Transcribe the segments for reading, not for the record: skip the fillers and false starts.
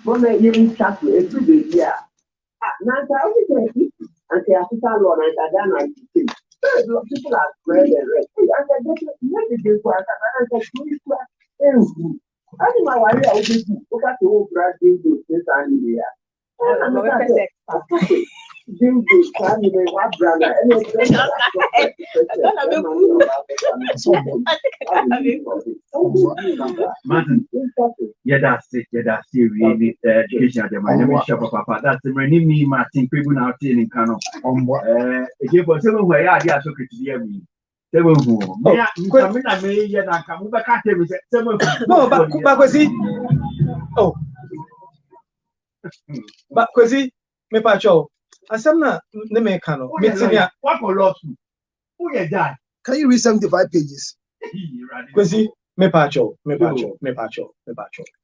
Mama, you in chat every day. Yeah. Nanta, I was saying, and say, Africa law, and I done 96. People are spread and red. And I get it for and I said, I think my wife, I would do. Look at the whole brand thing, this and here. I'm not saying, what brand? Martin, yeah, that's it. Really, education at the moment. Papa, that's the many me, Martin, people now in Kano. Again, for someone where I are so critical. They will go. Yeah, I may, and I come back at them. No, but was he? Oh, but was he? Me pacho. Asamna ne me kano. What for love? Who you dad? Can you read 75 pages? Kwesi, me pacho.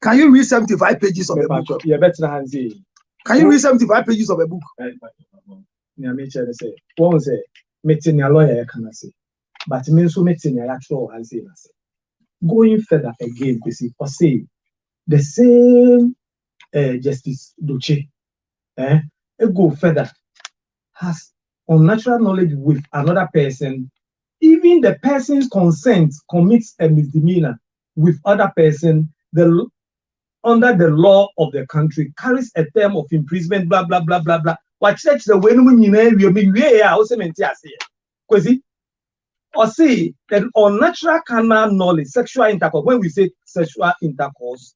Can you read 75 pages of a book? Yeah, better handsy. Can you read 75 pages of a book? Yeah, me say. One say, meeting a lawyer can say, but means so meeting a actual handsy. Going further again, Kwesi, or say the same Justice Duce, go further, has unnatural knowledge with another person. Even the person's consent commits a misdemeanor with other person, under the law of the country, carries a term of imprisonment, blah, blah, blah, blah, blah. What church the way we also meant to say, because or see that unnatural carnal knowledge, sexual intercourse, when we say sexual intercourse,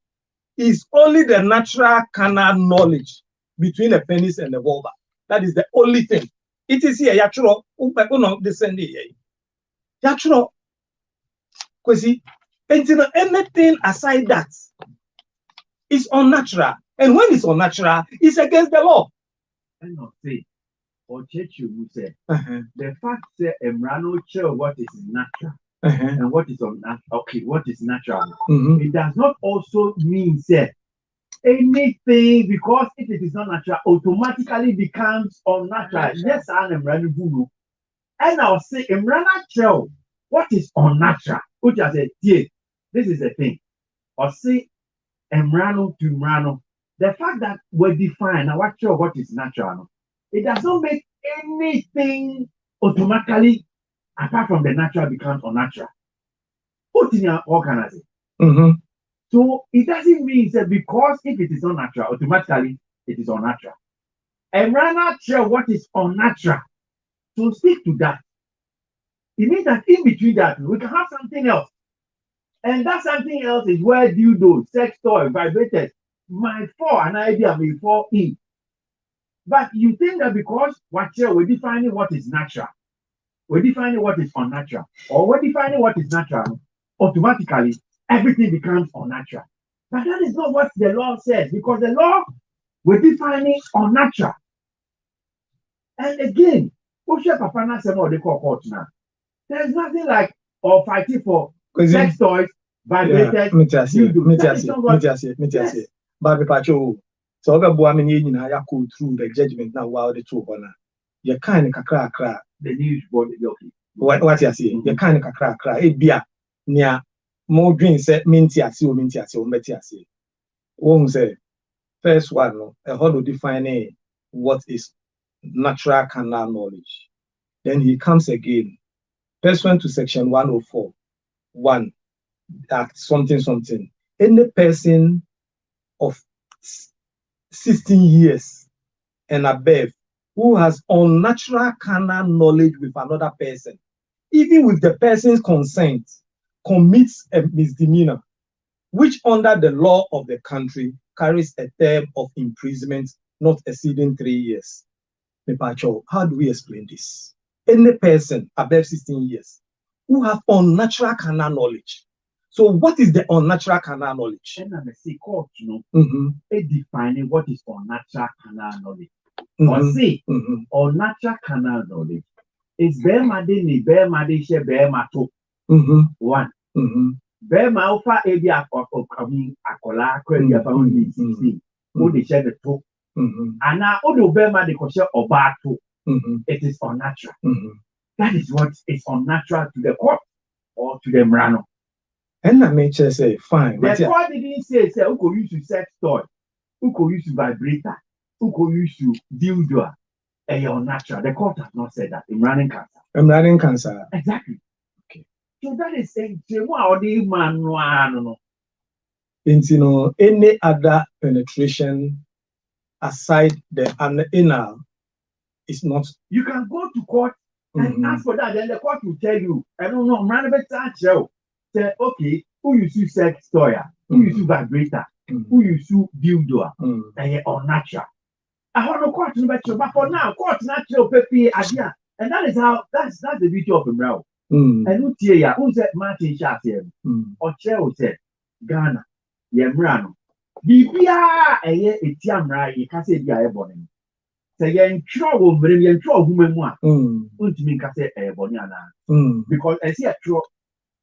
is only the natural carnal knowledge between the penis and the vulva. That is the only thing. It is here, yatro, yatro, because anything aside that is unnatural. And when it's unnatural, it's against the law. I not say, or church you would say, the fact that Emrano show what is natural and what is unnatural. Okay, what is natural? It does not also mean say anything, because if it is not natural, automatically becomes unnatural. Yes, I'm Emrano Bulu. And I'll say Emrano show what is unnatural. Which I said, yeah, this is the thing. Or say Emrano to Emrano. The fact that we define what is natural, it does not make anything automatically, apart from the natural, becomes unnatural. What in your organizing? So it doesn't mean that because if it is not natural, automatically it is unnatural. And we're not sure what is unnatural. So stick to that. It means that in between that, we can have something else. And that something else is where dildo, sex toy, vibrators, might fall an idea may fall in. But you think that because we're defining what is natural, we're defining what is unnatural, or we're defining what is natural, automatically everything becomes unnatural. But that is not what the law says, because the law, we're defining unnatural. And again, there's nothing like or fighting for sex toys, vibrators. Baby Pacho, so over Boamini, I go through the judgment now while the two honor. You kind of crack, the news board. What you see, you kind of crack, it be a near more green set mintiasi, metiasi. Won't say, first one, how to define what is natural carnal knowledge. Then he comes again. First one to section 104. 1. Act something. Any person of 16 years and above who has unnatural carnal knowledge with another person, even with the person's consent, commits a misdemeanor, which under the law of the country carries a term of imprisonment not exceeding 3 years. How do we explain this? Any person above 16 years who have unnatural carnal knowledge. So what is the unnatural carnal knowledge? And I'm a court, defining what is unnatural carnal knowledge. Or say, unnatural carnal knowledge is Bema Dini, Bema Disha, Bema to 1. Bema Alpha Abia of coming Akola, Queria found in 16. Who they share the two. And now, Odo Bema de Kosher or Batu, it is unnatural. That is what is unnatural to the court or to the Mrano. And that makes say, fine. The court didn't say, who could use sex toy. who could use vibrator, who could use dildo, and you're natural. The court has not said that in running cancer. I'm running cancer. Exactly. Okay. So that is saying, no. Any other penetration aside the anal is not. You can go to court and ask for that, then the court will tell you, I don't know, man, say, okay, who you sue sex toy, who you sue vibrator, who you sue dildo, and you're unnatural. I want no court, but for now, court natural paper idea, and that is how that's the beauty of the brow. And who tell you, who said Martin Shatty, or Chair said Ghana, Yemrano. Bibia, a year, it's Yamra, you can't say the airborne. Say, you're in trouble, but you're in trouble, woman, what to make us say airborne, because I see a trouble.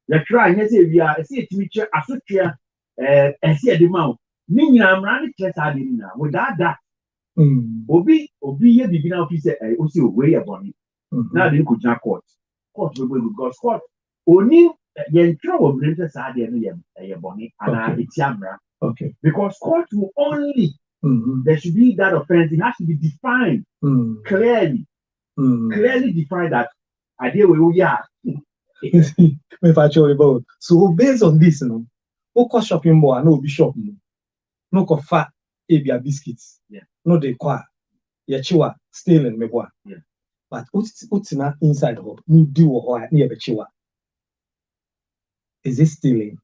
You're trying, I say, we are, I see a teacher, a suture, I see a demand. Meaning, I'm running chest I didn't know. Without that, Obi, ye begin officer, I also way upon it. Now they could not court. Court will go because court only yen trouble brings a bonnet and it's yamra. Okay. Because court will only there should be that offense, it has to be defined clearly. Clearly defined that idea we are. So based on this, no shopping mall, no be shop, no fat abia biscuits, no de qua, yachiwa, stealing me boy. But what's not inside her, me do or near the is it stealing?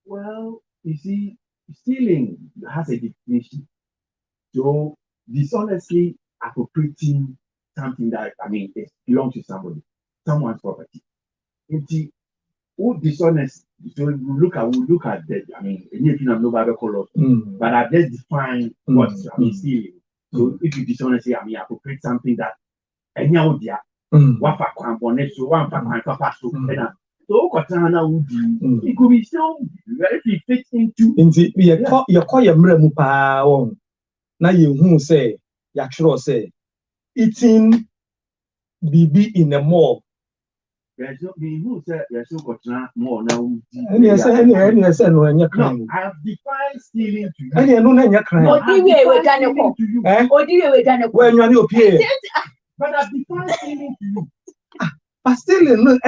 Well, you see, stealing has a definition. So dishonestly appropriating something that it belongs to somebody, someone's property. Who dishonest? So we look at that. Anything I'm nobody call us, but I've just defined what stealing. So if you dishonestly, appropriate something that any idea, what for component, so one for my papa, so it could be so very fit into. You call your mremupa now you say, Yakro say, eating BB in the mall. There's no me who said there's so much more now. Any I said, no, I have defined stealing to you. Any I know crime. What do we done to you? What do we done when you're your peer? But I've defined stealing to you. But still, no,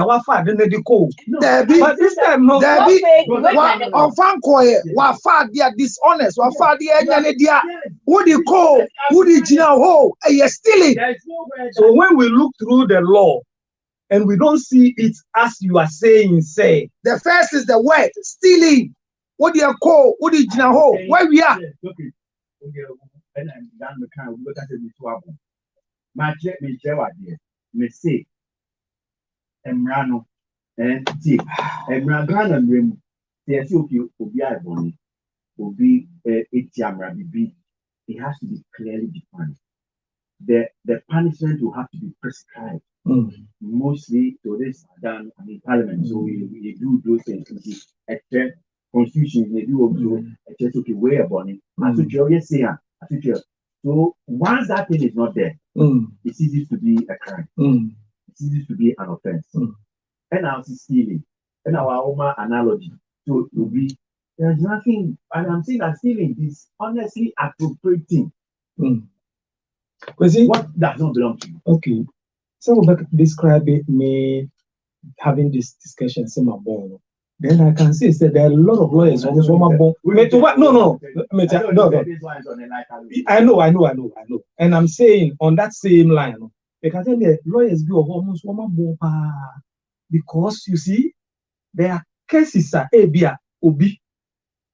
our father, the code. But this time, no, on Fancoy, what father, they are dishonest, what father, they are who they call, who they ho, and you're stealing. So when we look through the law, and we don't see it as you are saying, say. The first is the word, stealing. What do you call, what do you ho, where we are? Okay. And I'm done the kind of look at it before. My check me, me say, Emrano, and see, Emran and Rim, there's okay, will be a Tiamra, it has to be clearly defined. The punishment will have to be prescribed. Mostly to this done Parliament, so we do those things. Except Constitution, they do also just okay way about it. As you always say, so once that thing is not there, it's easy to be a crime. It's easy to be an offense. And now it's stealing. And our Oma analogy, so it will be there's nothing, and I'm saying that stealing is honestly appropriating. What does not belong to you? Okay. So we'll describe it, me having this discussion, then I can say that there are a lot of lawyers almost no. I know. And I'm saying on that same line, because the lawyers go almost because you see, there are cases Abia Obi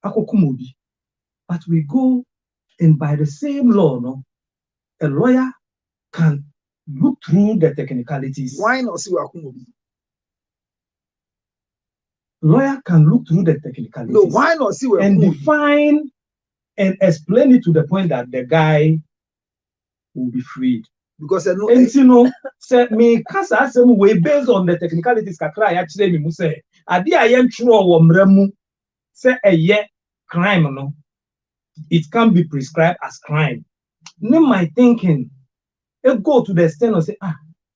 Akokumobi, but we go and by the same law, no, a lawyer can look through the technicalities. Why not see Wakumobi? Lawyer can look through the technicalities. No, why not see Wakumobi? And define and explain it to the point that the guy will be freed. Because no, and say me kasa some way based on the technicalities kakra actually me say ade ayen tro wo mramu say eye crime no, it can be prescribed as crime. In my thinking, it go to the extent of say,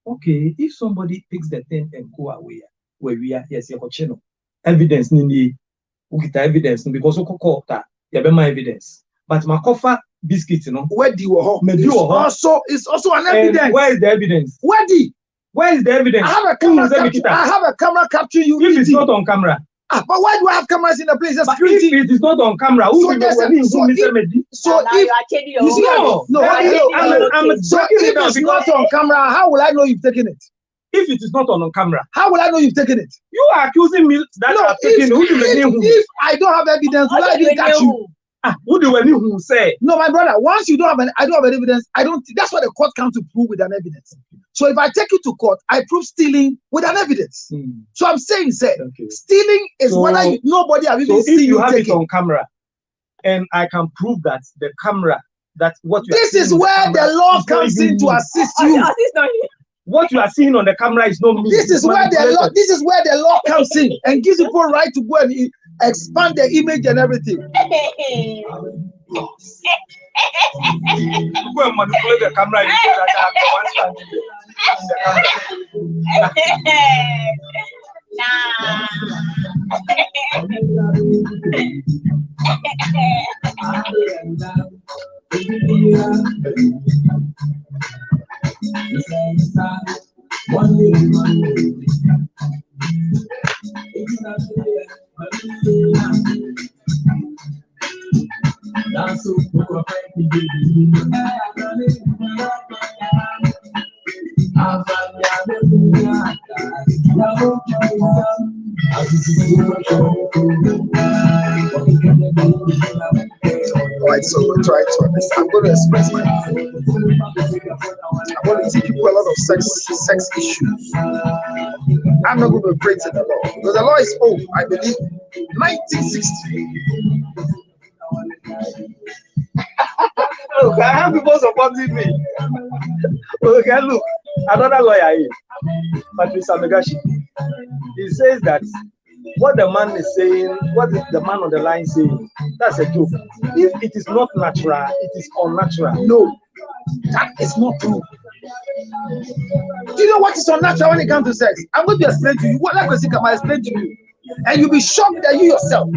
okay, if somebody picks the thing and go away, where we are, yes, you evidence, we get evidence because we court that you have my evidence. But Makofa biscuit, you know. Where do you it's also an And evidence. where is the evidence? Where is the evidence? I have a camera capturing you. If it's not on camera. But why do I have cameras in the place? But if it is not on camera, who will if it's not on camera, how will I know you've taken it? If it is not on camera, how will I know you've taken it? You are accusing me that I've taken it. If I don't have evidence, will I even catch you? Who do you say? No, my brother. Once you don't have I don't have evidence. I don't. That's what the court comes to prove with an evidence. So if I take you to court, I prove stealing with an evidence. So I'm saying, stealing is whether nobody have even seen you have take it on camera, and I can prove that the camera what you this is where the law comes in to assist you. What you are seeing on the camera is not me. This is where the law comes in and gives people right to go and expand the image and everything. Go and manipulate the camera. Alright, so we'll try to understand. I'm going to express my mind. I want to teach people a lot of sex issues. I'm not going to break to the law because the law is old. I believe 1960. Look, I have people supporting me. Okay, look, another lawyer here, Patrice Amegashi. He says that what the man is saying, what is the man on the line saying, that's a joke. If it is not natural, it is unnatural. No, that is not true. Do you know what is unnatural when it comes to sex? I'm going to explain to you. What I might explain to you. And you'll be shocked that you yourself,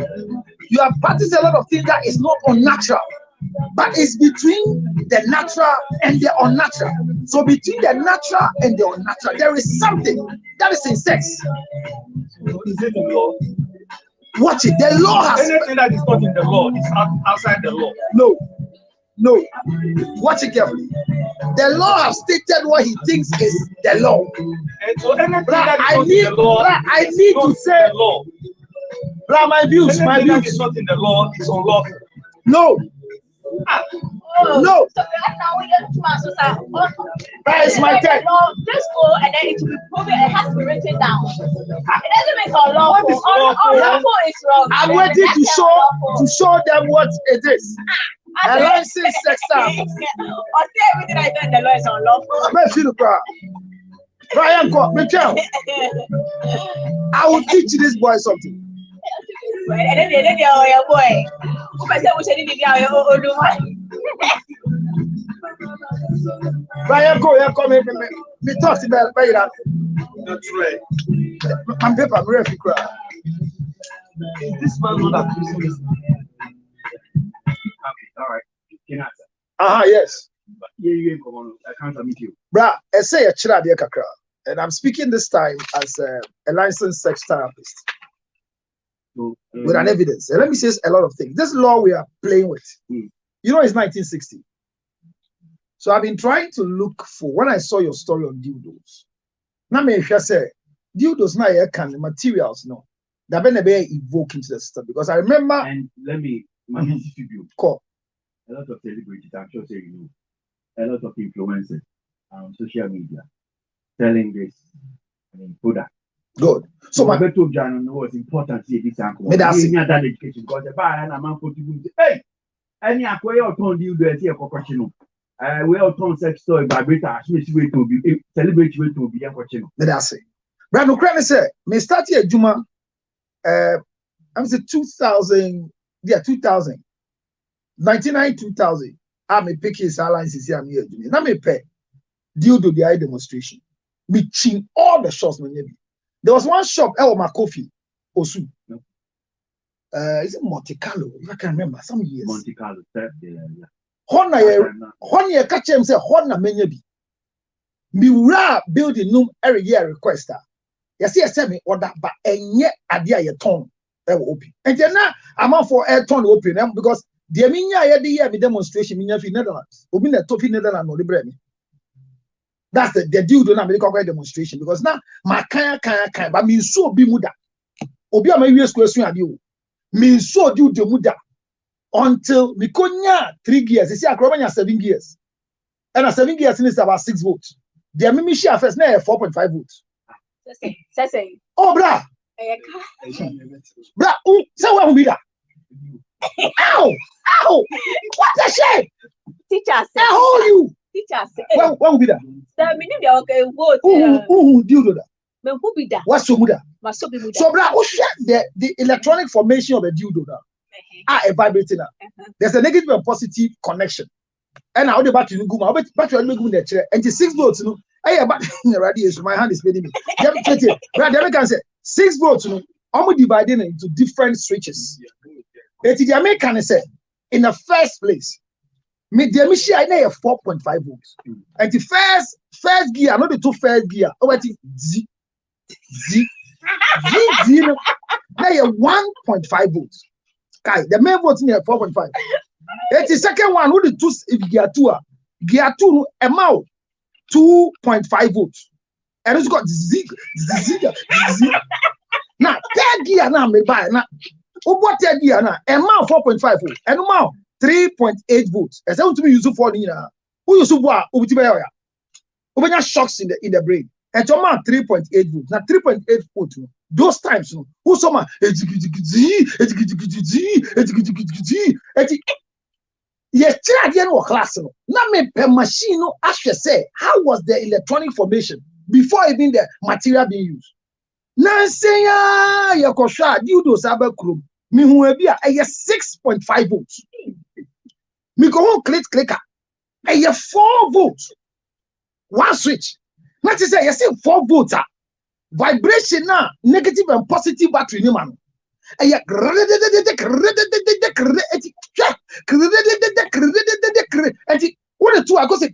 you have practiced a lot of things that is not unnatural. But it's between the natural and the unnatural. So between the natural and the unnatural, there is something that is in sex. Is it in the law? Watch it. The law has anything that is not in the law is outside the law. No. Watch it carefully. The law has stated what he thinks is the law. And so anything that is I not in the law, I need to say law. My views. That is not in the law is unlawful. No. No. So right now we get That is my take. Just go and then it will be proven. It has to be written down. It doesn't make unlawful. Unlawful is wrong. I'm waiting to show them what it is. A licensed sex star. Or say everything I done in the law is unlawful. Let's see the crowd. Brian, I will teach this boy something. And then your boy. Who can say we should be Brian, come here. Me talk to me. That's right. I'm paper. I'm ready to cry. Is this man not accusing me? Okay, all right. Can answer. Yes. But you come on. I can't meet you. Bruh, I say a chira de kakra. And I'm speaking this time as a licensed sex therapist. So, with an evidence. And let me say a lot of things. This law we are playing with, you know, it's 1960. So I've been trying to look for, when I saw your story on dildos, now me say dildos now can materials no that been evoke into the system because I remember. And let me distribute. Cool. A lot of celebrities, I'm sure say you know, a lot of influencers on social media selling this product. Good. So my better John was important to this uncle. That education because the bar and a man put you hey, any acquire or turn you do a question. We all turn sex story vibrator, Smith way to be celebrate way to be a question. That's it. Brand Ukraine said, me start here Juma. I'm saying 2000, 2000, 99, 2000. I'm a picking alliances here. I'm here. Now me pay due to the eye demonstration. Me chin all the shots. There was one shop, El Makofi, Osu. is it Monte Carlo? If I can remember, some years. Monte Carlo, yeah. Honor, catch him say, Honor, many be. Miura building no every year requester. Yes, yes, send me order, but and yet idea your tone open. And then now I'm out for air tone open because the Minya the year demonstration in the Netherlands. Open the top in Netherlands or the Bremi. That's the deal to American demonstration because now my kind but mean so be muda. Obia my US question at you. Mean so do the muda until Mikonya 3 years. You see, I 7 years. And 7 years is about 6 votes. The Mimi share first now 4.5 votes. Say. Oh, bra. Bra, say what will be that? Ow! What a shame! Teacher say. I hold you. Teacher say. What will be that? The meaning they okay vote. Who do that? But who be that? What's so muda? Must be muda. So, bra, who share the electronic formation of a dildo now? A vibrating now. There's a negative and positive connection. And now the battery in Guma, but you are making the chair. And the 6 votes, you know. Hey, but the radiation, my hand is paining me. Let me can say 6 votes, you know. I'm dividing it into different switches. The American say in the first place, me the Michi I know 4.5 votes. And the first gear, not the 2 first gear. Oh, what is Z, now 1.5 votes. The main votes near 4.5. It's the second one who the 2 if gear 2 amount 2.5 votes. And it's got Z. Now third gear now me buy now. What third gear now? Amount 4.5 votes. And amount 3.8 votes. As I want to be used for now. Who use what? Ubenya shocks in the brain. And to amount 3.8 votes. Now 3.8 votes. Those times, you know, who some yes, class. Now me per machine actually say how was the electronic formation before even the material being used. Now say ya kosha dildo sabe krum. Me hu ebi a 6.5 volts. Me go on clicker. 4 volts. One switch. Not to say you see 4 volts. Vibration now, negative and positive battery ni man. And what the two I go say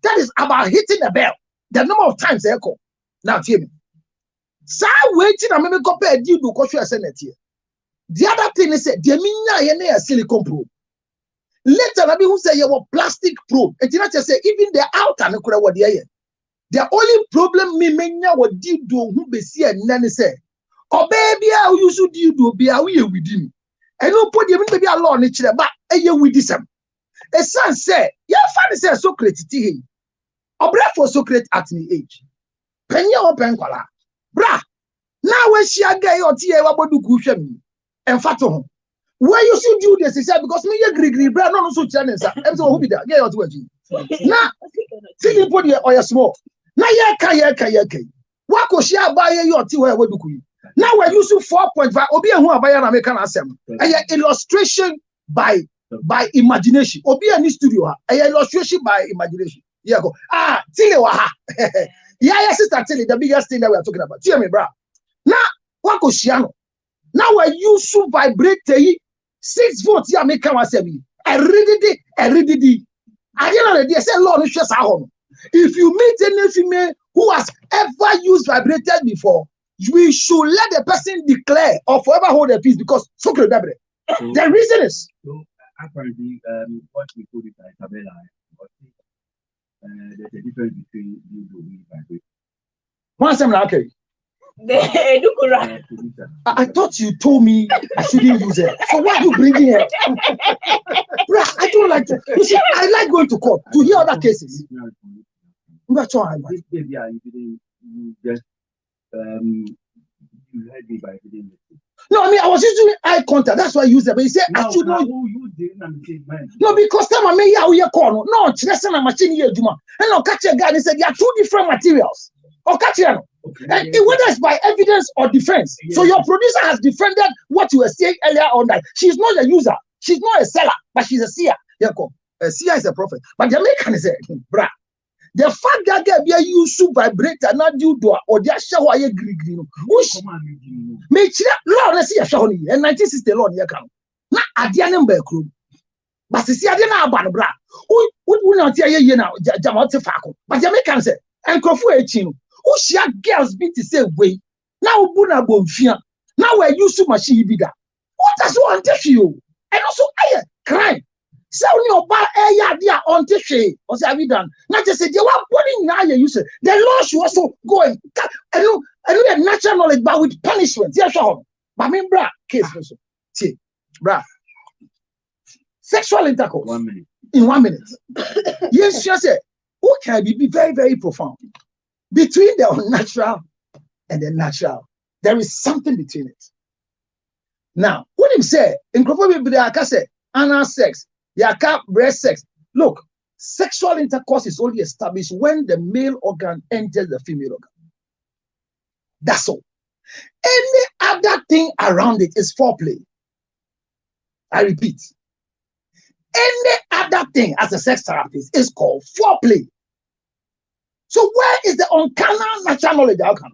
that is about hitting the bell. The number of times they echo. Now hear me. So waiting I maybe compare you to go here. The other thing is the minya silicone probe. Later, I who say you were plastic probe. And you just say even the outer no kura what the only problem me menya what did do who be see and then say, oh baby, I use to do be away with him. And no put even baby alone each other, but a year with this. A son say, yeah, funny say Socrates to him. Or breath for Socrates at the age. Penya or penquala. Bra. Now when she a gay or tea about do cushion and fato. Why you should do this? He said, because me agree, brother, no so channels. I'm so happy that. Get out to now, see put your or small. Now, yeah. What could she buy your tea? Where would you? Now we're using 4.5. Obi and who are buying American assembly. Illustration by imagination. Obi and studio. Illustration by imagination. Yeah, go. Tilly waha. Yeah, sister Tilly, the biggest thing that we are talking about. Tell me, bro. Now, what could she know? Now we're using vibrate 6 votes. Yeah, make come assembly. I read it. I didn't know. Say, Lord, if you meet any female who has ever used vibrated before, we should let the person declare or forever hold their peace because so the reason is. So apparently, what we call it Isabella, there's a difference between you and vibrate. One time, okay. I thought you told me I shouldn't use it. So why are you bringing it? Bruh, I don't like to. You see, I like going to court to hear other cases. That's all I want. You just you heard me by the No, I mean I was using eye contact. That's why I use it. But you said I should not. No, because time I mean yeah, call. No, that's not a machine here, Juma. And I'll catch a guy and said there are 2 different materials. Or catch you. Okay. And whether it's by evidence or defense. Yeah. So your producer has defended what you were saying earlier on that she's not a user, she's not a seller, but she's a seer. A seer is a prophet. But the American is a bruh. The fact that they use vibrator not do or they show I agree. Which may law let's see a show and 1960 law near come. Not at the number crew. But see, I didn't know about bra. Who would not hear you now, Jamaica Faco. But Jamaican say, and Crawford 18. Who shall girls be to say way? Now Buna Bonfia. Now we're used to machine bida. What does one tell you? And also I crime. So your bar area dia on tishy or say we done. Not just say they were putting now you say the law should also go and the natural knowledge but with punishment. Yes, sure. But I mean bra case also. See, bra. Sexual intercourse 1 minute. in 1 minute. Yes, you say who can be very, very profound. Between the unnatural and the natural, there is something between it. Now, what him say, in Crawford, say, anal sex, yaka breast sex. Look, sexual intercourse is only established when the male organ enters the female organ. That's all. Any other thing around it is foreplay. I repeat. Any other thing as a sex therapist is called foreplay. So where is the uncanny natural knowledge outcome?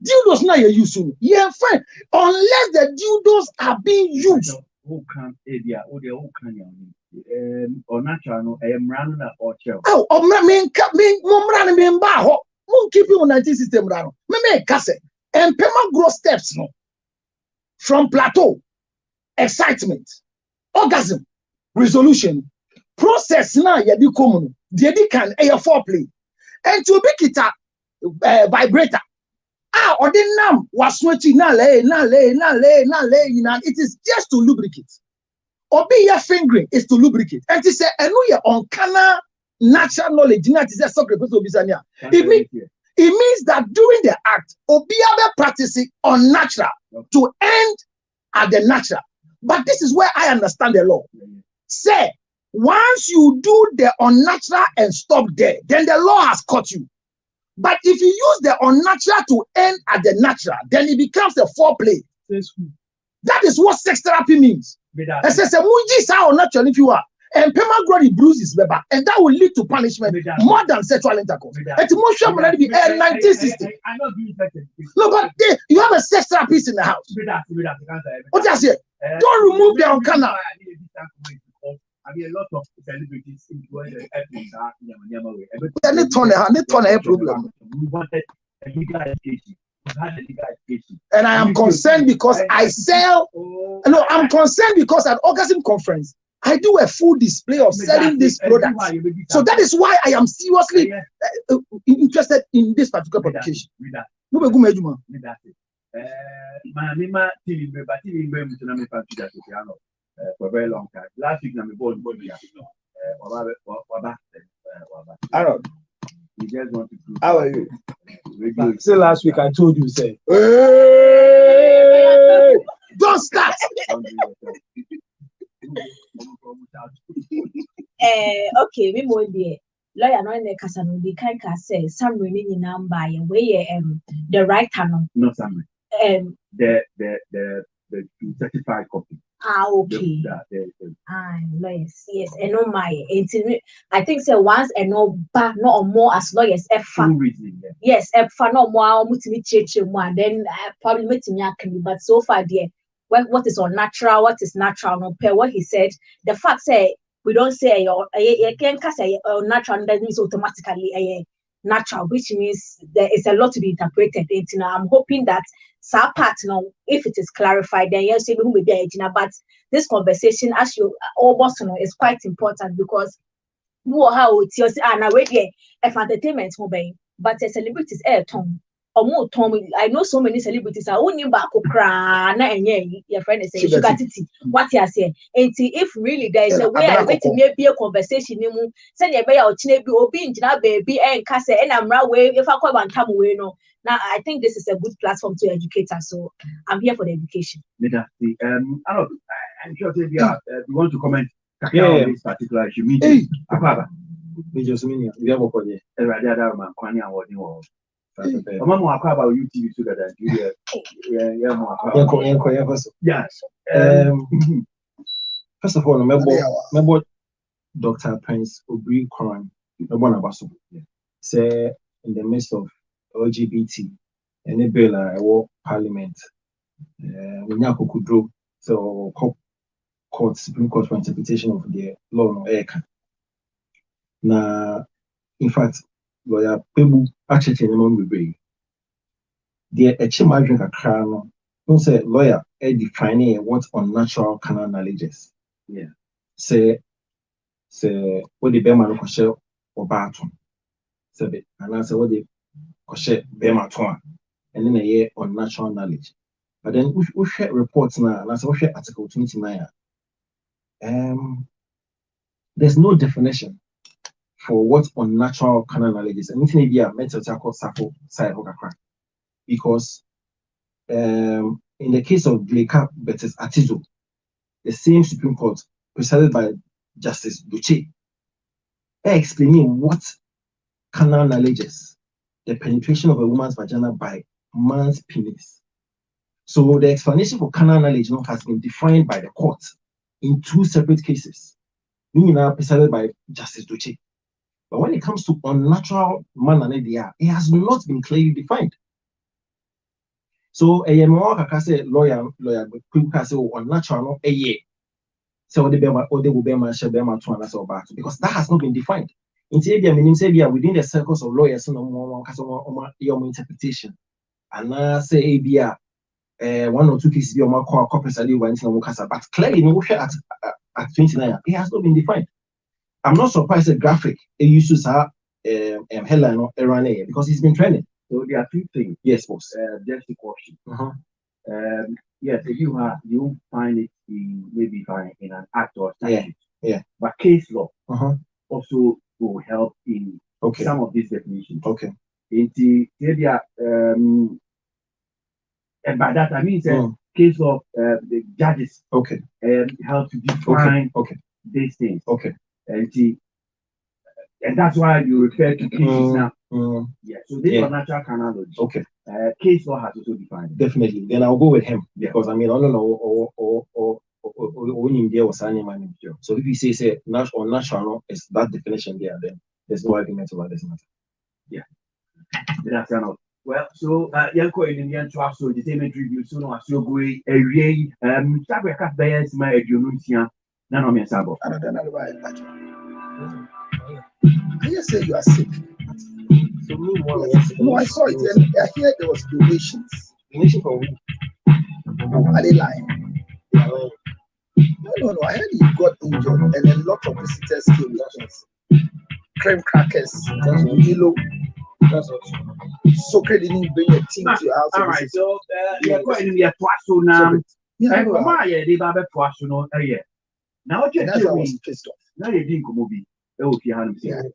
Dildos now you're using. Yeah, fine. Unless the dildos are being used. Who can area or the whole can or natural running or chill. Oh, mean baho. Won't keep you on 19 system rano. Me cassette. And pema grow steps no. From plateau, excitement, orgasm, resolution, process now you do common. The can air foreplay. And to be kita vibrator. Or the nam was switching it is just to lubricate. Or be your fingering is to lubricate. And to say, I know you're on canal natural knowledge. It means that during the act, Obiabe practicing unnatural to end at the natural. But this is where I understand the law. Say, once you do the unnatural and stop there, then the law has caught you. But if you use the unnatural to end at the natural, then it becomes a foreplay. That is what sex therapy means. And says, unnatural if you are. And Pema bruises, and that will lead to punishment more than sexual intercourse. It's more sure than be 1960. No, but you have a sex therapist in the house. What does it? Don't remove the uncanny. I mean, a lot of celebrities enjoy the problem. We wanted a legal education. We've had a legal education. And I am concerned because I sell. No, I'm concerned because at Orgasm Conference, I do a full display of selling this product. So that is why I am seriously interested in this particular publication. For a very long time. Last week, I'm born. Aaron, you just want to do. How are you? So last week I told you, say, hey, don't start. Okay, we more there. Lawyer no ne kasa no di kan ka say summary ni nyina mba ye we the writer no. Not summary. The certified copy. Okay. Lawyers, yes, and no my. I think so. Once and no back, no more as lawyers. Yes, no more. Then probably meeting yakini. But so far, dear, what is unnatural? What is natural? No pair. What he said. The fact say we don't say you can't say natural. That means automatically natural, which means there is a lot to be interpreted. I'm hoping that some part now, if it is clarified, then yes, you will be but this conversation, as you almost know, is quite important because how it's your if entertainment mobile, but a celebrities air tone or more Tom. I know so many celebrities are only back and your friend is saying sugar titty. What you are saying, and if really there is a way I bet it be a conversation, send your baby or being baby and casse and I'm right way if I call one time away no. Now I think this is a good platform to educate us, so I'm here for the education. I'm sure we want to comment on this particular issue. Meeting. We just mean you have a project. UTV together. Yes. First of all, remember Dr. Prince Obri Koran one of us. Say in the midst of LGBT and a bill war parliament. We now could draw so court Supreme Court for interpretation of the law no eka. Na in fact lawyer Pebu actually in among the the Echimajin kakra no who say lawyer defining what unnatural carnal knowledge is. Yeah. Say what the Bema no kwashe obato. Say and answer what the kwashe Bema toa. And then a year on natural knowledge. But then we share reports now, and as we share article 29, there's no definition for what unnatural carnal knowledge is. And it's maybe a mental called Safo side because in the case of Blake versus Atizo, the same Supreme Court presided by Justice Duce, explaining what carnal knowledge is, the penetration of a woman's vagina by man's penis. So the explanation for carnal knowledge has been defined by the court in 2 separate cases, presided by Justice Duce. But when it comes to unnatural manner, it has not been clearly defined. So a lawyer, unnatural, so they will be because that has not been defined. Within the circles of lawyers, interpretation. And I say, 1 or 2 cases but clearly at 29, it has not been defined. I'm not surprised that graphic it uses headline or error because it's been trending. So there are 2 things. Yes, boss. Just a question. Yes, if you find it maybe in an act or statute. Yeah. But case law also will help in some of these definitions. Okay. And by that I mean case of the judges help to define these things. And that's why you refer to cases now. Yeah. So this is natural carnal knowledge. Okay. Case law has also defined it. Definitely. Then I'll go with him because I don't know so if you say unnatural is that definition there, then there's no argument about this matter. Yeah. That's enough. Well, so yanko in the end to us so the same review so no aso go e sabe ka bias ma edununtia na no me sabo. I just say you are sick. So meanwhile, no, I saw it and I hear there was donations. Donation for who? Are they lying? No. I heard you got injured and a lot of visitors came with us. Cream crackers, Milo. So didn't bring a team to your house. All right, so you're going to be a twasso now. Yeah, they have a twasso no. Now what you doing? Now you didn't come over.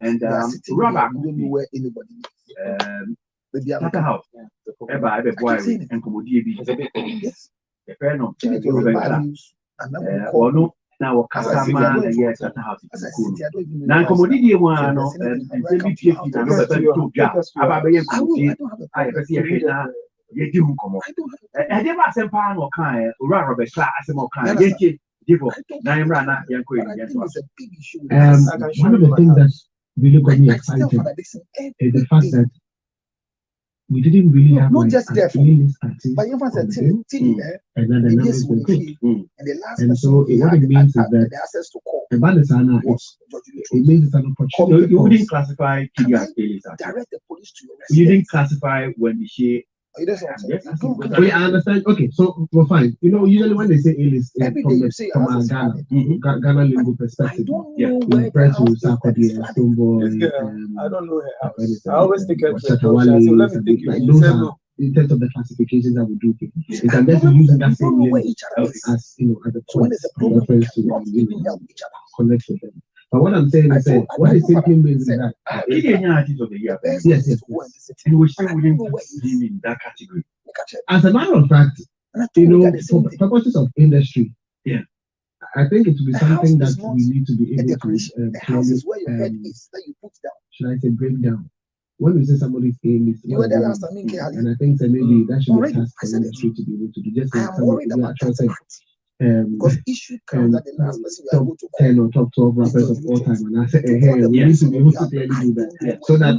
And Robert where anybody Tata house. Eba boy and commodity. Yes. The fair no. Or no. Now customer and yes Tata house. Now commodity one no and CBT na no better to job. Aba be I be see na ye di hu komo. E dey ba sem pa no kan ora Robert Clark asem o kan ye give up. Now I'm running. One of the things that really got me excited is the fact that we didn't really have not just there but even and then the numbers were quick. And so what it means is that the Bandasana it means it's an opportunity. You wouldn't classify Kidi as aliens. Direct the police to your you didn't classify when the share. I understand. Okay, so we're fine. Usually when they say A-list from a Ghana lingo perspective, refer to Sarkodie and Stonebwoy. I don't know her house. I always think of let me think in terms of the classifications that we do, it's unless you're using that same name as at the point reference to connect with them. But what I'm saying is that what it simply means is that yes. And we still wouldn't be in that category. As a matter of fact, for purposes of industry, I think it will be something that we need to be able to should I say break down. When we say somebody's aim is and I think that maybe that should be a task for industry to be able to do. Just like somebody because issue comes that the last person you are top able to 10 or top 12 rappers of all time, and I said, hey, we need to be able to clearly do that, so that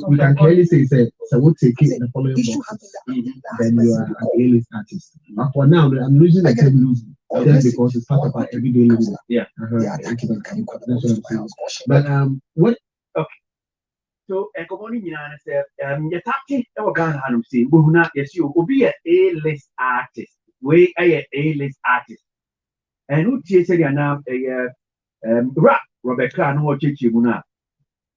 we can clearly say, so we'll take it the following boxes, then you are an A-list artist. But for now, I'm losing the term losing, just because it's part of our everyday living. Yeah. But what? Okay. So, Ekomoni Nina said, Yataki, our Ghana Hanum say, Buhuna, yes, you will be an A-list artist. We are an A-list artist. And who said you now a rap, Robert Khan, or Chichi Muna.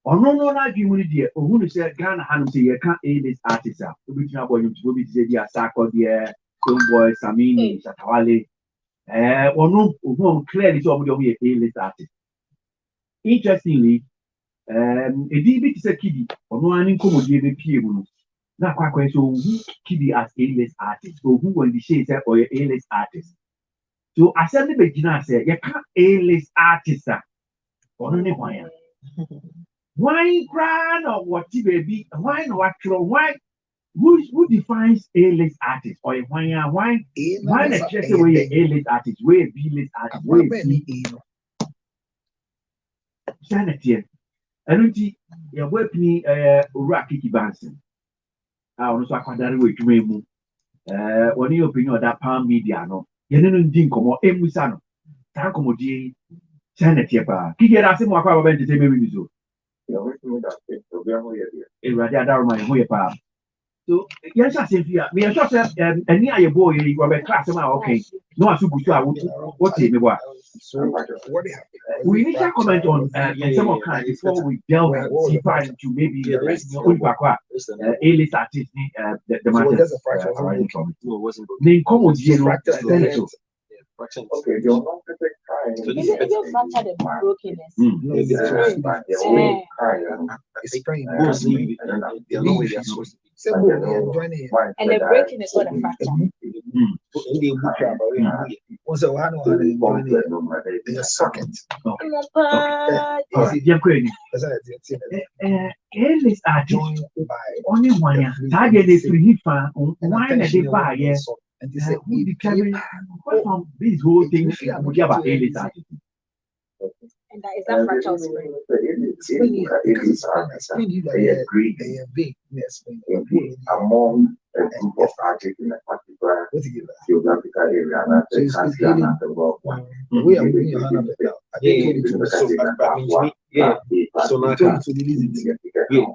Or no, like you would dear, or who said Ghana Hanum say, you can't A-list artist. Which now boy, you will be the Sako, the Boy, Samini, Satawale. Or no, clearly, so we are A-list artist. Interestingly, a DB is a kiddie, or no one incommodate the Pier. Not quite so who kiddie as A-list artist, or who will be shades or your A-list artist. So I said the beginner said, you can't A-list artist, or no why. Why grand or what baby? Why no actual why? Who defines A-list artist or why the chess away A-list artist, where B-list artist, where B Sanity. And your weapon, Rocky Banson. I also acquired with you. When you opinion that palm media, no, you didn't come or Emusano. Tankomodi, Sanity. Kiki asked him what I went to say, maybe so. A radiator, my way. So, yes, I said, we are just a near boy, you were a class of okay. No, I should go to what me what. So, what We need to comment on some of kind before we delve deeper into maybe A-list artist, the matter. No, it wasn't. Then come with you. Fractions. Okay, you're not perfect crying. So this is your fracture the brokenness. It's praying. They are not where they are supposed to be. And the breaking is not a fracture. In a socket. A-list artist only one. Target is free fan. Why they buy? Yes. And they say, who determine from this whole thing we have about A-list artist. And that is that fractal spring. Among a group of artists in a particular geographical area, and we are moving your hand up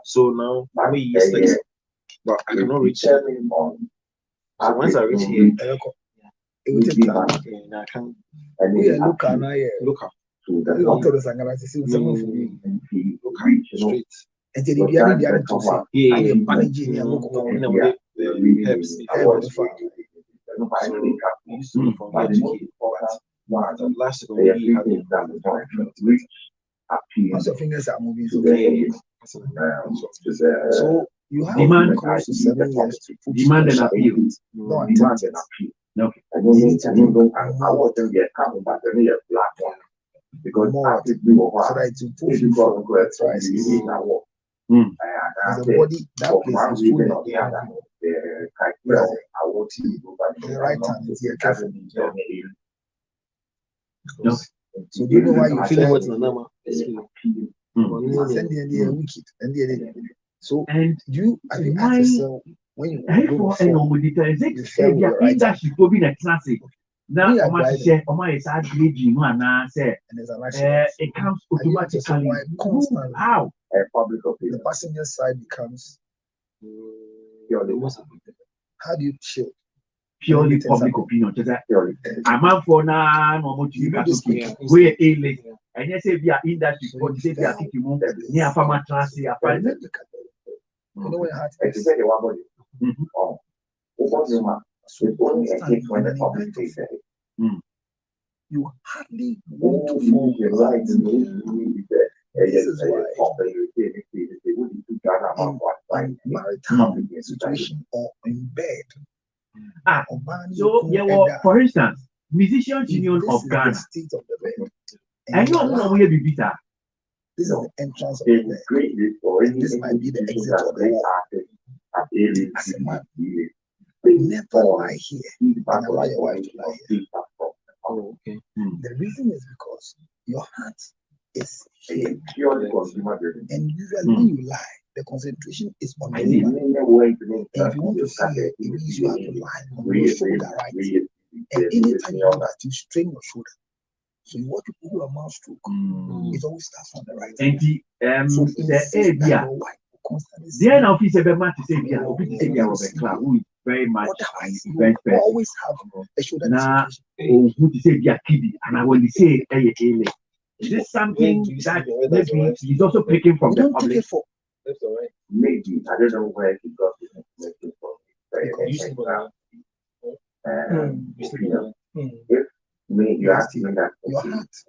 so now me is like, but I cannot reach it. So once I reach here, it will take time. I can Look up. to the straight. And then if you are the to say, I am managing your local last we once your fingers are moving, so you have demand close to 7 years to put demand and appeal. No, demand and appeal. Okay. And then I want them to get coming back and a black one. Because more so that it will push you for the body, that place is full of the right hand is here careful. So do you know why you feel what's the number? Wicked and so And you as you ask yourself when you go industry go be a classic. Now, my side grade, you know, and I say, it comes automatically. How? The passenger side becomes how do you chill? Purely public opinion. I'm out for now, no more to you. We're A-list. And you say, we are industry, but you say, we are thinking more near farmer class. You know when heart you hardly want to fall right. This is why in maritime situation or in bed. So yeah, for instance, Musicians Union of Ghana. State of the bed. And you know where be bitter. This is the entrance of the bed. And this might be the exit of the wall. As a man, never lie here and allow your wife to lie here. Oh, okay. The reason is because your heart is purely consumer driven. And usually when you lie, the concentration is on the woman. And if you want to see her, it means you have to lie on your shoulder, right? And anytime you do that, you strain your shoulder. So what people who are mouthstroke, it always starts on the right. And so the area. Then officer be much to say yeah, officer club who is very much always have a shoulder. Now, who to say yeah, kiddy, and I will say is this something that maybe he's also picking from the public? That's all right. Maybe I don't know where he got this information from. If you ask me that,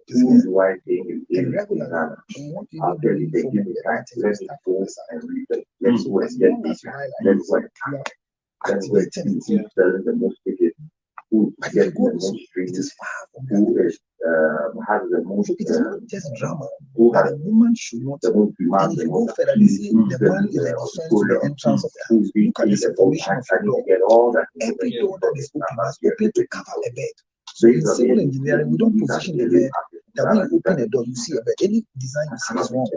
who do I think is irregular? After they give me time, let me go and read it. Let's go and get this. Let's go. That's where he's telling the most ticket. Who is getting the most streams? Who is has the most? It is not just drama. But a woman should not. The most demand. And if you go further, they say the man is the offense to the entrance of the house. Look at the separation of the door. Every door that is open must open to cover a bed. So in civil engineering, we don't position the bed that when you open a door, you see a bed. Any design you see is wrong.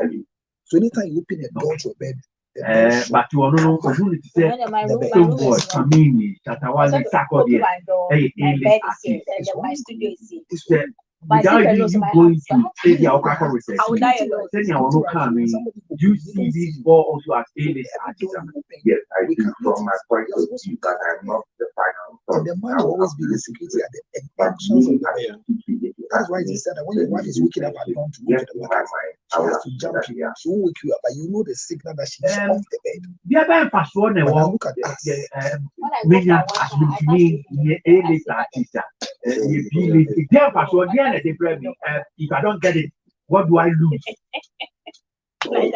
So anytime you open a door to a bed, but you want to know who to say the boy, Kamini, Chatawali, Sako, without you going to say the Okaka research, you see these four also as A-list artists. Yes, I do from my point of view, but I'm not the final. And the man will always be the security at the entrance of the bed. That's why he said that when your wife is waking up at dawn to go to the bathroom, she has to jump you. She will wake you up, but you know the signal that she's off the bed. The other person, look at us. Menya as me, A-list artist. If I don't get it, what do I lose? You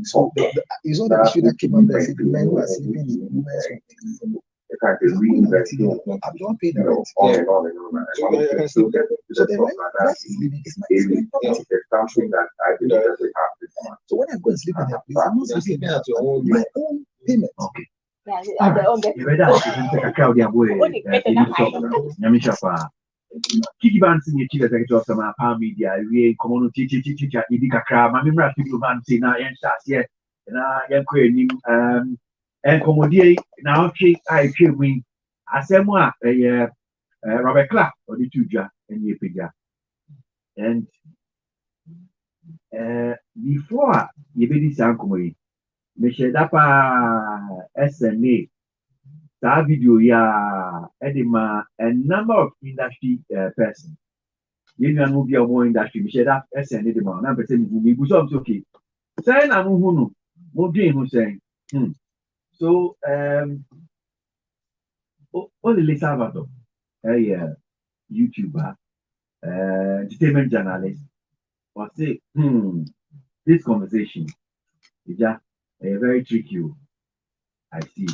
saw the issue that came up there, the men who are sleeping in women's rooms. I don't pay the rent. So the rent that is living is my something that I do doesn't happen. So when I go and sleep in that place, I'm not sleeping at my own payment. Okay. Kiki Bansi ni chile za kitu sama pa media we community chicha idika kra ma mimra people man say na yen start here na yen ko enim enkomodie na otwe ai twe win asemu a Robert Clark or the tuja eni epija and before you be this ankomoyi me sheda pa SMA that video ya edema a number of industry persons. You know no be more industry me share that SN edema na person we go so okay. Say na no hu no mo dwen hu say. So only Salvador YouTuber entertainment journalist or say this conversation is just very tricky. I see.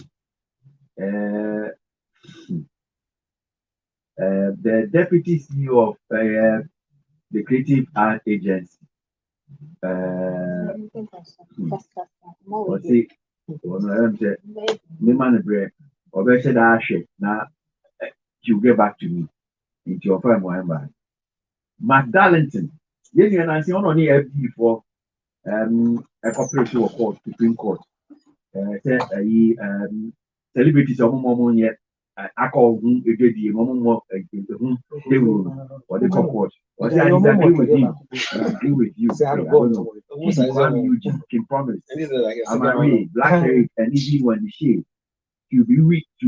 The deputy CEO of the Creative Art Agency, what's it? Now you get back to me into your firm one. Mark Darlington, you and I see on the FD for a corporation of court, Supreme Court. Celebrities are more yet. I call whom a good deal, more they will or the court. Or I disagree with him. I agree with you. I don't know. You can promise. I'm married, black hair, and even when the shade to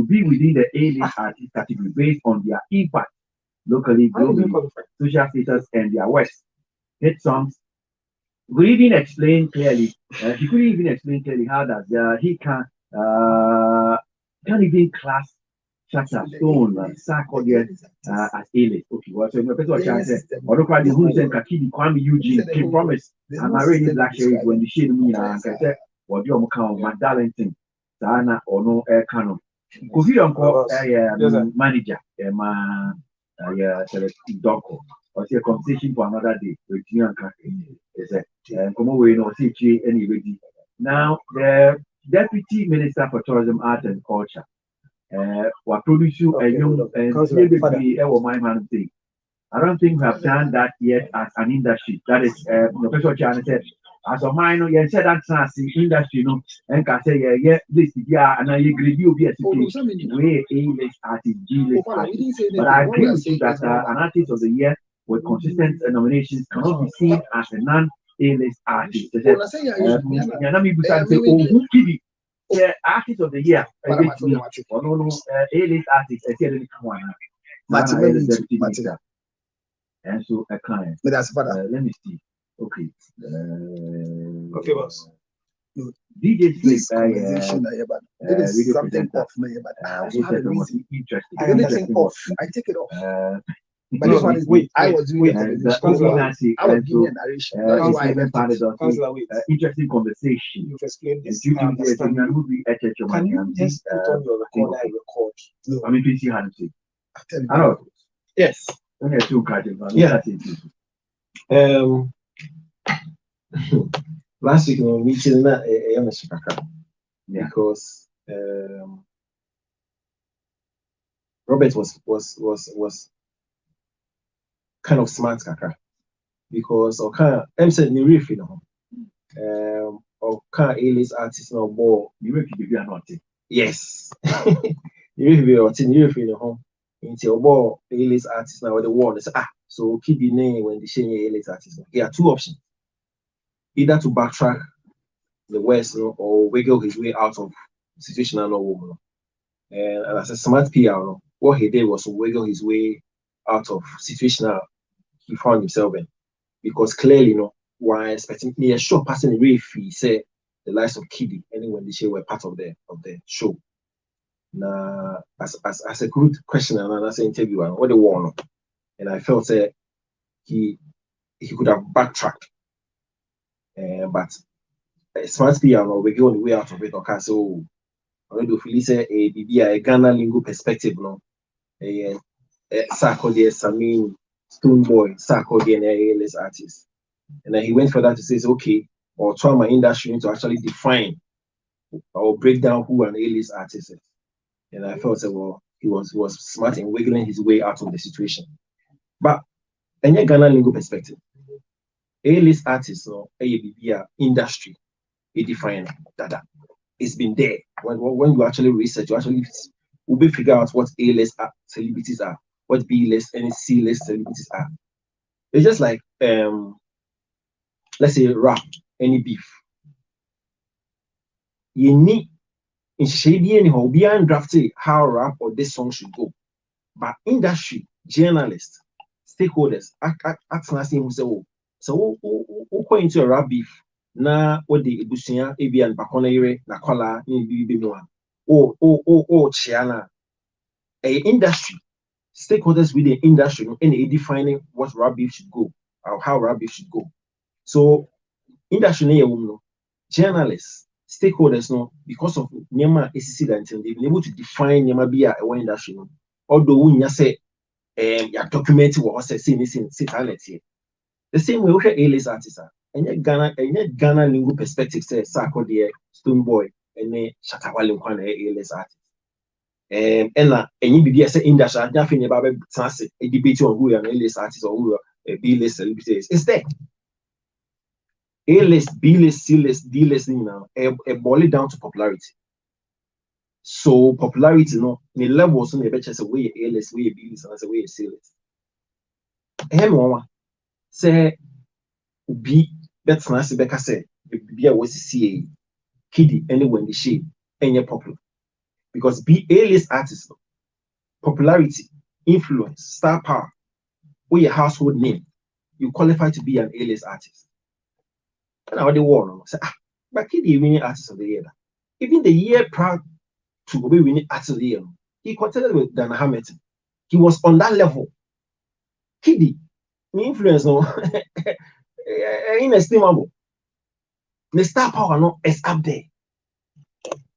be within the A-list artist category based on their impact locally, globally, social status, and their works. Hit songs. We didn't explain clearly. He couldn't even explain clearly how that he can't even class Shatta Stone, Sarkodie as A-list. Okay, well, so the person was trying to say, or look at the who said Kakini, Kwame Eugene, Kim Promise, and I really black shades when the shade me and I said, what you count, my Darlington, Sana or no air canon. Kofi Uncle, manager, my Doko. or see a conversation for another day with you and Kaki. Is a come away no see anybody. Now the Deputy Minister for Tourism, Art and Culture. What produce you a young and my man thing. I don't think we have done that yet as an industry. That is, Professor Chan said, as a minor, you said that's industry, no, and can say, yeah, this, yeah, and I agree, you be a way A-list artist, G-list artist. But I agree with you that an artist of the year with consistent nominations cannot be seen as a non-A-list artist. Yeah, artist of the year, A-list artist, I said, Martin. And so a client. But that's father. Let me see. Okay. Okay, boss. DJ This conversation, it is something off me, but I also have a reason. Interesting. Anything off, I take it off. But No, this one is wait, I was doing a conversation. I was giving a narration. That's why I went to interesting conversation. You've explained this. Can Can you just put on your recorder and record? I mean, please see how to say. Tell you. Yes. Yeah. Last week we meeting na because Robert was kind of smart kaka because I'm saying ni riff A-list artist no more you will be not yes you into your A-list artist now the one is so keep the name when the shame A-list artist. There are two options. Either to backtrack the West or wiggle his way out of situational woman. And as a smart PR, what he did was to wiggle his way out of situational he found himself in. Because clearly, while expecting me a short passing away he said the likes of Kiddy and when the show were part of the show. Now as a good questioner and as an interviewer, what they want. And I felt that he could have backtracked. But smart PR we go on the way out of it. Okay, so I do feel say a Ghana lingo perspective, Sarkodie Samin Stonebwoy, Sarkodie and A-list artist. And then he went further to say, okay, or try my industry to actually define or break down who an A-list artist is. And I felt that he was smart in wiggling his way out of the situation. But in a Ghana lingo perspective, A-list artists industry, it define that it's been there. When you actually research, you actually figure out what A-list celebrities are, what B-list and C-list celebrities are. It's just like let's say rap, any beef. You need in shady anyhow beyond drafting how rap or this song should go. But industry, journalists, stakeholders, so who go into a rap beef na what the Busia Abian Baconere Nakola in BB1 or Chiana a industry stakeholders with the industry and defining what rap beef should go or how rap beef should go. So industry journalists, stakeholders because of Nema ACC that they've been able to define Nema Bia a industry. Although when you say you're documenting what say talent here. The same way we have A-list artists and yet Ghana lingo perspective says Sarkodie, Stonebwoy, and Shatawale Nkwana A-list artist. And you be say industry, I think about a debate on who are A-list artists or who are B-list celebrities. It's there. A-list, B-list, C-list, D-list, boil it down to popularity. So popularity, the levels on the better say way A-list, way B-list, and as a way C-list. Say be better than Becca said, be a was CA Kiddy anywhere in the shade and you're popular. Because be A-list artist, popularity, influence, star power, or your household name, you qualify to be an A-list artist. And I already warn say, but Kiddy winning artist of the year. Even the year proud to be winning artist of the year, he contended with Dana Hamilton. He was on that level. Kiddy. Influence inestimable. The star power is up there.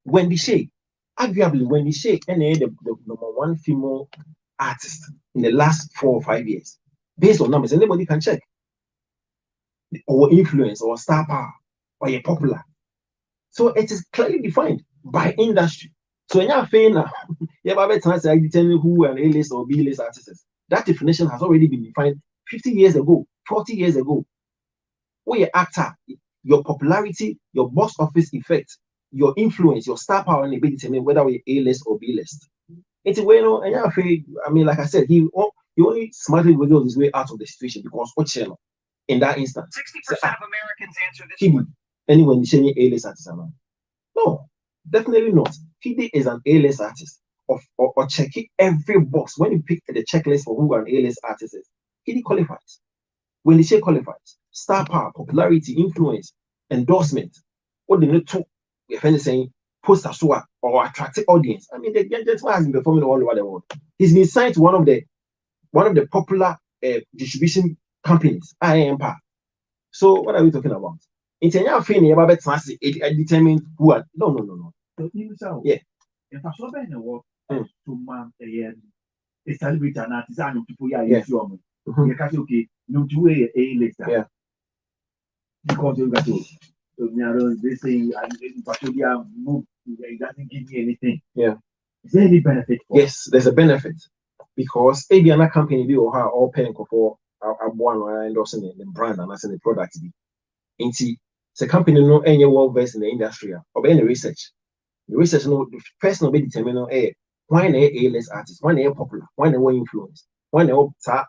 Wendy Shay, arguably Wendy Shay, the number one female artist in the last 4 or 5 years. based on numbers. Anybody can check. Or influence, or star power, or you're popular. So it is clearly defined by industry. So when you're saying determine who an A-list or B-list artist is, that definition has already been defined 50 years ago, 40 years ago. Where your actor, your popularity, your box office effect, your influence, your star power, and determine whether we're A-list or B-list. It's a way, I mean, like I said, he only smartly wiggled his way out of the situation because what channel in that instance? 60% of Americans answer this one. Anyone saying A-list artist? No, definitely not. Fide is an A-list artist or checking every box. When you pick the checklist for who an A-list artist is, Fide qualifies. When they say qualifies, star power, popularity, influence, endorsement, what they need to, if anything, post as well or attractive audience. I mean, the gentleman has been performing all over the world. He's been signed to one of the popular distribution companies, IAMPA. So what are we talking about? It's a determine who are no. Yeah. If I saw Ben work to man a celebrity and artist and people you can say okay, no do A-list. Yeah. Because you got to this thing and move, it doesn't give me anything. Yeah. Is there any benefit? Yes, there's a benefit because maybe another company will have all paying for one or endorsing the brand and the product. The company no any well versed in the industry or any research. The research no the first no be determine why they A-list artists, why they popular, why they influence, why they star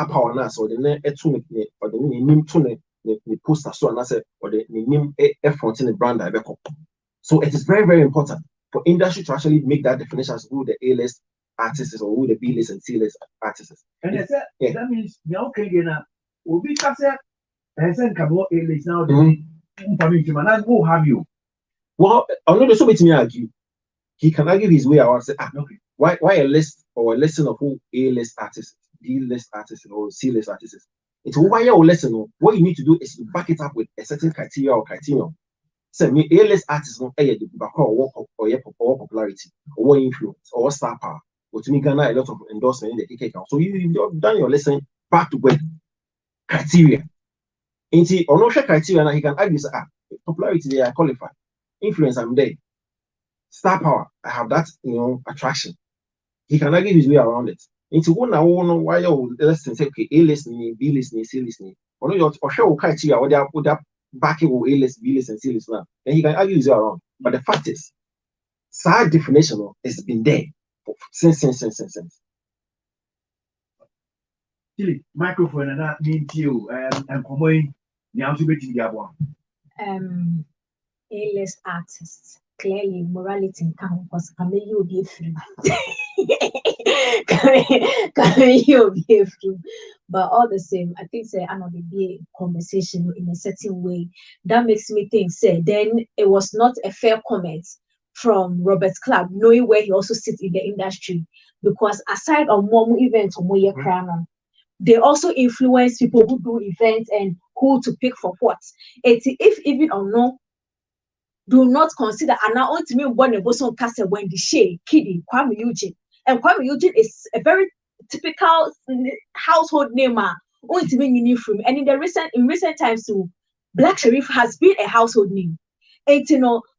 power now so the or the name to the poster so and say or the name effort in the brand I back up. So it is very, very important for industry to actually make that definition as who the A-list artists is or who the B-list and C-list artists is. And that means now will be A-list now. Who have you? Well, I'm not so to argue. He can argue his way out. Say, okay. Why a list or a lesson of who A-list artists, D-list artists, or C-list artists is? It's why you listen. What you need to do is to back it up with a certain criteria or criterion. So, me A-list artists don't the or popularity or influence or star power. But to me, Ghana a lot of endorsement in the KK account. So you've done your lesson back to with criteria. Into or no criteria, and he can argue say, popularity they are qualified, influence I'm there, star power I have that attraction. He can argue his way around it. Into one now why you listen say okay A-list, B-list, C-list, or no your show criteria or they put that backing with A-list, B-list, and C-list now. Then he can argue his way around. But the fact is, side definition has been there since. Microphone and that means you and promoting the alphabet A-list artists clearly morality in count because you'll be free. You'll be free. But all the same, I think say another be conversation in a certain way that makes me think say then it was not a fair comment from Robert Clark, knowing where he also sits in the industry, because aside of more events or more crown, they also influence people who do events and who to pick for what. If even or no, do not consider and now on to me one of Boson Castle when the Shay, Kiddy, Kwame Eugene. And Kwame Eugene is a very typical household name. On to me from and in recent times too, Black Sherif has been a household name. And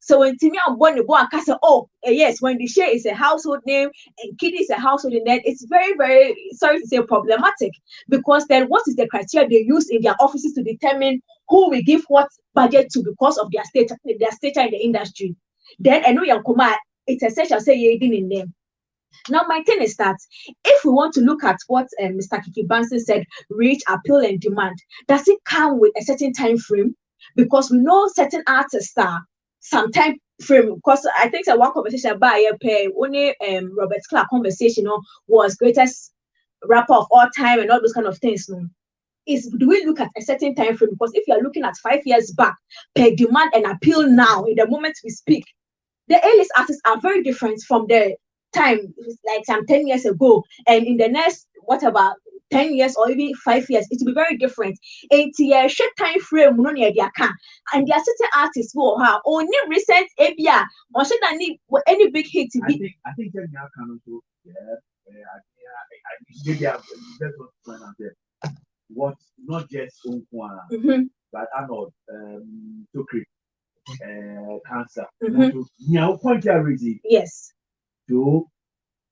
so when Timmy and Bonnie Boy Castle, yes, when the Shay is a household name and Kiddy is a household name, it's very, very sorry to say problematic, because then what is the criteria they use in their offices to determine who will give what budget to because of their stature in the industry? Then I know your command, it's essential say you in them. Now my thing is that if we want to look at what Mr. Kiki Banson said, reach, appeal, and demand, does it come with a certain time frame? Because we know certain artists are some time frame. Because I think that one conversation by only Robert Clark conversation was greatest rapper of all time and all those kind of things. Do we look at a certain time frame? Because if you are looking at 5 years back, per demand and appeal now, in the moment we speak, the A-list artists are very different from the time like some 10 years ago, and in the next whatever 10 years or even 5 years, it will be very different. 8 year short time frame, and there are certain artists who have only recent ABR or should need any big hit to be. I think that now can also what not just Unkwana, but Arnold Tokri cancer. Now point already. Yes. To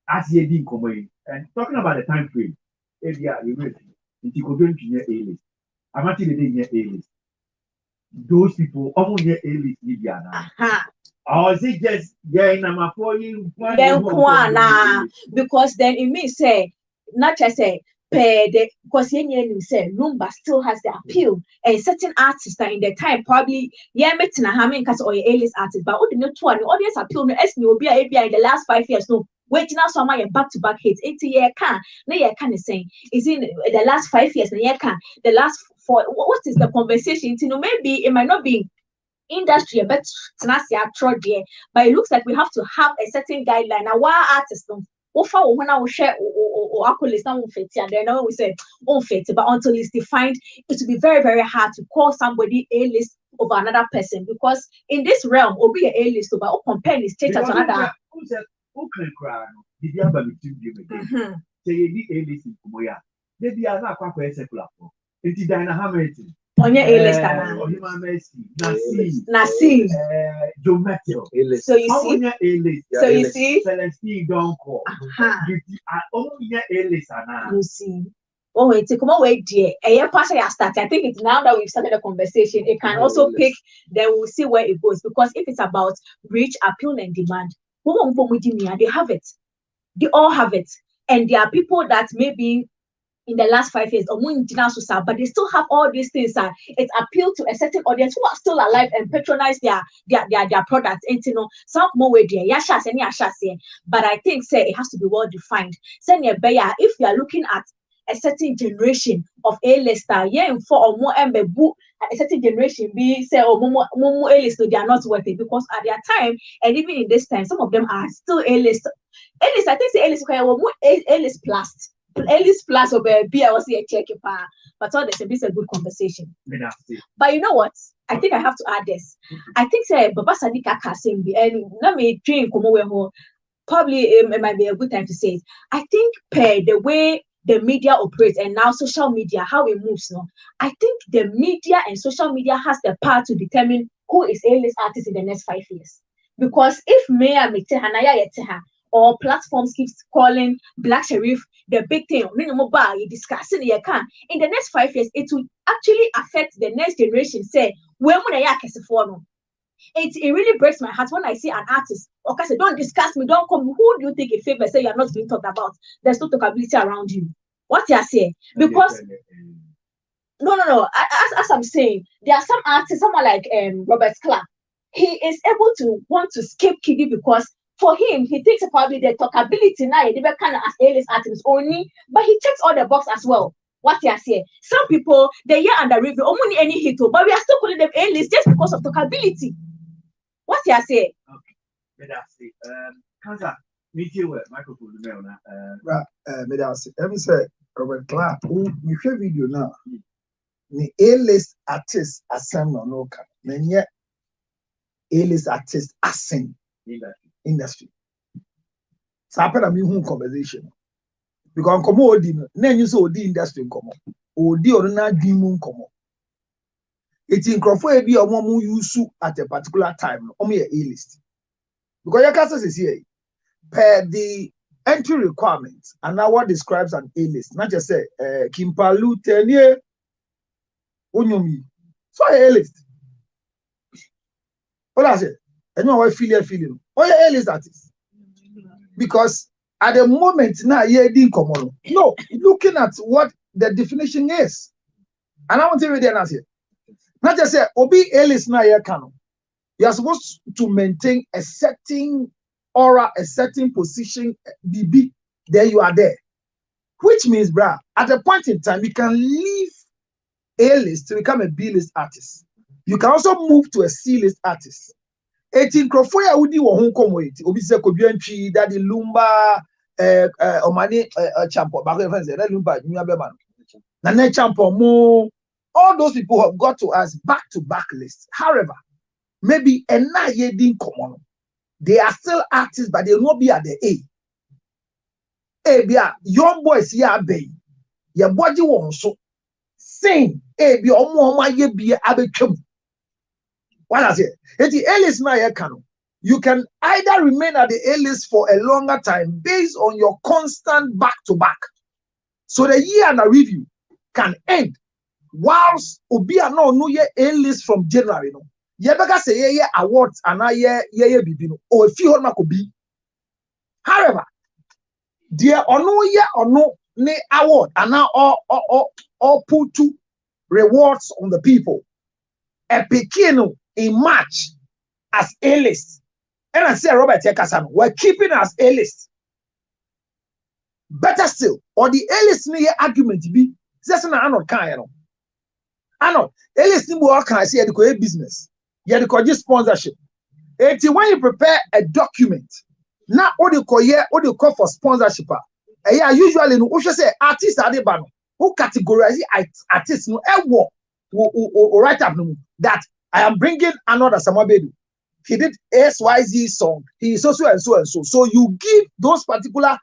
as ye did come and talking about the time frame. If you are you could go to A list. I'm actually near A list. Those people almost near A list Libya. Or is it just I'm for you? Because then it means say not just say because say Lumba still has the appeal and certain artists are in the time probably meeting a having cast or A-list artist, but what the audience appeal no will be in the last 5 years no waiting out some back-to-back hits 80 year can saying is in the last 5 years the last 4 what is the conversation maybe it might not be industry but it looks like we have to have a certain guideline now why artists when I will share or accolades now fit and then we say fit but until it's defined it will be very very hard to call somebody a list over another person because in this realm will be a list over compare the status to another Onye A-list Nasi. So you see. Celestine don't call. A-list you see. Oh wait, come on, wait, dear. I think it's now that we've started a conversation. It can also pick. Then we'll see where it goes because if it's about reach, appeal, and demand, they have it. They all have it, and there are people that maybe in the last 5 years, but they still have all these things. It appeal to a certain audience who are still alive and patronize their products. And some more way there, but I think it has to be well defined. If you are looking at a certain generation of A-lister, for or more a certain generation be say more A-lister, they are not worth it because at their time and even in this time, some of them are still A-list. A-list, I think A-list more A-list plus. A-list plus or be I was a check but all this is a good conversation. But you know what? I think I have to add this. I think say Baba Sadika Kasim and let me drink probably it might be a good time to say it. I think the way the media operates and now social media, how it moves now. I think the media and social media has the power to determine who is A-list artist in the next 5 years. Because if Maya Hanaya Yeteha or platforms keeps calling Black Sherif the big thing, you discussing in the next 5 years, it will actually affect the next generation. Say, when it really breaks my heart when I see an artist, okay, say, don't discuss me, don't come. Who do you think a favor say you're not being talked about? There's no talkability around you. What you are saying? Because no. As I'm saying, there are some artists, someone like Robert Clark, he is able to want to skip Kiddy because for him, he thinks probably the talkability now, they kind of as A-list artists only, but he checks all the box as well. What you are saying? Some people, they hear under review, only any hit, but we are still calling them A-list just because of talkability. What you are saying? Okay, Kansa, meet you with microphone. Let me say, Robert Clark, you hear video now. The A-list artist assemble no can. Then yet, A-list artist assemble industry. So I put a new conversation because come odi then you so the industry come odi or na dream come. It's in Crawford be a woman use at a particular time only a A-list because your case is here per the entry requirements and now what describes an A-list not just say Kimpalu 10 year Onyomi so A-list. What I say? I know what feeling. Oh, yeah, A-list artist. Because at the moment now, you didn't come on. No, looking at what the definition is. And I want to read the answer. Not just say, Obi A-list now, you can. You are supposed to maintain a certain aura, a certain position, BB. There you are there. Which means, bruh, at a point in time, you can leave A-list to become a B-list artist. You can also move to a C-list artist. 18 Crawford Udi wo hon komo eti obi se koduantwi daddy Lumba omani champo ba ko friends daddy Lumba nwa be man na na champo mo all those people have got to us back to back list. However, maybe ena ye din komo they are still artists but they will not be at the A bia young boys here be your body won so Sing a be omo ye be abetwam. What I say? The A-list na ye can. You can either remain at the A-list for a longer time based on your constant back-to-back. So the year and a review can end whilst Obia no ye A-list from January. No, ye bega say ye awards and ye bibino or a few on be. However, dear or no ne award and now all put to rewards on the people. A Pekino in March as A-list. And I say Robert Yekasano, we're keeping as A-list. Better still, or the A-list near argument be just an anod kind. Anod, A-list ni work can say the business. You had the sponsorship. When you prepare a document, now all the call for sponsorship. Yeah, usually no say artists are the ban who categorize artists no or write up that I am bringing another Samabedu. He did SYZ song. He is also and so and so. So you give those particular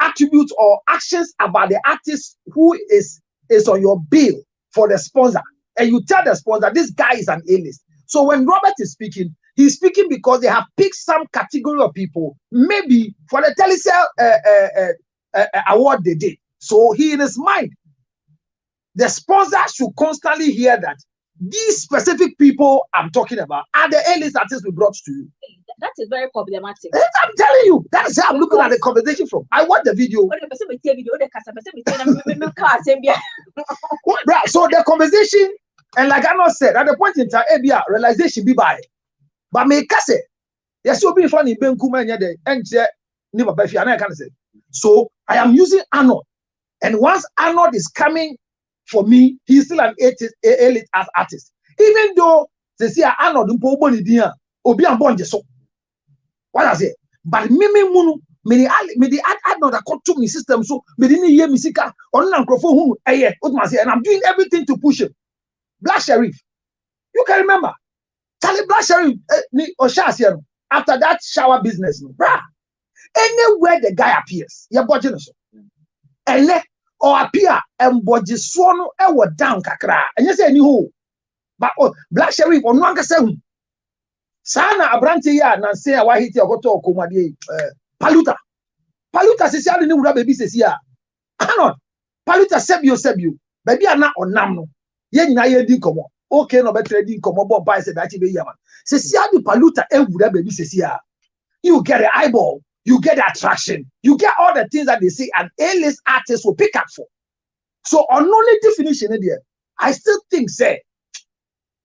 attributes or actions about the artist who is on your bill for the sponsor, and you tell the sponsor this guy is an A-list. So when Robert is speaking, he's speaking because they have picked some category of people, maybe for the Telecel award they did. So he in his mind, the sponsor should constantly hear that these specific people I'm talking about are the A-list artists we brought to you. That is very problematic. I'm telling you, that is how I'm looking at the conversation from. I watched the video. So the conversation, and like I not said, at the point in time, realization be by. But me kase, yes, you'll be funny, Ben Kuma, and so I am using Arnold. And once Arnold is coming for me, he's still an elite as artist. Even though they say Arnold Obi and Bonje so. What I say? But me munu me the Arnold that come to me system so me didn't hear music on microphone and I'm doing everything to push him. Black Sheriff, you can remember Charlie Black Sheriff after that shower business, bruh. Anywhere the guy appears, you're watching us. And or appear and body swan ever down kakra. And you say any but Black Sheriff on one can Sana Abranti ya na say why hit your goto komadi Paluta says ya ni wura baby says ya Anon Paluta sebio baby ana onam no ye nyina ye di komo okay no better di komo bo buy say that be yaman says ya di Paluta e wura baby says ya you get the eyeball, you get the attraction, you get all the things that they say an A-list artist will pick up for. So on only definition there, I still think say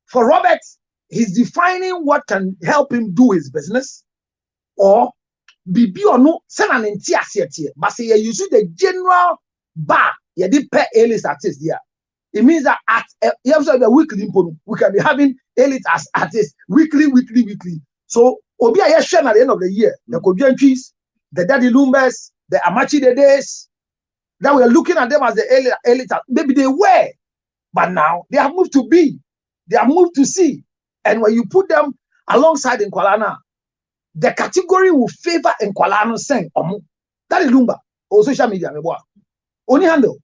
for Robert, he's defining what can help him do his business, or be or no send an entire here. But say you see the general bar, you did pay A-list artists there. It means that at you have the weekly we can be having A-list as artists weekly. So Obi a share at the end of the year, the Kobian Trees, the Daddy Lumbers, the Amachi the Days, that we are looking at them as the elite. Maybe they were, but now they have moved to B, they have moved to C. And when you put them alongside Nkwalana, the category will favor Nkwalana saying, that is Lumba or social media. Only handle.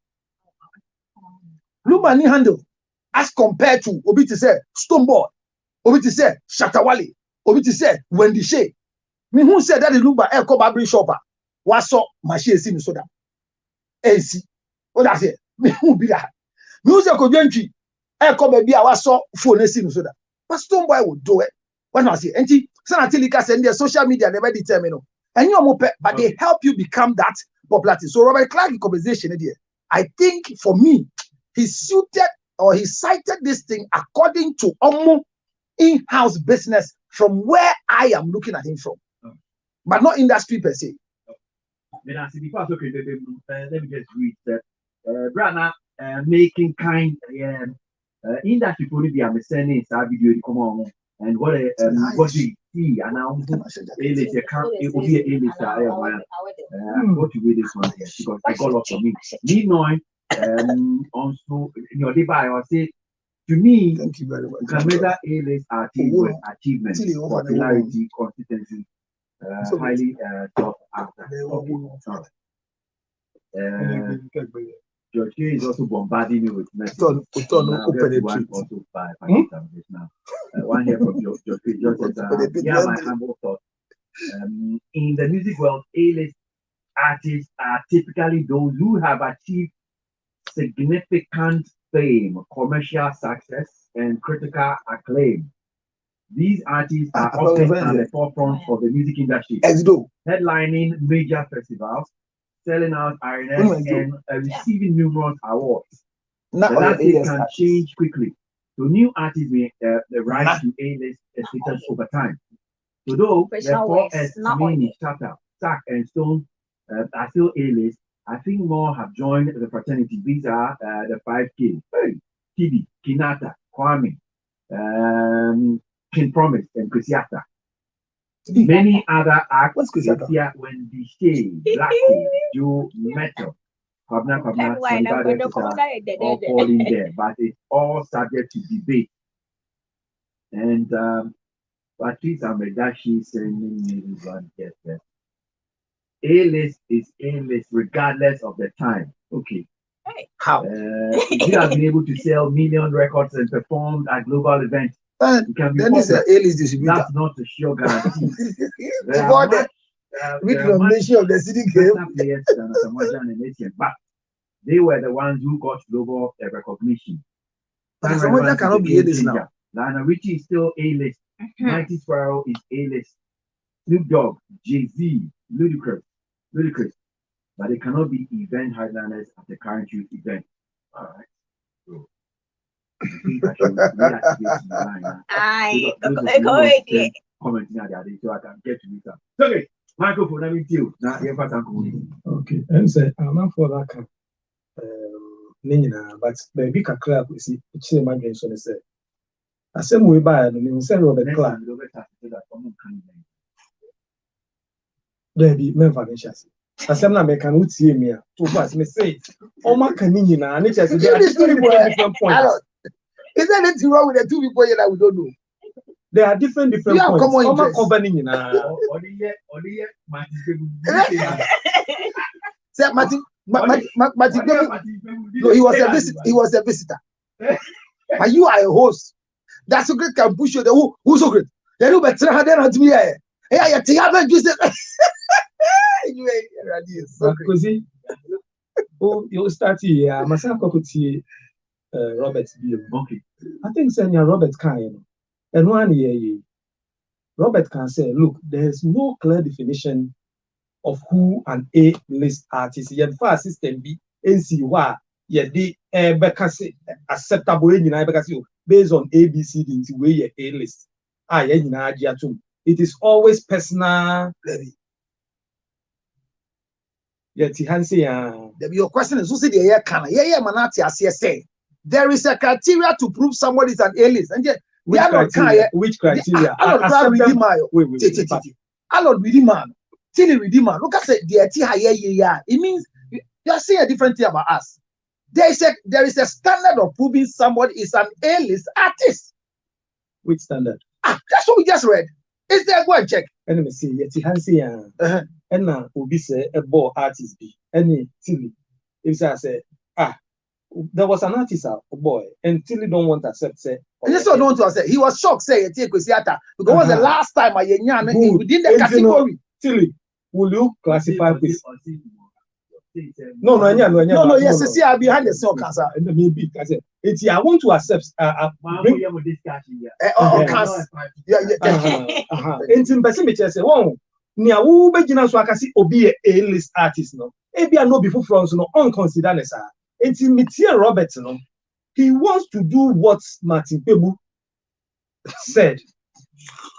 Lumba ni handle as compared to Obi to say Stoneboy, Obi to say Shatawali, Obi to say Wendy Shea. Me who said that is Lumba Eko Babri Shopper. What's up? My share is in soda. AC. Oh, that's it. Me who be that. Me who say Kobianchi Eko baby I was so phone is in soda. But Stoneboy will do it. When I say, and Sanatilika send their social media never determine. And you are but they help you become that popularity. So Robert Clark conversation idea. I think for me, he suited or he cited this thing according to Omo in-house business from where I am looking at him from, but not industry per se. Then I see because okay, let me just read that. Brana making kind industry for the understanding is our video come on and what do you see and now it will be a list. I go to read this one here because I got lots of me. Me knowing also in your debate I say to me, thank you very much. Canada A-list achievement, popularity, consistency, highly sought after. George K is also bombarding me with messages. Also by now. One here from George K. George says, my humble thoughts. In the music world, A-list artists are typically those who have achieved significant fame, commercial success, and critical acclaim. These artists are often at the forefront of the music industry, headlining major festivals, selling out arenas, and receiving numerous awards. The landscape can change quickly, so new artists may rise to A-list status over time. So though the 4S, Mini, Shatter, Sack, and Stone are still A-list, I think more have joined the fraternity. These are the 5K, Tibi, Kinata, Kwame, King Promise, and Kusiata. Many other acts here when the shade, Black, Joe, Metal, Kwabna, all falling there, but it's all subject to debate. And Patrice Amedashi sending me one guest there. A-list is A-list regardless of the time. Okay. How? If you have been able to sell million records and perform at global events, you can be then it's an A-list distributor. That's not a sure guarantee. With the mention of the city game. But they were the ones who got global recognition. But someone cannot be A-list now. Lionel Richie is still A-list. Mighty Sparrow is A-list. Snoop Dogg, Jay-Z, Ludacris. But they cannot be event headliners at the current youth event. All right. So, commenting at the so I can get to it. Okay, microphone, let me tell you. Okay, and say, I'm not for that kind. But baby, Kakra, you see, it's the man so they say. I said, we buy and send over the club. Baby, men for the I said, I'm not can see me. To what me say, oh, my canina, and it's just different points. Is there anything wrong with the two people here that we don't know? There are different points. No, he was a visitor. But you are a host. That's so great can push you. Who's so great? They do better than me. Yeah, you start here. Myself, Robert Okay. I think saying Robert can, and 1 year Robert can say, look, there's no clear definition of who an A-list artist is. Yet far system be NC yet the acceptable based on ABCD into way A-list. It is always personal. Yet your question is who said the can manati as say. There is a criteria to prove somebody is an A-list. And yet, which criteria? I don't redeem Redeemer. Look at the it means you are saying a different thing about us. There is a standard of proving somebody is an A-list artist. Which standard? That's what we just read. Is there? Go and check. Anyway, see, and now will be say a ball artist be any TV. If I say there was an artist, a boy, and Tilly don't want to accept. Say, yes, don't want to accept. He was shocked. Say, because was the last time I within the category. Tilly, will you classify this? No. Yes, see, I behind the scene cancer. And maybe I said, I want to accept. And in Pacific, say, oh, near who begin so I can see Obi A-list artist. No, maybe I know before France, no, unconsidered. It's in Mitier Roberts, no. He wants to do what Martin Pebu said.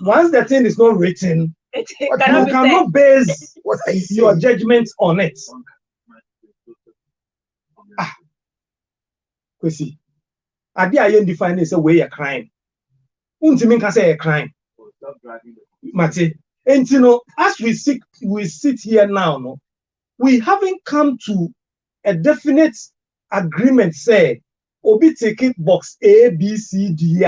Once the thing is not written, you cannot base your judgment on it. Kwesi, adi ayen define is a way a crime. Untimin can say a crime. Mate, and you know, as we sit here now, no, we haven't come to a definite agreement. Say, obi take box A, B, C, D.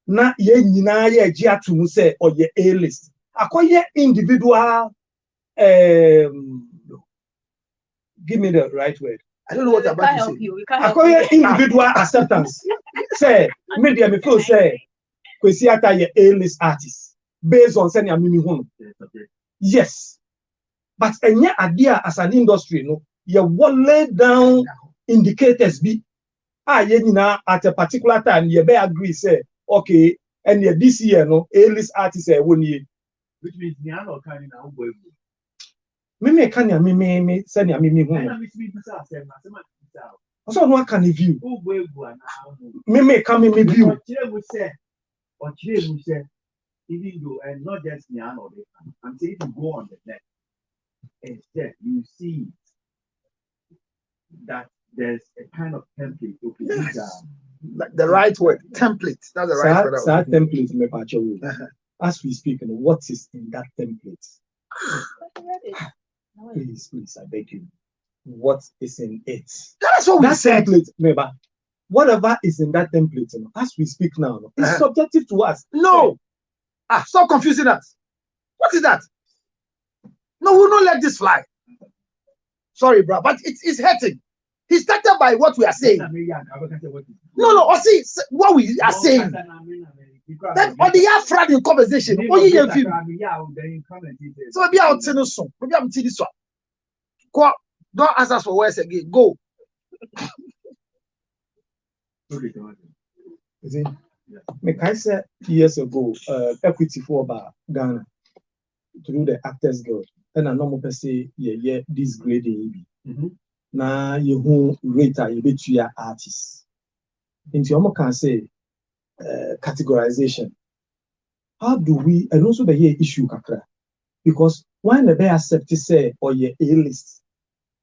Na ye nyina ye ji atumu say or ye A-list. Akoye individual. Give me the right word. I don't know what I'm about to say. According individual acceptance. Say, media me feel say, Kwesi Arthur ye A-list artist based on sending a mimi home. Yes. But any idea as an industry, no, you will lay down indicators be at a particular time, you may agree, say, okay, and this year, no, A-list artist 1 year. Which means Niano can now go. Me can ya me send ya me home. So no can view. Me can me view. Or even though and not just Niano, I'm saying to go on the net. Instead, you see that there's a kind of template. Okay, these are the right word, template. That's the right word. That template, me pacho. As we speak, what is in that template? Please, I beg you. What is in it? That's what we said. Template, remember, whatever is in that template, as we speak now, it's subjective to us. No. Stop confusing us. What is that? No, we'll not let this fly. Sorry, bro, but it's hurting. He started by what we are saying. No, or see what we are saying. Then on the afraid in conversation, so maybe I'll tell you so. Maybe I'm telling this one. Don't ask us for words again. Go. Like I said years ago, equity for Ghana through the Actors Guild, and I normal per se, yeah, this grading. Now you rate you bet your artists. Into your can say categorization. How do we, and also the here issue kakra? Because when the accept say or ye A-list,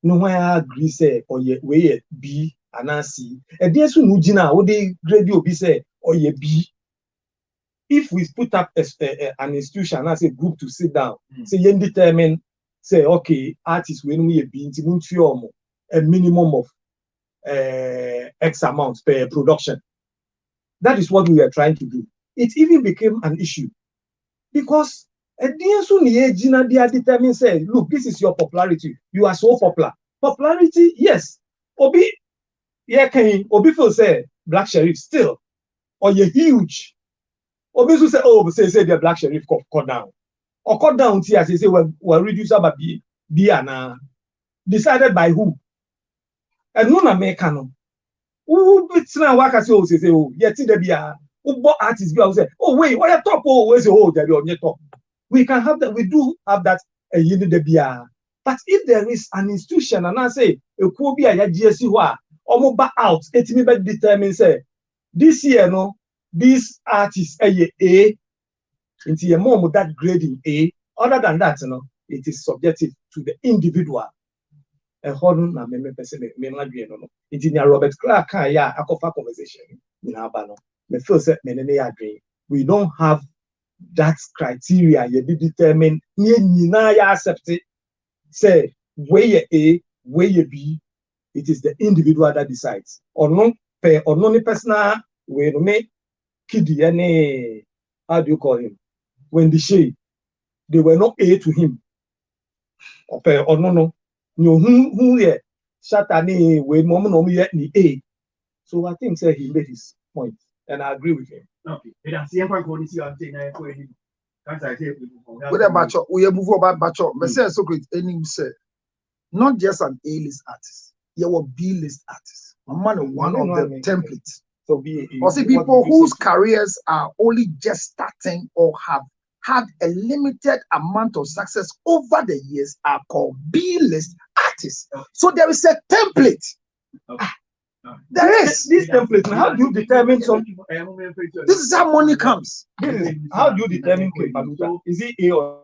no one agree say or ye way B and C. And there's no jina or they grade you be say or ye B. If we put up an institution as a group to sit down, say you determine, say okay, artists when we be into a minimum of X amount per production. That is what we are trying to do. It even became an issue because they are determined, say, look, this is your popularity. You are so popular. Popularity, yes. Obi feel say Black Sheriff still, or you're huge. Obi will say, oh, say the Black Sheriff cut down. Or cut down here, say, well, reduce about B and decided by who? And no American. Who beats now? What can say? Oh, yet there be a who artists go say, oh wait, what you top? Oh, where's the hole there on your top? We can have that. We do have that. You need the beer. But if there is an institution, and I say, it could be a GSC or move back out, it may be determined. Say this year, no, these artists a into your mom with that grading A. Other than that, it is subjective to the individual. A hodun na me person me madwe no. It in Robert Clark ya akofa conversation in Abano. Me feel say me ne adwen. We don't have that criteria you determine nye nyina ya accept it. Say where you A, where you B, it is the individual that decides. Or no personal we no me kidi any, how do you call him? When the shade they were not A to him. Or no. Who yeah, Shatani with moment yet ni A. So I think he made his point, and I agree with him. Okay, and I'm seeing what you see. I'm saying with a bacho, we move about bacho. But say so great. Any say, not just an A-list artist, you will B-list artist. One of the templates. So be or see people whose careers are only just starting or have had a limited amount of success over the years are called B-list artists. So there is a template. There is this template. How do you determine some? This is how money comes. How do you determine? Is it A or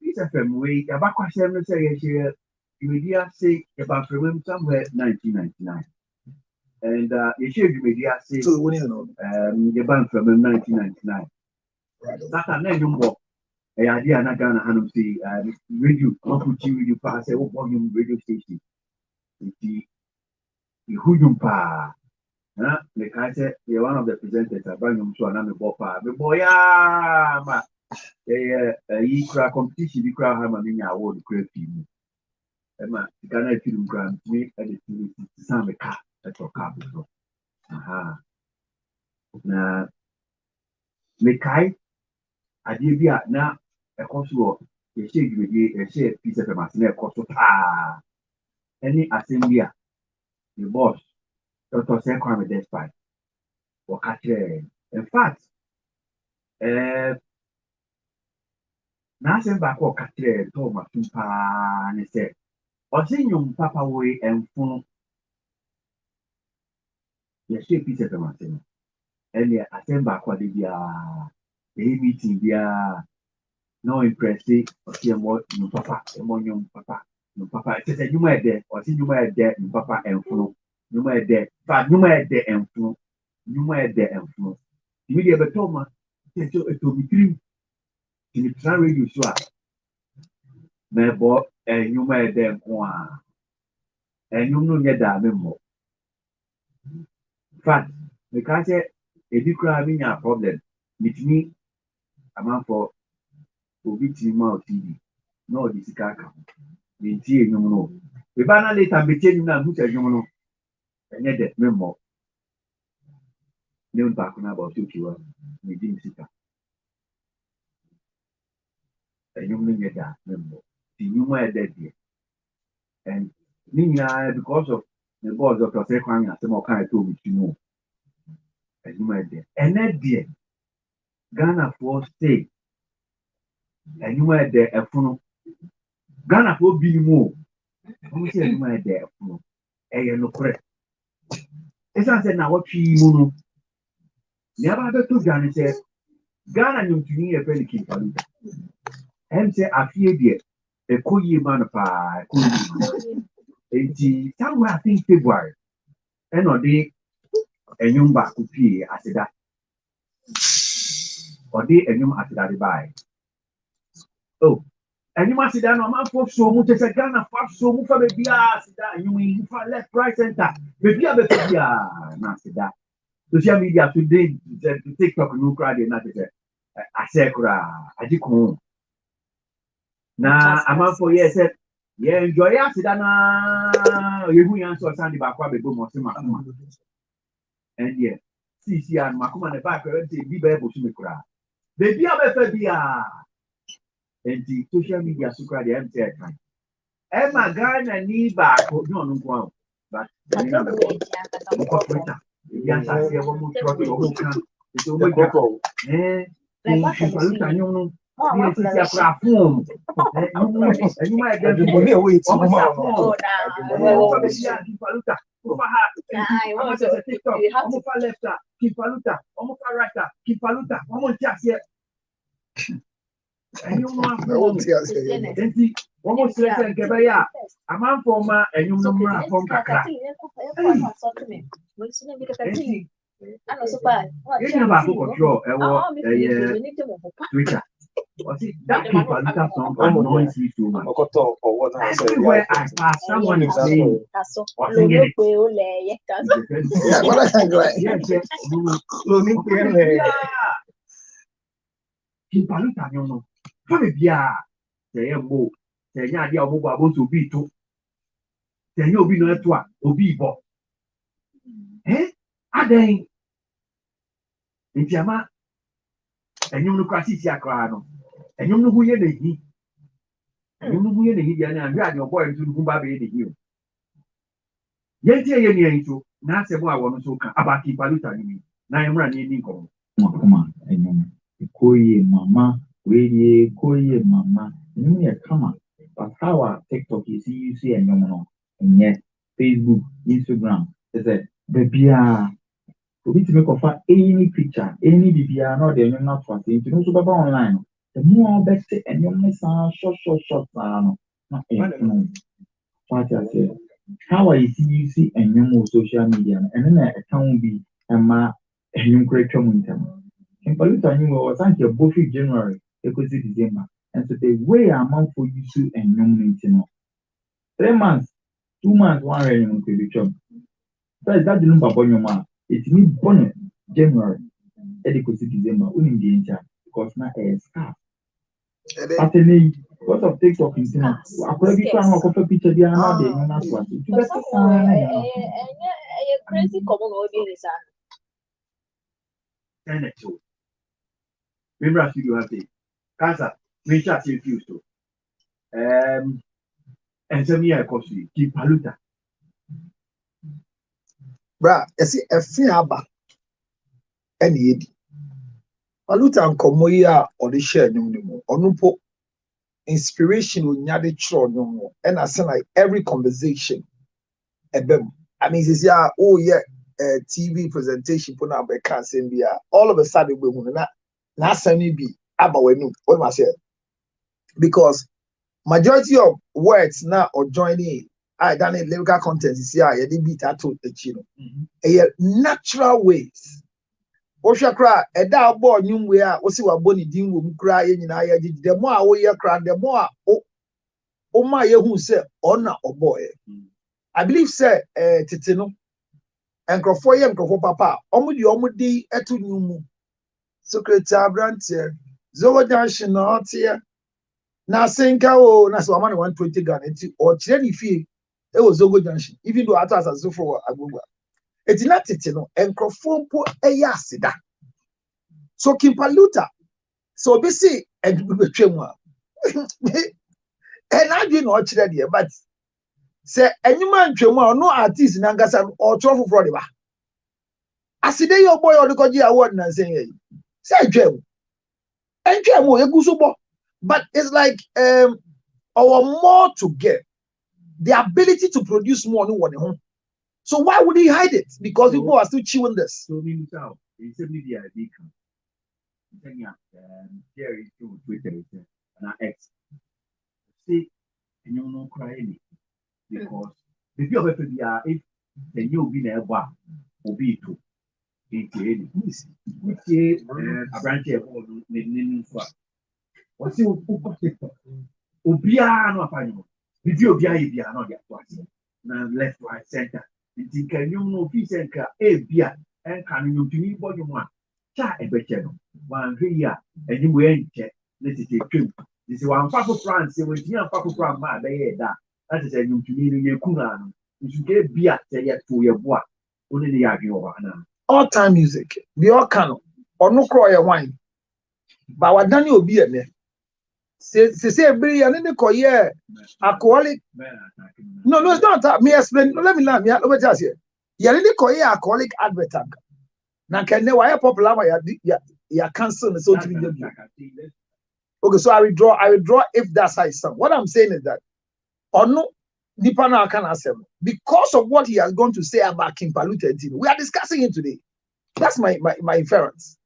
Peace FM we about question say media say about from somewhere 1999. And you should media say So when you know, the band from 1999. That a name you idea na Ghana Hanum say radio, radio pass say volume radio station. The Hujum pa. Like I said, you're one of the presenters. I bring him to another bopa. The boy, ma. He cry competition. He cry him and I award the great team. Emma, the Ghana film grant me at the TV. Some car at your car. Aha. Na me kai. Adibia na a coso. A shake with a shake piece of a machine. A coso. Ah. Any assembly. The boss. Dr. Sekwame Despite. In fact, Nasen back or Katre told my papa and said, or sing your papa way and phone. Yes, she piece of the mountain. And yet, I send back what they are. The meeting, they are no impressive or see what your papa, among your papa. Your papa said, you might there, or see you might there, your papa and phone. You might there, but you might there and phone. You might there and phone. You will be told, it will be three. In the plan radio show, my boy, and you might there one. And you know that more. In fact, because a big having a problem with me, I'm out for Obiti TV. No, this is Kaka. The tea, you know. The banner later became now, who says you know. And yet, that memo. Never back on about 2 kilo. We didn't sit up. And you know that memo. The humor dead here. And because of the board of Dr. Sekwame, some more kind of told me to know. And you might there. And that dear Ghana for stay. And you might there a funnel. Ghana for be more. Who said you might there a funnel? And you know correct. As I said, now what she mono. Never had to Ghana said Ghana knew to me a very key. And say, I fear dear. A cool man of a somewhere I think February. And or day a young back to pay as that. Or day a young at that by. Oh, and you must sit down on my folks so much as a Ghana for so much for the BR. You mean for left, right, center. Maybe I better not say that. Social media today to TikTok no crowd not I say I did come. Now I'm for yes, yeah, enjoy us. You will answer Sandy back what we go most and yeah, see, and Makuma the back, be able to make crowd. Baby, I better be and the social media so crowd the MTI time. Emma Ghana need back, no, but yes, I see one more trouble. It's over. And you know, almost less than a man for ma and you know from Kaka. I know so bad. You never control Twitter. That people look at some annoys me too much. Everywhere I pass, someone is saying, Aden Ntiama enyum no kwasi si akra no enyum no huye na hi enyum no huye na hi dia na ahwe ade oboy ntu no ba be de hi o yentie ye ni ntu na asemo a wono so ka abaki paluta ni na yemra ni ni nko makoma enyum koye mama we koye mama enyum ye kama but how our TikTok you see enyum no enye Facebook Instagram is a bebia obi to make of any picture, any BBR, no, they are not wanting to know so online. the more better and you short what I say. How I see and you social media and then I can't be a you create them. In Paluta, you was until both January, December, and so the way amount for you to and you 3 months, 2 months, 1 revenue could be job. So that didn't upon your mouth. It's me bonnet January, December, only the entire because now a scarf. Certainly, what of TikTok is not. I could be trying to offer picture the another day, not what. Crazy common audience. Remember, you have the cancer, we shall see you too. And send me a coffee, keep Paluta. Bra, I see a fiaba. Any Paluta and Komoya or the share no more. Onupo inspiration will nyade chro no more. And I say like every conversation. I mean, this yeah, oh yeah, TV presentation put up a cancer. All of a sudden we will not send me be about when what I say because majority of words now or joining I done it lyrical content is here. I did beat that to the chino. Natural ways. Oshakra, a da boy, you where was you a bonny dim will cry in I did the more we are crying, the more oh my who said honor or boy. I believe, sir, Titino and Crofoy and Crofo Papa, Omudi etu numu. Secretary Brantier, Zoa Junction, not here. Now, Senka, oh, that's 120 gun or Chenny fee. It was Zogo Junction, even though I thought as a for Aguba. It's not Titino and Crofo po a yasida. So Kimpaluta, so busy and we chemwa. And I didn't watch that here, but say any man chemwa, no artist in Angasan or Trophy Florida. I see your boy or the Koji award and saying, say Jem. And Jemo, a gusubo. But it's like our more to get the ability to produce more than one. So why would he hide it? Because people are still chewing this. So we now it's a media beacon. Here is to Twitter and X. See, and you don't cry any because if you have if the new be there, will be to a branch of what's your Obia no fine. If you be not yet now left, right, center. Can you know peace and car a beer and can you to me what you want? Chat a better one here and you will check. This is a trip. This is one Papa France, you will hear Papa France, that is a new to me in your Kunan. You should get beer to your boy. Only the argument all time music, the all canon or no cry wine. But what Danny will be a name. Say, and then they call alcoholic. No, it's not that. Me explain. Let me just say. You didn't call alcoholic advertising. Now, can they why popular? You cancel the social media. Okay, so I withdraw if that's how it's done. What I'm saying is that, or no, Nipana can answer because of what he has gone to say about King Paluta. We are discussing it today. That's my inference.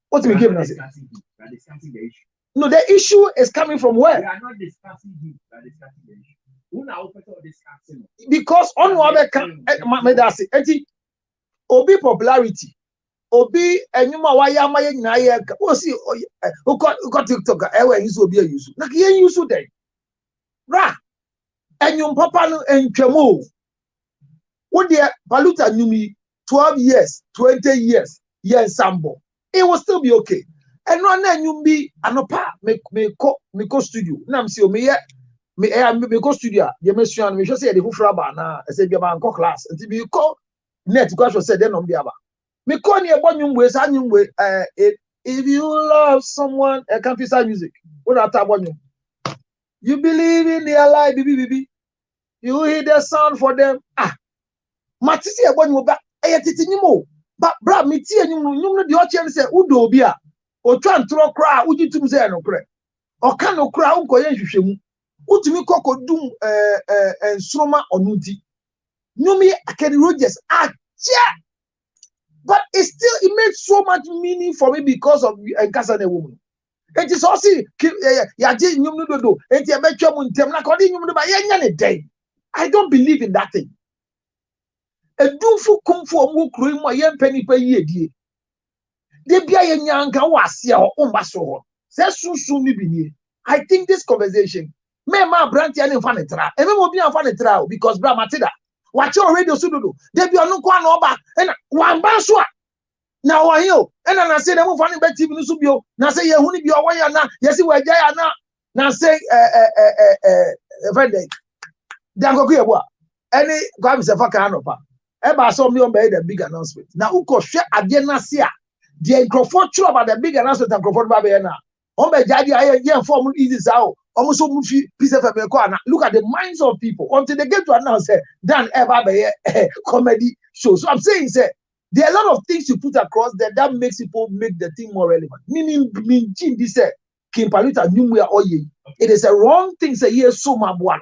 What do we give us? We are discussing the issue. No, the issue is coming from where? We are not discussing him, we are discussing the issue. Who now discussing? Because on other Obi popularity, Obi and you waya my see who got TikTok ever use Obi use. Now you use then. Ra and you papa and Chemo. What the Paluta knew me 12 years, 20 years, Sambo. It will still be okay. And no na you be anopa me go studio na am see me go studio the mention me just say the fufra ba na say be ba class until be call net go say dem no be aba me call near bonum sa nyum we if you love someone a countryside music what after bonum you believe in their life bibi you hear the sound for them matisi e bonum ba titi nyimo but bra me tie nyum no de o che say udo obi a o twan tro kra uji tum say no kra o ka no kra unko ye hwehwemu utumi kokodum ensroma onunti nyumi Kenny Rogers but it made so much meaning for me because of Nkasa na woman It is also yaji nyum no do. Enti e betwa mu ntem na kodi nyum no ba yenya ne den. I don't believe in that thing. Edunfu kumfu omu kuro mu ye mpanipa yi edie. De bia yenya nka wo ase a o mba so ho. Se sunsun ni bi nie. I think this conversation me ma branch ya ne fa ne tra. E me mo bi an fa ne tra because bra matida. Watch your radio sududu. De bia no kwa na oba e na wan ban so a. Na wa yo e na say dem fa ne be TV no so bio. Na say ye hu ni bi o wa ya na, ye si wa ja ya na. Na say friend dan go ku ye bo a. Any go be se fa kan no pa. Eba so me on be the big announcement. Na uko hwe ade na se a the microphone true about the big announcement and microphone ba be na. On be jadi aye ye form easy sao. Almost so mufi piece of na. Look at the minds of people until they get to announce Dan ever be comedy show. So I'm saying say there are a lot of things you put across that makes people make the thing more relevant. Meaning this King Paluta Numwe Oye. It is a wrong thing say yes so one.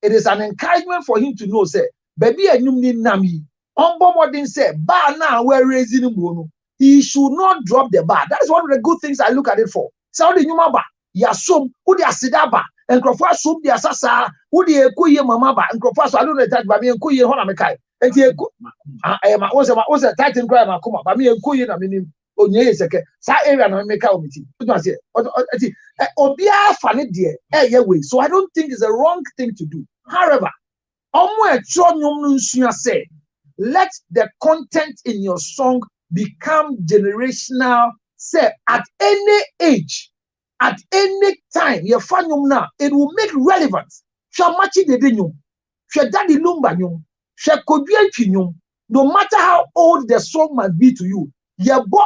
It is an encouragement for him to know say baby a numni nami. Modern say bar now we're raising him. He should not drop the bar. That is one of the good things I look at it for. So the new bar, yasum, who the asidaba, and croffa sum the assassa, who the kuye mamaba, and croffa, I don't know that by me and kuye honamekai. And he was a titan cry, Makuma, by me and kuye, I mean, onye seke, sa area no make out meeting. Obia funny dear, way. So I don't think it's a wrong thing to do. However, say, let the content in your song become generational. Say at any age, at any time, your fanum now, it will make relevance. Shamachi de denyum, daddy lumba nyum, nyum. No matter how old the song might be to you, your bo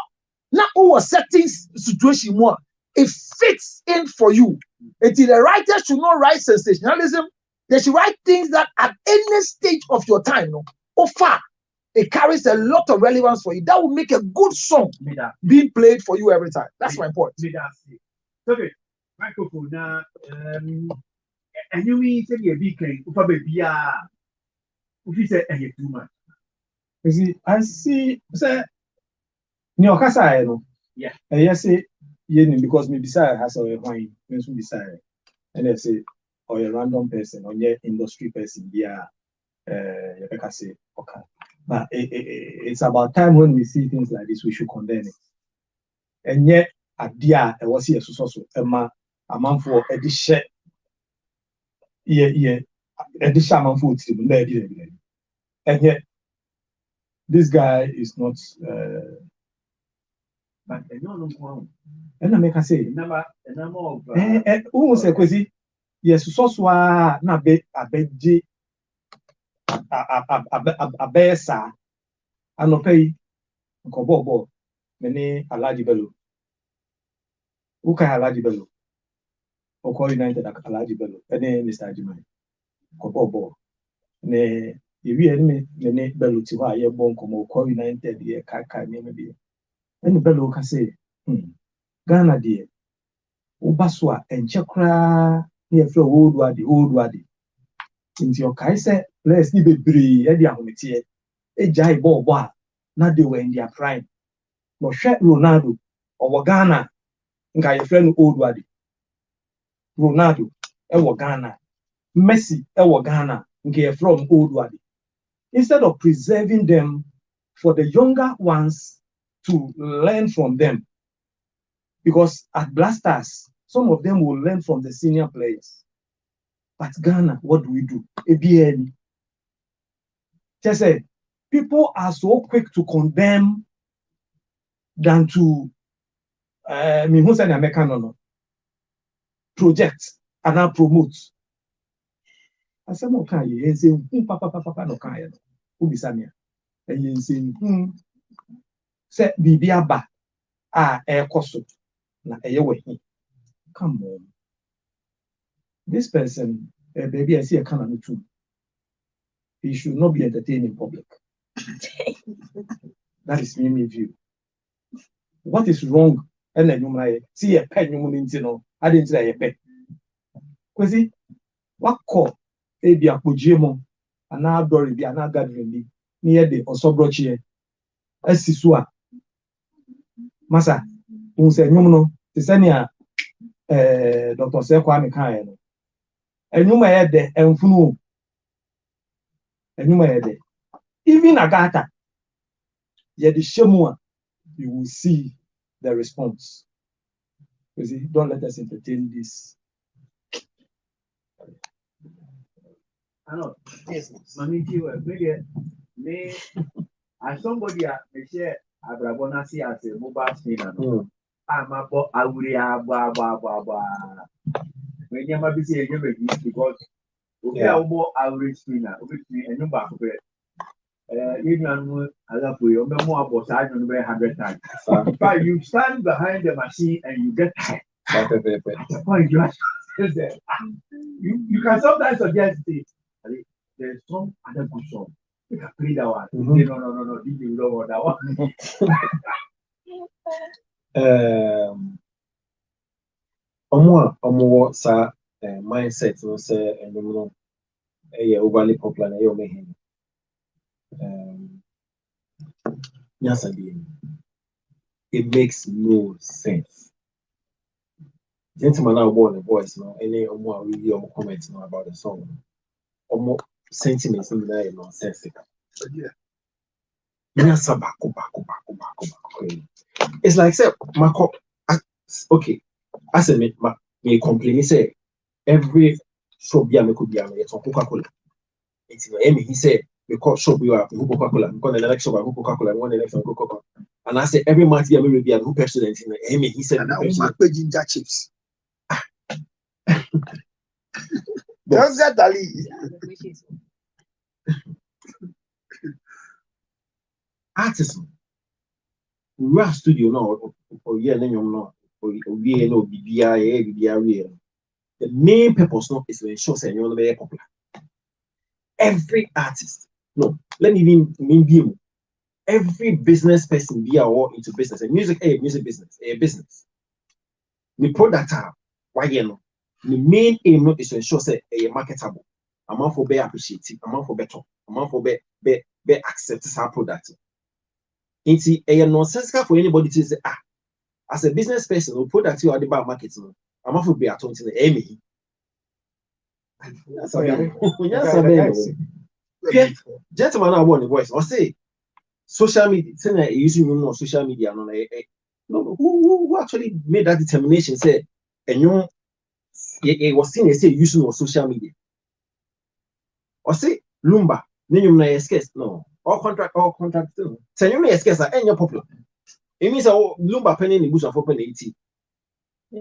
na over certain situation more, it fits in for you. Until the writer should not write sensationalism. They should write things that at any stage of your time, far, it carries a lot of relevance for you. That will make a good song being played for you every time. That's my point. Okay, microphone now. And you mean say you be king? If you say too much. You see, I see. Say, Nyokasa, yeah. And yes, say, because me beside has a wine, me so beside, and they say, or a random person, or your industry person, yeah, you can say, okay. But it's about time when we see things like this, we should condemn it. And yet, at dia, I was here so a man for a dish. Yeah, a dish a man for and yet, this guy is not. But and I make her say, number of who say, Quizzy? Yes, so na be abeji abesa anopai nkobobo mene Alhaji Bello uka Alhaji Bello Oko United Alhaji Bello ene Mr. Ajimai nkobobo ne ewi ene mene Bello ti wa ye bon komo Oko United ye kaka ne me bi ene Bello ka say Ghana die ubaswa enchekra ne fro old wadi into your kaise let's ni bebre e dia hometie e jai ball na they were in their prime no hwe Ronaldo or Ghana nka your friend old wadi Ronaldo e wo Ghana Messi e wo Ghana nka your from old wadi instead of preserving them for the younger ones to learn from them, because at Blasters some of them will learn from the senior players. But Ghana, what do we do? ABN. Just say, people are so quick to condemn than to, who said American project and now promote. I said, no, can you say, papa, no, can you? Who be Samia? And you say, say, Bibiaba, air costo, na air. Come on. This person, baby, I see a canon too. He should not be entertained in public. That is me view. What is wrong? And then you might see a pen, you know, I didn't say a pen. Because what call a be a pojemo, and now Dory be an gathering near the Osobrochie, as Sisua. Massa, who said, no, Tisania, Dr. Sekwame Kane. Enuma yede emfunu. Enuma yede. Even Agatha, yede shemua, you will see the response. You see, don't let us entertain this. I know. Yes, Mami, me, as somebody, I share Abrabona see as a mobile spinner. I'm about Auria, when you might be saying because we are more average spinner, obviously, and you back of it. You I love you, more about 100 times. But you stand behind the machine and you get tired. The point you can sometimes suggest it. There's some other good song. You can play that one. No, did you love that one? Omo sa mindset no say no overly popular na you make him it makes no sense. Gentleman now born the voice no any omo really omo comment no about the song omo sentiments no na nonsensical. Nyasa bako. It's like say okay. As a me complain say every shop be could be it's on Coca-Cola. It's he said because shop you are Coca-Cola, because the next shop Coca-Cola, one the next Coca-Cola. And I say every month be a who president in he said ginger chips. Don't get Ali. Artisan. We are studio now or yeah, no. The main purpose now is to ensure that you're very popular. Every artist, no, let me even mean every business person be all into business and music, music business, a business. The product why you know the main aim is to ensure that a marketable. Amount for be appreciated, amount for better, amount for be accept our product. It's a nonsensical for anybody to say as a business person, who product you are the bar market, I'm off to be at 20 Emmy. Gentlemen, I want the voice. Or say social media, say using more social media. No, who actually made that determination? Say, and you was seen as say using more social media. Or say Lumba, then you may escape. No, all contract. Say you may escape and you're popular. It means Lumba penny in the bush of open 80.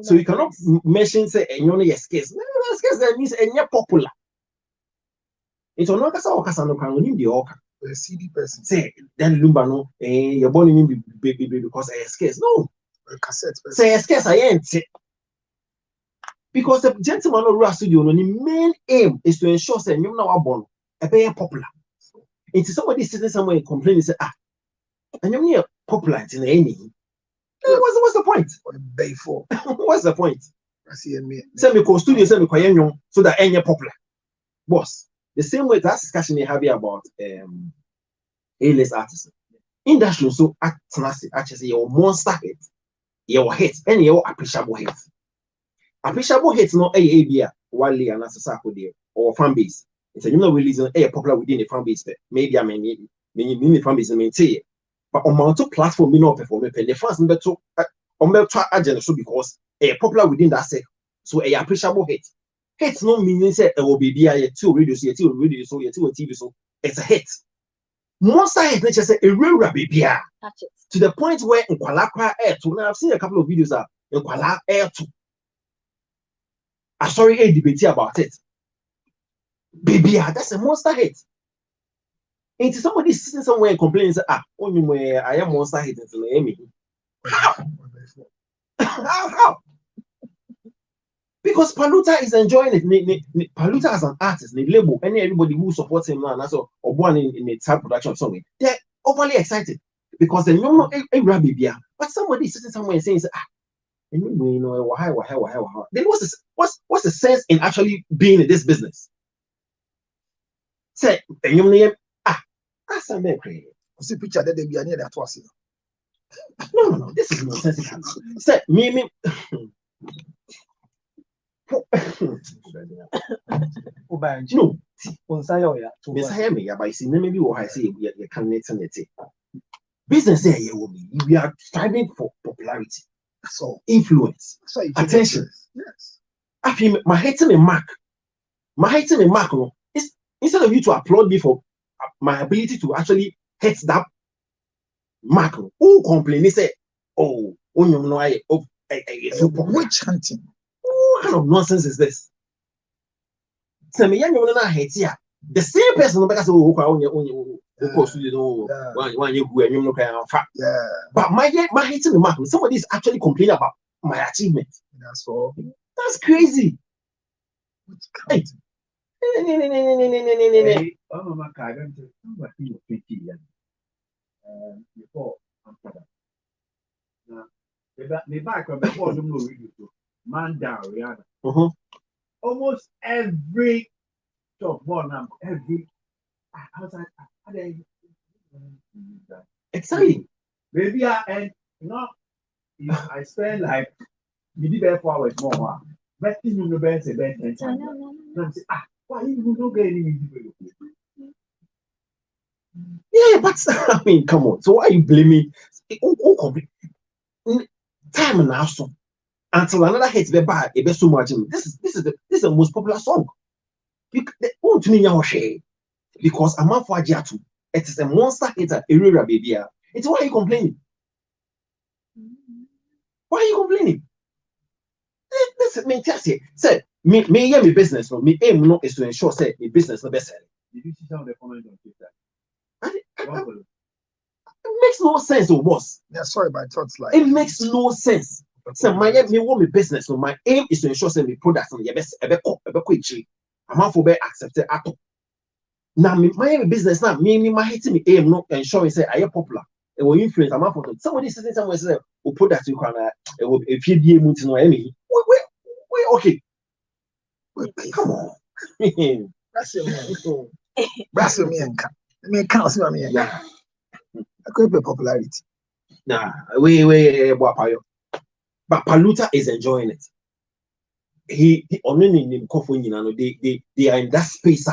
So you cannot mention say and you only escape. No, escape that means and you're popular. It's on Okasa no can win the Oka. The CD person. Say then Lumba no, you're born in baby because I escape. No, cassette. Say escape I ain't. Because the gentleman of studio, the main aim is to ensure that you're now born a very popular. It's somebody sitting somewhere and complaining, say, and you're near popular in any. What's the point? What's the point? Send me call studio, send me young so that any popular. Boss, the same way that's discussion they have here about A-list artists. Industry so actually your monster hit, your hit, and your appreciable hit. Appreciable hits no a Wally and Asasako deal or fan base. It's a new release a popular within the fan base, maybe I mean fan base maintain. But on multiple platform we not perform the fans number two on agenda so because a popular within that set. So a appreciable hit. Hits no meaning say it will be a two radio so TV so it's a hit. Monster hit just say a real baby to the point where in Kuala Air 2 now I've seen a couple of videos in Kuala Air 2. I sorry a debate about it. Baby, that's a monster hit. Ain't somebody sitting somewhere and complaining, say, only where I am monster hit until Emmy. How? Because Paluta is enjoying it. Paluta as an artist, the label, everybody who supports him now, and also or born in the type production somewhere, they're overly excited because they know a rabbit, but somebody is sitting somewhere and saying, anyway, you know, then what's the sense in actually being in this business? Say, that's a man crazy. See picture that they be near that was No, this is nonsensical. Say, me. No, Messiah me, but see, maybe what I say, you can net and it. Business here, we are striving for popularity, so influence, attention. Yes. I feel my hating a mark. My hating a mark, is instead of you to applaud me for my ability to actually hit that mark, who complain? They say, oh, you know, Witch hunting. What kind of nonsense is this? So me, you know, hate here. The same person, because oh, but my hating the mark. Somebody is actually complaining about my achievement. That's all. That's crazy. Hey. Before me back on before the radio, man down, Rihanna. Almost every top one, every I was like, exciting. Maybe I I spend like maybe 4 hours more. But you know, best a best and why you don't get any yeah, but I mean, come on. So why are you blaming? Time now, so until another hit be bad, it be so much. This is the most popular song. Because I'm not for Jatu. It is a monster hit at area baby. It's why are you complaining? Why are you complaining? Listen, me tell you, say me yeah, me business, no, me aim no is to ensure say me business no best selling. Did you see some of the comments on Twitter? It makes no sense, oh boss. Yeah, sorry, but thoughts like it makes no sense. So my me want me business, so my aim is to ensure say me products and best I'm not for be accepted at all. Now my business now me my hitting me aim no ensuring say I am popular. It will influence. I'm not for somebody sitting somewhere say we product you can if you be able to know any. We okay. Come on. That's it. That's me. Me can't see me. Yeah. I could be popularity. Nah, we but Paluta is enjoying it. He only in they are in that space.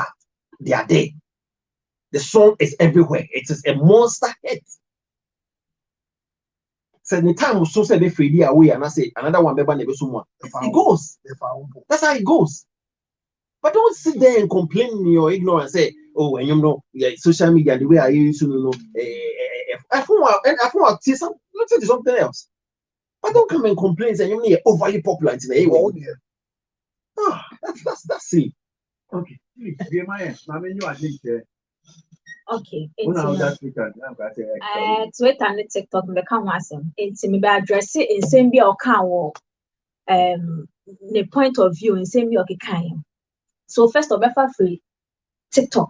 They are there. The song is everywhere. It is a monster hit. So the time so say be free away and I say another one someone. It goes. That's how it goes. But don't sit there and complain in your ignorance and say, oh, and you know, social media, the way I used to know, I thought something else. But don't come and complain and you need overly popular today. That's it. Okay, please, be my you are okay. Twitter and TikTok, me come wasem. It's me be address it in same be or can the point of view in same be okay kind. So first of all, free TikTok.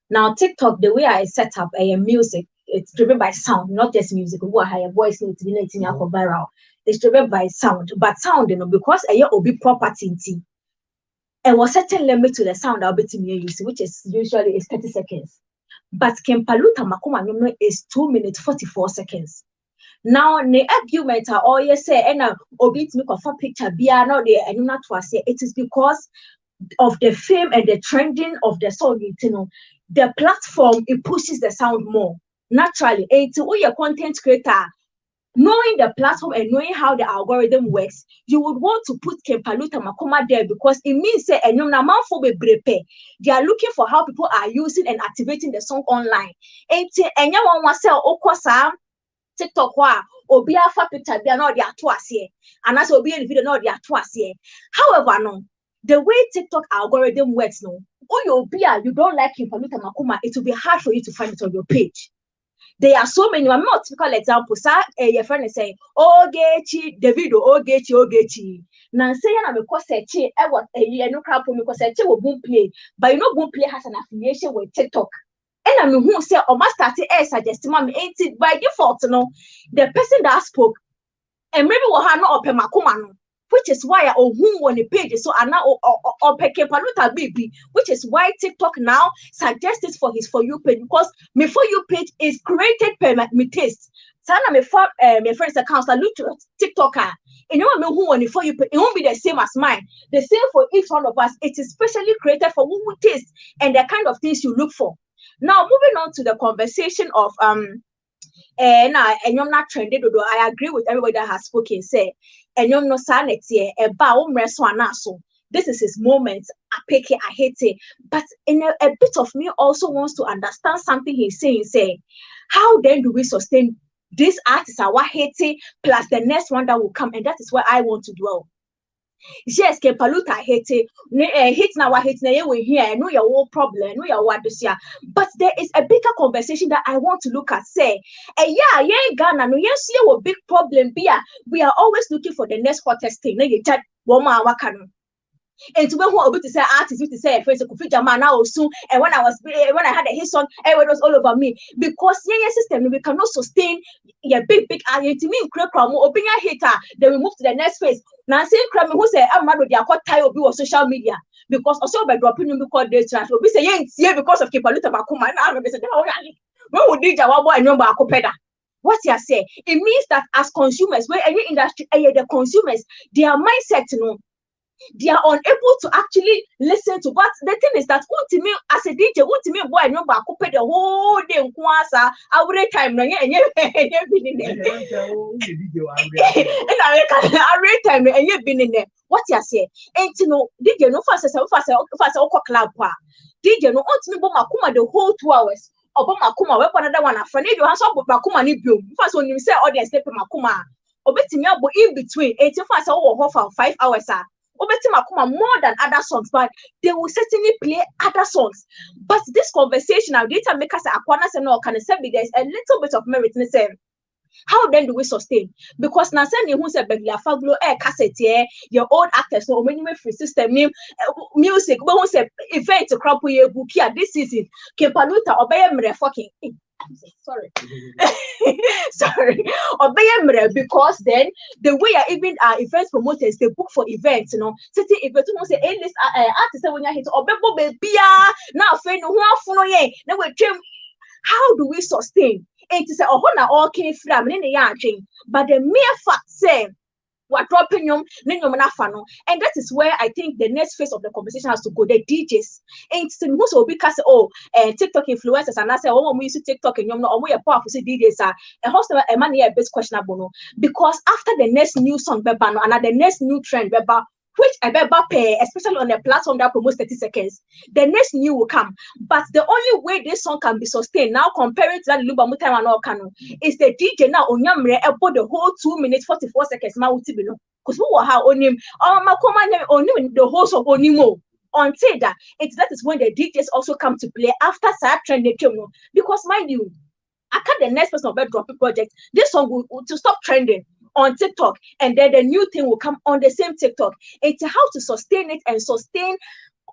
Now TikTok, the way I set up a music, it's driven by sound, not just music. What higher voice needs to be viral. It's driven by sound, but sound, because a year will be property. And was certain limit to the sound I'll be to me use, which is usually is 30 seconds. But Kempaluta Makuma is 2 minutes 44 seconds. Now the argument are all you say and obit me of a picture be not there and not to say it is because of the fame and the trending of the song, the platform it pushes the sound more naturally. And to all your content creator, knowing the platform and knowing how the algorithm works, you would want to put Kempaluta Makoma there because it means say they are looking for how people are using and activating the song online. And one was say okosa TikTok obi afa picture be not the atuase and as obi in video not the atuase. However, no, the way TikTok algorithm works, no, you don't like Kempaluta Makoma, it will be hard for you to find it on your page. There are so many. I'm not typical examples. Your friend is saying, Ogechi, Davido, Ogechi. Now say I'm a course search. I was a no crap because search will boom play, but boom play has an affiliation with TikTok. And I mean, who say, must start to suggest mommy ain't it by default, the person that spoke, and maybe we'll have no open makumano. Which is why I who on the page so I now or Kempaluta baby, which is why TikTok now suggests it for his For You page because my For You page is created per my taste. Sana my friend's account salute TikToker. And you know who only for you, it won't be the same as mine. The same for each one of us. It is specially created for who taste and the kind of things you look for. Now, moving on to the conversation of and you're not trended. I agree with everybody that has spoken. Say, and you're not sanity about so. This is his moment. I pick it, I hate it. But in a bit of me also wants to understand something he's saying. Say, how then do we sustain this artist? Our hating plus the next one that will come, and that is where I want to dwell. Yes, Kempaluta hate hate now what hate now we here. No, your whole problem, no, your what this year. But there is a bigger conversation that I want to look at. Say, yeah, Ghana, no, yes, you a big problem. We are always looking for the next hottest thing. No, you chat woman wakano. And to be able to say artists, to say friends, Kofi Jaman now soon. And when I had a hit song, everyone was all over me because system we cannot sustain your big to me open your hater. Then we move to the next phase. Now saying crime who say I'm mad with their cut tie of social media because also by dropping them because they trash. We say yeah because of Kempaluta Bakuma. When would DJ Wabo and number Akopeda? What you say? It means that as consumers, where any industry, the consumers, their mindset, they are unable to actually listen to. But the thing is that ultimately, as a DJ, ultimately, boy, I know about the whole day in Kwasa, every time, and you've been in there. What you say? And you know, DJ no fast club. DJ no ultimately Makuma the whole 2 hours. Obama Kuma, we another one. Afraid you answer Makuma ni bill. First when you say audience step Makuma, obetimi abo in between. 18 fast over 5 hours. More than other songs, but they will certainly play other songs. But this conversation now, data makers are there's a little bit of merit in the same. How then do we sustain? Because now saying who said Begla Faglo cassette your old actors so many free system music, but who said event to crop your book here this season. Kempaluta obey fucking sorry. Because then the way even events promoters they book for events, certain events say this artist when you hit obebo baby now friend who now we how do we sustain? It is all came from but the mere fact say what dropping and that is where I think the next phase of the conversation has to go. The DJs and most will be because TikTok influencers and I say we use TikTok and we are powerful DJs are a host of a money a bit questionable because after the next new song and the next new trend which I pay, especially on a platform that promotes 30 seconds, the next new will come. But the only way this song can be sustained now, comparing to that Luba Mutai and Okano, is the DJ now on Yamre about the whole 2 minutes 44 seconds. Because who will have on him? The host of Onimo. Until that is when the DJs also come to play after that trend they came. Because mind you, I can't the next person of that dropping project. This song will to stop trending on TikTok, and then the new thing will come on the same TikTok. It's how to sustain it and sustain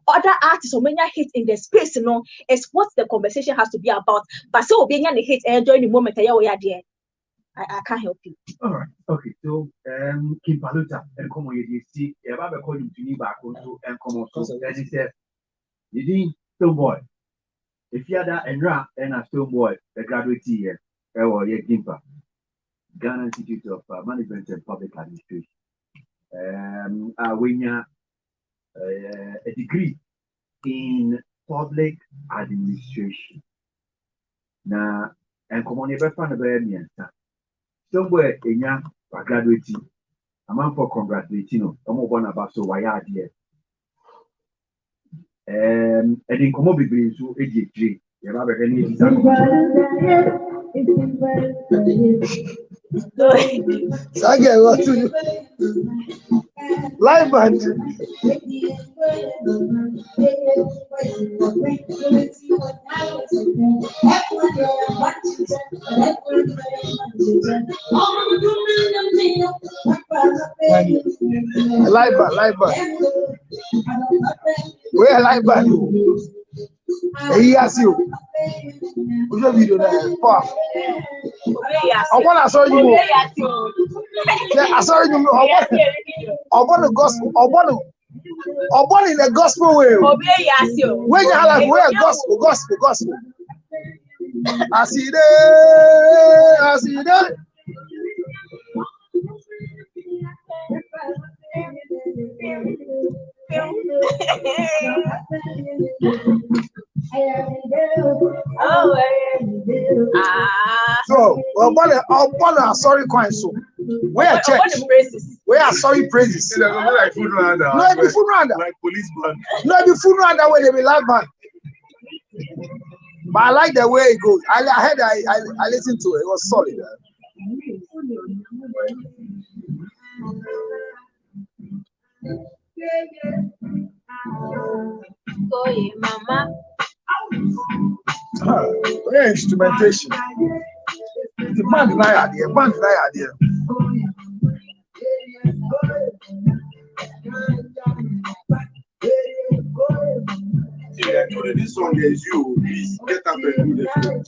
other artists or many hits in the space, is what the conversation has to be about. But so being the hit and enjoying the moment, I can't help you. All right, okay. So Kempaluta and come on, you see, about calling to me back on and come on. So as he said, you didn't still boy. If you had that and rap and a still boy, a graduate here, or your Gimpa. Ghana Institute of Management and Public Administration. When you a degree in public administration. Now, and come on, never found a very near. Somewhere in your graduate, a man for congratulating, I'm one about so why are here. And in commodity degree, so ADG, you have any Sage what to you? Live band. Live band. Where live band? He asked you. Who's your video there? I want to show you. I saw you. I want the gospel. I want in the gospel way. When you have like where gospel. I see there. So, sorry, coin. So, where church? Where are sorry praises? It doesn't like food rwanda. No, it be food rwanda. Like police band. No, it be food rwanda where they be live band. But I like the way it goes. I listened to it. It was solid. Mama. Instrumentation. The band idea. Yeah, this song is you. Please get up and do the film.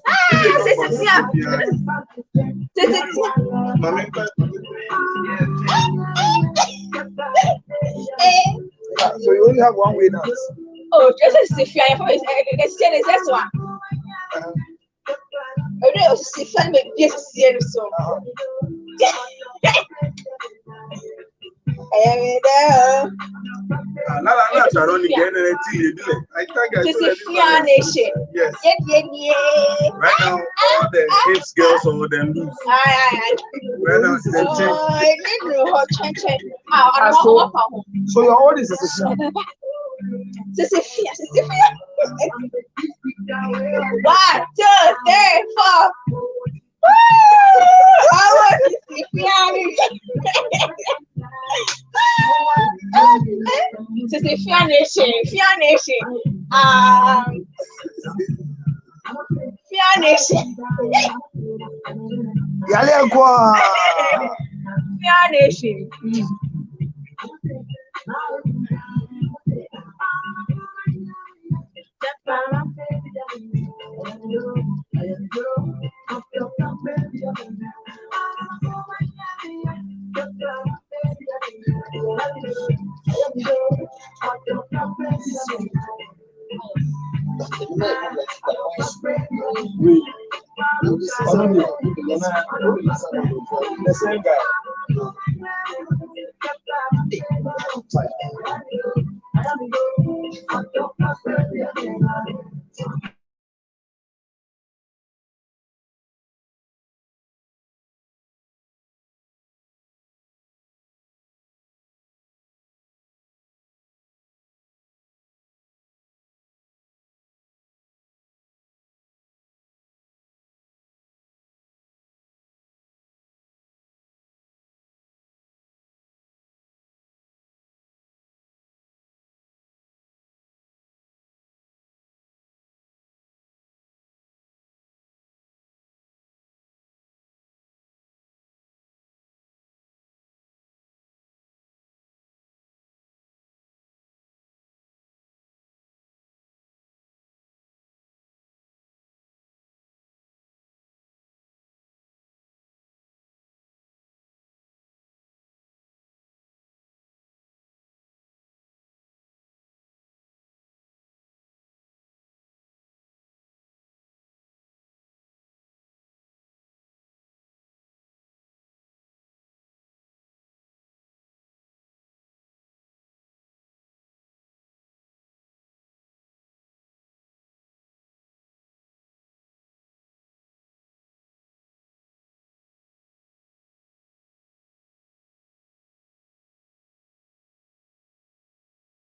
So you only have one way now. Oh, this is the fear. It's this one. Oh, this is the fear. Yes, so. Yes. Right now, all the hips girls or them loose. Right now, so your own is a Sophia. 1, 2, 3, 4. How was Sophia Nation. Sophia Nation. The same guy.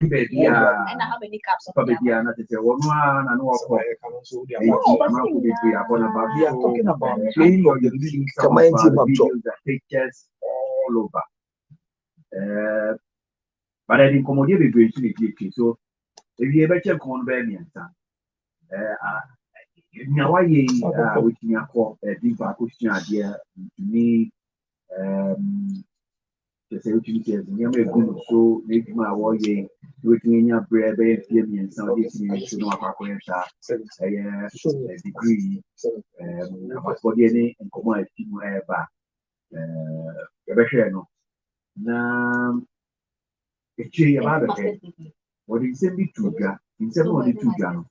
Baby, and how many cups of baby, not to say one and walk. We are talking about playing of the league, that pictures all over. But I didn't come here to the so if you ever check on Benny, now I with me a call a deep question idea to me. The say you say you go so make my warrior waiting in your bread and some of this you know about a degree for the and commodity ever no now it's about what is it be to gra in 72 gram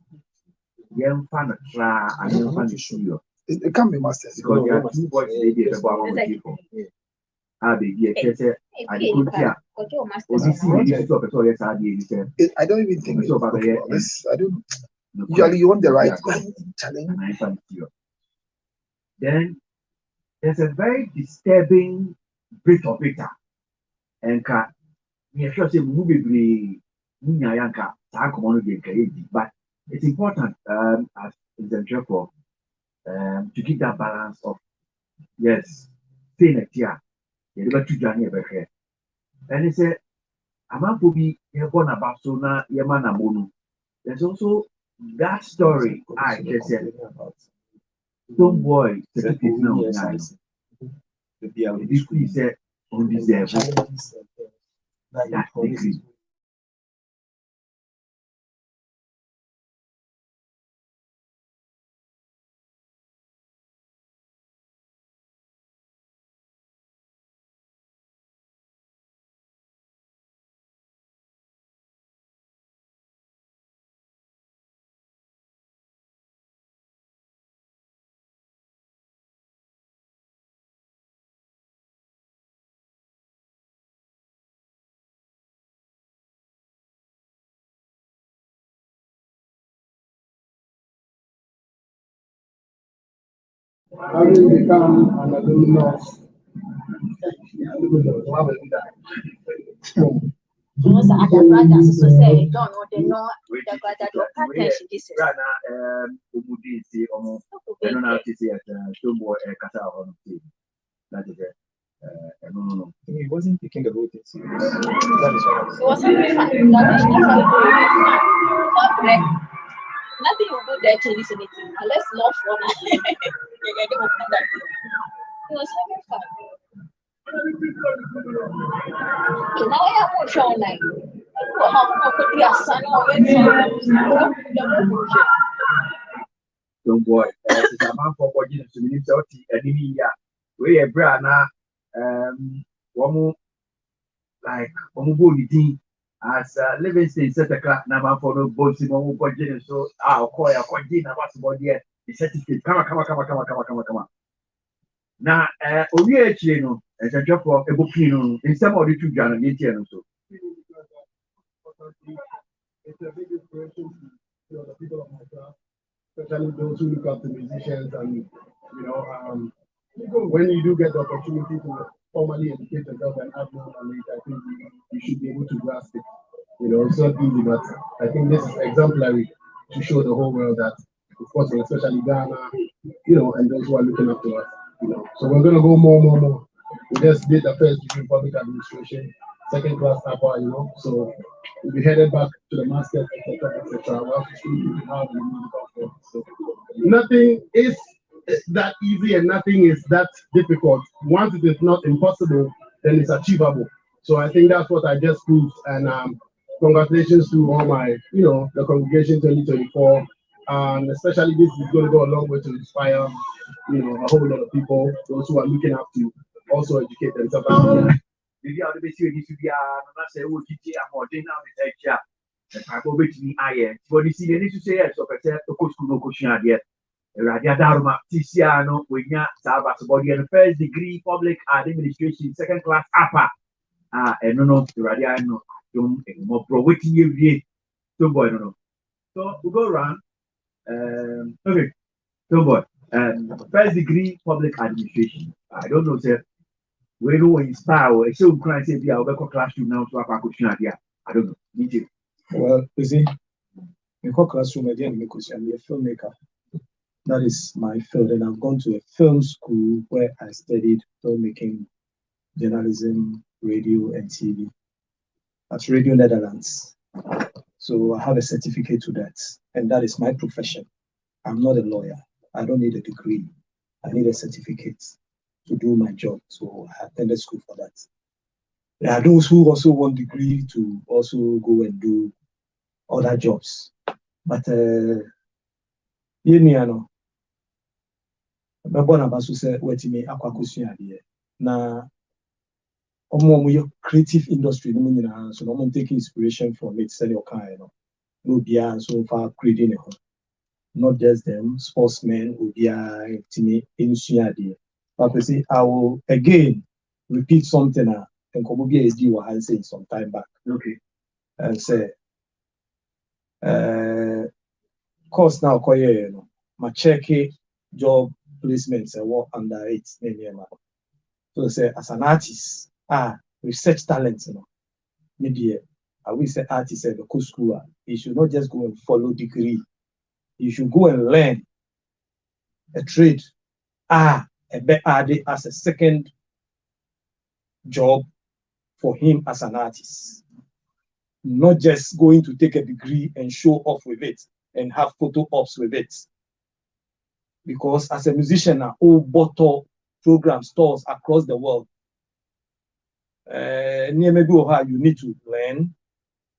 young fan try and young fan show it can be masters because there are 2 boys they about people. Baby, I say I don't even think so. I don't. Usually, you want the right challenge. Then there's a very disturbing bit of it, and sure say but it's important as in for to keep that balance of staying at here. You never to journey ever. And he said, "Among be born about so now Yamana Mono." There's also that story I just said about some boy certificate now. The school said undeserved that degree. Having become an alumnus, no. He wasn't taking the whole thing serious. That is what I was saying. Nothing will go there to this anything unless love for it was having fun. Now I have more show like how could be a son don't boy, it's a man for watching to me so enemy ya. We a brana one like as Livingston set a clap number for no boats in one budget, so I'll call a coin about the certificate. Come on. Now, we actually know as a job for a booking in some of the two Ghana so. It's a big inspiration to the people of my class, especially those who look up to musicians and when you do get the opportunity to formally educate yourself and add more knowledge, I think you should be able to grasp it. It's not easy, but I think this is exemplary to show the whole world that, of course, especially Ghana, and those who are looking up to us, So we're going to go more. We just did the first degree in public administration, second class upper, so we'll be headed back to the master's, etc. We'll have to see how we move. So nothing is that easy and nothing is that difficult. Once it is not impossible, then it's achievable. So I think that's what I just proved. And congratulations to all my, the congregation 2024. And especially this is going to go a long way to inspire, a whole lot of people, those who are looking up to also educate themselves. Maybe I'll be sure this will be say, oh, more than now the tech. I go with me, but you see, they need to say yes, so I said, of course, no question yet. Radia Daruma, Ticiano, Winya, Sabas body and first degree public administration, second class upper. And no, Radia, no, don't more pro waiting you, don't boy, no. So we go around. Okay, don't boy. First degree public administration. I don't know, sir. We know inspire, so we can say, I'll go classroom now to a question idea. I don't know. Me too. Well, you see, in classroom again, because I'm a filmmaker. That is my field, and I've gone to a film school where I studied filmmaking, journalism, radio, and TV at Radio Netherlands. So I have a certificate to that, and that is my profession. I'm not a lawyer. I don't need a degree. I need a certificate to do my job. So I attended school for that. There are those who also want degree to also go and do other jobs. But creative industry, so I'm taking inspiration from it. No beer so far creating not just them, sportsmen, but I will again repeat something and Kobubi SD was saying some time back. Okay. And say, course now, my check job placements and work under it. So say, as an artist, research talent, media. I will say artist at the school. You should not just go and follow degree. You should go and learn a trade. A be added as a second job for him as an artist. Not just going to take a degree and show off with it and have photo ops with it. Because as a musician, all bottle program stores across the world. You need to learn,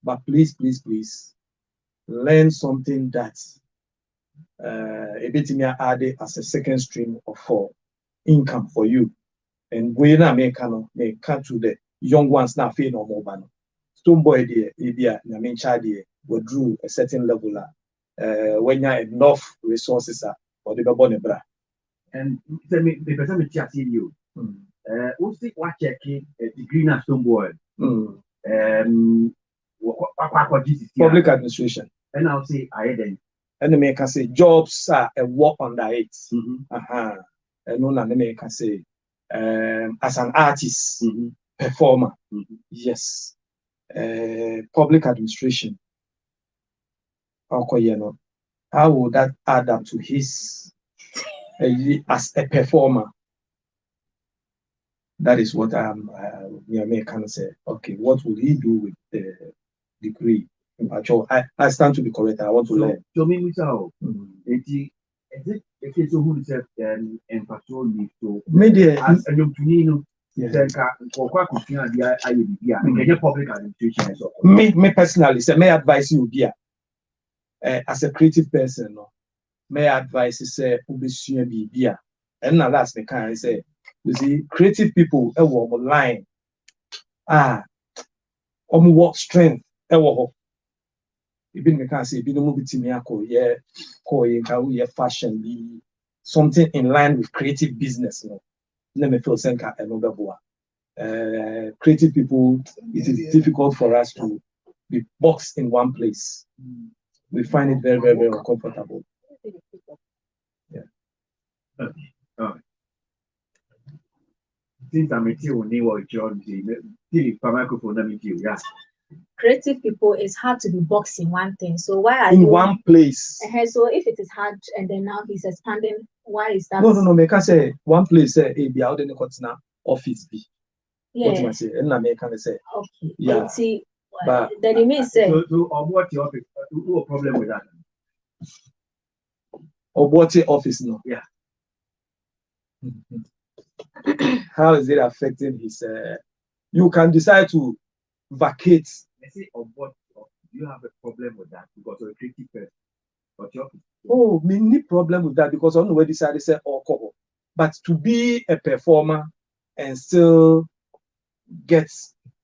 but please learn something that a bit added as a second stream of income for you. And we now may come to the young ones now feel no more ban. Stoneboy dear, main child will drew a certain level when you have enough resources for the born bra. And the person will you. Who's the watch checking a degree na Stoneboy? Public administration. And I'll say I then. And the man can say jobs are a work under it. And no man can say as an artist, performer. Yes. Public administration. How would that add up to his as a performer? That is what I can say. Okay, what will he do with the degree? I stand to be correct. I want to learn. So me so is it so who said and patrol me so media as a young to public administration. Me personally say may advise you be as a creative person, may advise is say ubisua bibia. And now last me can say you see creative people online work strength even me can say be no move fashion be something in line with creative business, let me feel senka creative people, it is difficult for us to be boxed in one place. We find it very, very, very uncomfortable. Yeah. Okay. Since I'm a creative people, it's hard to be boxed in one thing. So why are in you one place? So if it is hard and then now he's expanding, why is that? No. Make us say one place say be out in the office be. Yeah. What you say? And I can say. Okay. Yeah. See, but then it means say. So what your problem with that? Or what your office no? Yeah. How is it affecting his? You can decide to vacate. I say, what you have a problem with that because you're a creative person. But many problem with that because I don't know where decided to say cover. But to be a performer and still get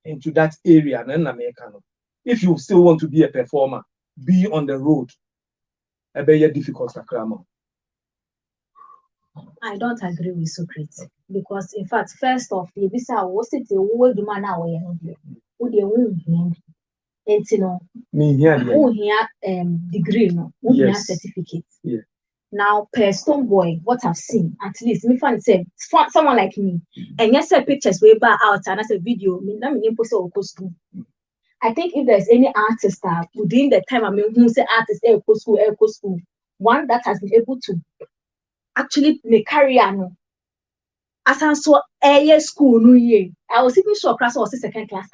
into that area, if you still want to be a performer, be on the road. I bet you're difficult to cram. I don't agree with Socrates because, in fact, first off, the visa was it the old man away. And degree, no, yes. certificate. Yeah. Now, per Stoneboy, what I've seen, at least me find say someone like me, and yes, pictures way back out and as a video, I think if there's any artist that within the time who say artist echo school, one that has been able to actually make career no. As I saw a school no year, I was even sure class was second class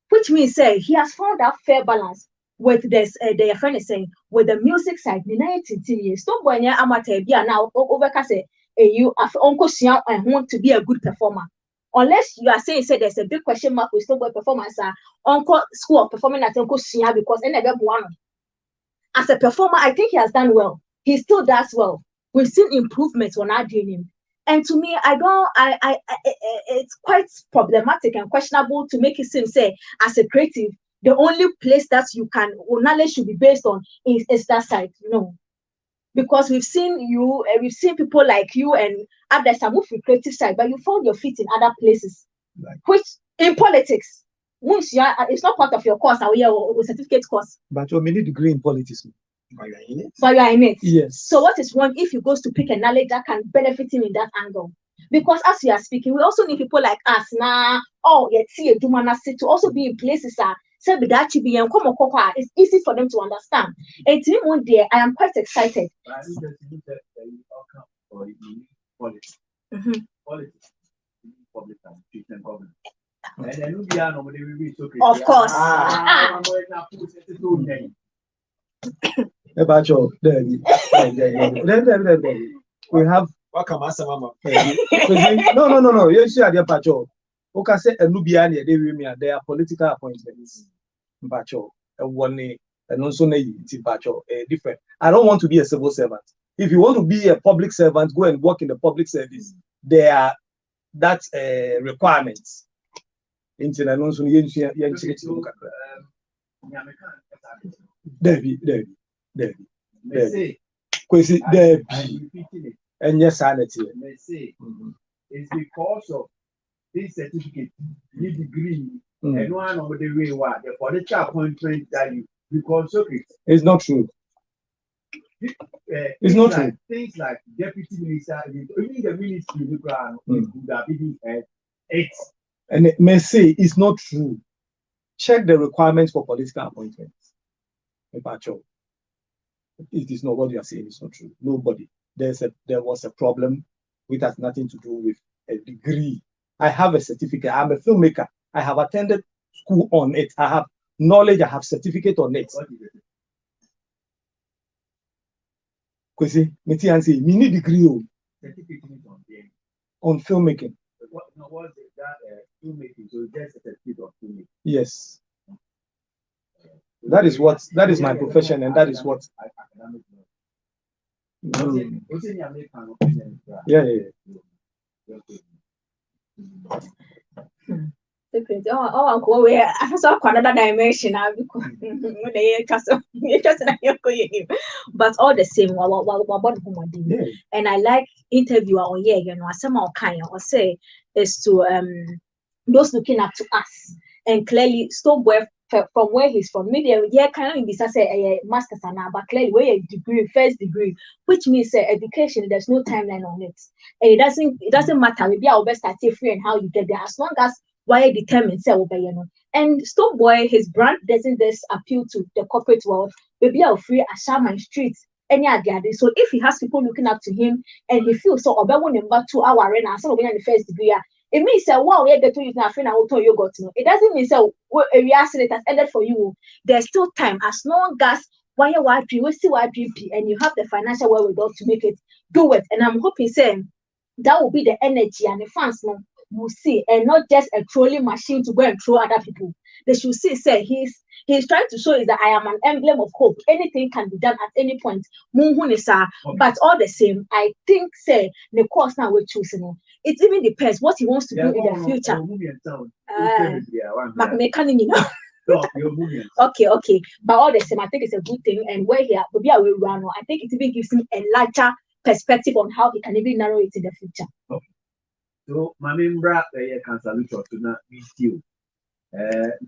which means say he has found that fair balance with this their friend is saying with the music side, 19 years. Stoneboy amateur be now over say you uncle and want to be a good performer. Unless you are saying say there's a big question mark with Stoneboy performance, uncle school of performing at Uncle Sia because as a performer, I think he has done well. He still does well. We've seen improvements on our him. And to me, it's quite problematic and questionable to make it seem, say, as a creative, the only place that you can, knowledge should be based on is that side. No. Because we've seen people like you and others are moved with creative side, but you found your feet in other places. which in politics, once you are, it's not part of your course, or certificate course. But you need degree in politics. But you are in it. But you are in it. Yes. So what is wrong if he goes to pick a knowledge that can benefit him in that angle? Because as we are speaking, we also need people like us now. Oh, let's see a Dumanasi to also be in places. It's easy for them to understand. And one day, I am quite excited. Of course. We have no. You see at the pacho. Okay, say Nubian, there are political appointments. Pacho, one and also pacho different. I don't want to be a civil servant. If you want to be a public servant, go and work in the public service. There are that requirements. Debbie. Kwesi Debbie. And yes, sanity. It's because of this certificate, this degree, and one of the way what the political appointment that you consecrate. It's not true. It's not true. Things like deputy minister, even the ministry, would have been it. And it may say it's not true. Check the requirements for political appointments. It is not what you are saying. It's not true. Nobody. There was a problem which has nothing to do with a degree. I have a certificate. I'm a filmmaker. I have attended school on it. I have knowledge. I have certificate on it. Kwesi, me need degree on filmmaking. What is that filmmaking? So just a certificate of filmmaking. Yes. That is my profession, and that is what. Yeah. Another dimension. But all the same, and I like interviewer on some kind or say is to those looking up to us, and clearly Stowboy from where he's from, maybe kind of be a master's but clearly where a degree, first degree, which means education, there's no timeline on it. And it doesn't matter, maybe our best at free and how you get there, as long as why determined and Stowboy, his brand doesn't just appeal to the corporate world, maybe I'll free a shaman street, any other. So if he has people looking up to him and he feels so about 2 hour arena, some of the first degree. It means wow, we get to use nothing. I will tell you got to know. It doesn't mean we are saying it has ended for you. There's still time as long as we see and you have the financial wherewithal to make it, do it. And I'm hoping saying that will be the energy and the fans will see, and not just a trolling machine to go and throw other people. They should see, say he's trying to show is that I am an emblem of hope. Anything can be done at any point. But all the same, I think say the course now we're choosing. It even depends what he wants to do in the future. Okay. But all the same, I think it's a good thing. And where maybe I will run. I think it even gives him a larger perspective on how he can even narrow it in the future. Okay. So, my member, can salute to not be still.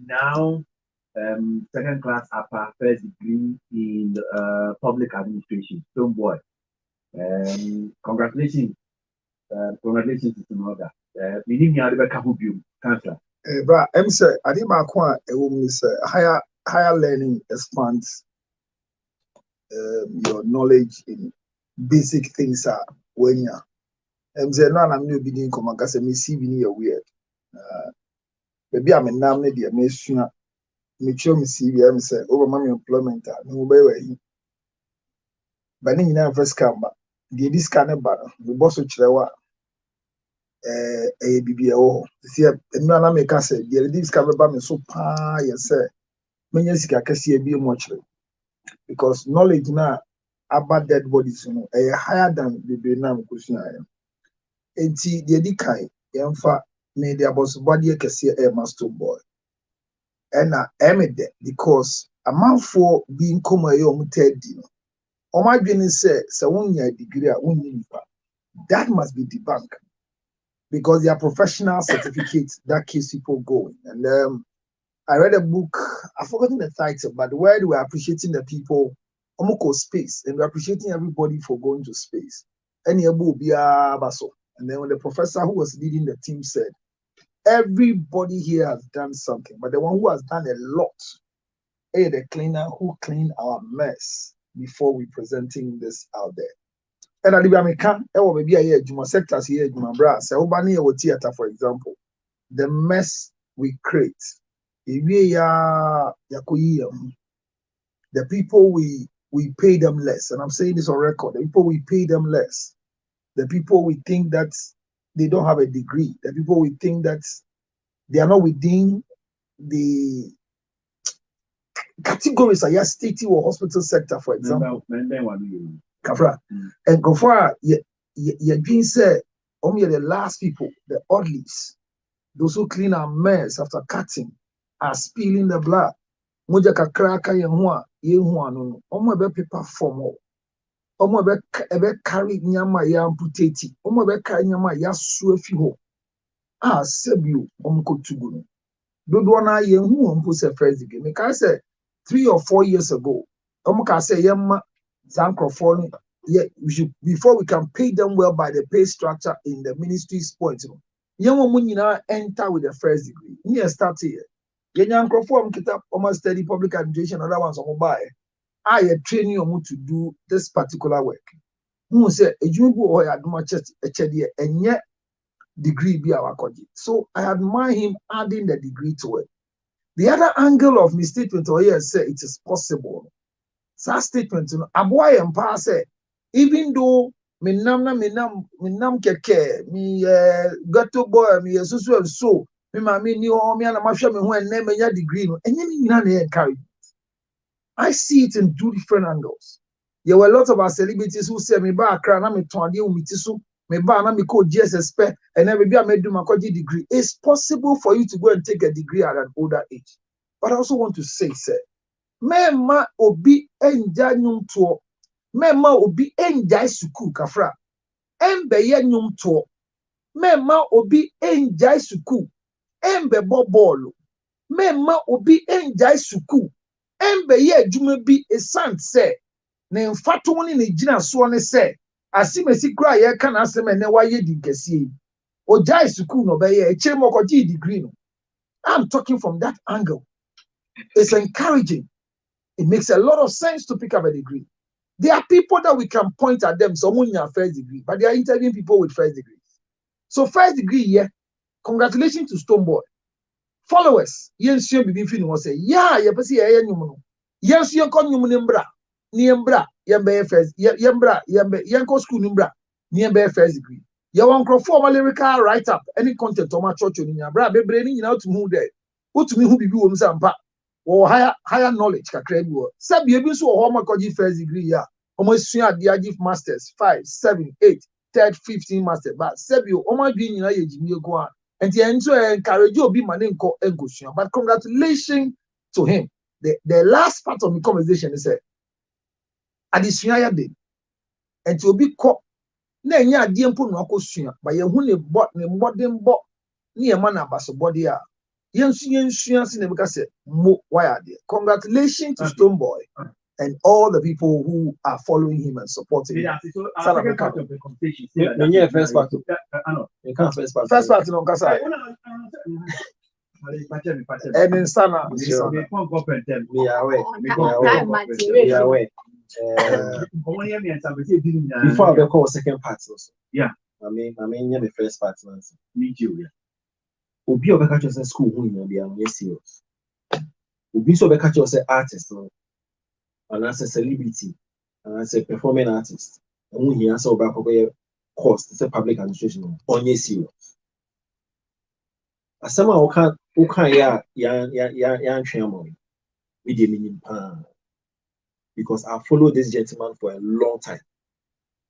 Now, second class upper, first degree in public administration. Stowboy. Congratulations. Congratulations to another. We need to have cancer. But I'm saying, I think my point is higher learning expands your knowledge in basic things. When you I'm saying, no, I'm not being come because I'm receiving weird. Maybe I'm a name, the mission. Make sure me see I'm say over my employment. No way. But then you know first come back. This kind of bar. The boss of Chilewa. BBO. See, no, I'm a cassette. The discover by me so pa. Yes, sir. Many years I can see a be much because knowledge now about dead bodies, higher than the Vietnam question. Enti the edikai yemfa me the boss body kese master boy and emede because a man for being come a yom teddy no o ma dwene say won ya degree a won nipa that must be debunked because they are professional certificates that keeps people going. And I read a book, I've forgotten the title, but where they were appreciating the people, Omoko space, and we're appreciating everybody for going to space. And then when the professor who was leading the team said, everybody here has done something, but the one who has done a lot is the cleaner who cleaned our mess before we presenting this out there. And I can maybe a Juma sectors here, Juma Bra, Selbani or theater, for example, the mess we create. The people we pay them less, and I'm saying this on record, the people we pay them less, the people we think that they don't have a degree, the people we think that they are not within the categories of state or hospital sector, for example. Kafra. And Kafra, you dream say, only the last people, the oddlies, those who clean our mess after cutting, are spilling the blood. Moja kakraka yenhua no. Omo ebe paper form. Omo ebe carry nyama ya amputati. Omo ebe carry nyama ya suefi ho. Sebio omo kotugu no. Dodo na yenhu ompo se first degree. Me ka say 3 or 4 years ago, omo ka say yemma zankrofo we should, before we can pay them well by the pay structure in the ministry's point. Young women enter with the first degree. Here start here. Young Crawford kita almost study public administration, other ones on mobile. I train you to do this particular work. Who say a junior boy had much and yet degree be our college. So I admire him adding the degree to it. The other angle of my statement here say it is possible. So statement, a boy and pass it. Even though minam keke me gato boy me so me mami ni o me na mahwe me ho enne menya degree no enye ni nyina na encourage. I see it in 2 different angles. There were a lot of our celebrities who say me ba akra na me tonde umiti so me ba na me ko GSS pe and then maybe I may do my college degree. It's possible for you to go and take a degree at an older age. But I also want to say me obi enja nyum to Mema obi enjai suku kafra. Embeye nyum to. Mema obi enjai suku. Embe bobolo. Mema obi enjai suku. Embeye jume bi esan se. Ne mfato woni ne jina so ne se. Asimesi kura ye kana aseme ne waye di kesi. Ojai suku no beye echire mokoji degree no. I'm talking from that angle. It's encouraging. It makes a lot of sense to pick up a degree. There are people that we can point at them, someone in first degree, but they are interviewing people with first degrees. So first degree, yeah, congratulations to Stonebwoy. Followers, yes, you be feeling was say, yeah, you see, yes, you come niembra, yembe first, yembra, yanko school niembra, niembe first degree. You want to form a lyrical write up, any content on my church in your bra, be braining out to move there. Who to me who be doing some or higher knowledge ka credit wo sabi ebi so ho ma koji first degree ya o ma sua dia give masters 5 7 8 3rd 15 master but sabi o ma dwi nyina ye jimi ego a enti enso encourage obi ma ne nko egosua. But congratulations to him. The last part of the conversation is adisua ya de enti obi ko na enya ade mpo no akosua ba ye hu ne modern bo ne ye ma na baso body a congratulations to Stonebwoy and all the people who are following him and supporting him. First part. First part no kasa. And in Sana. Before I call second part also. Yeah. I mean the first part. Me too, yeah. Obi obeka chose school hu nya bia no serious. Obi so obeka chose artist no. And as a celebrity, and as a performing artist. Hu hia so obeka ko course to public administration on serious. Asama oka ya ntwemo. We dey meaning because I followed this gentleman for a long time.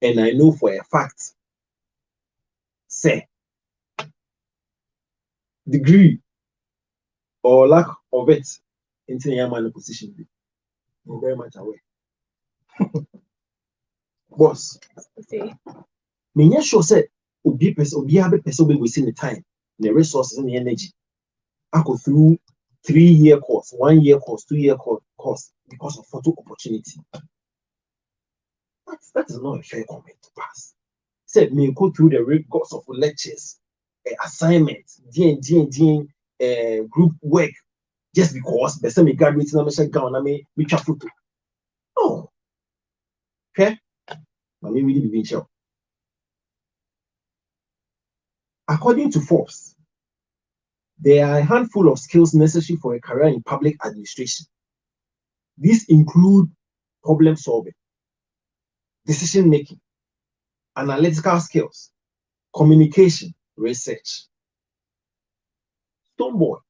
And I know for a fact say degree or lack of it into the man position. I'm very much aware. Boss, me sure said Obi have a person within the time, the resources and the energy. I go through 3-year course, 1-year course, 2-year course because of photo opportunity. That is not a fair comment to pass. Said me go through the rigors of lectures, assignments, group work, just because the same graduates na me gown na me twa photo. No. Okay? Let me really be sure. According to Forbes, there are a handful of skills necessary for a career in public administration. These include problem solving, decision making, analytical skills, communication, research. Stonebwoy,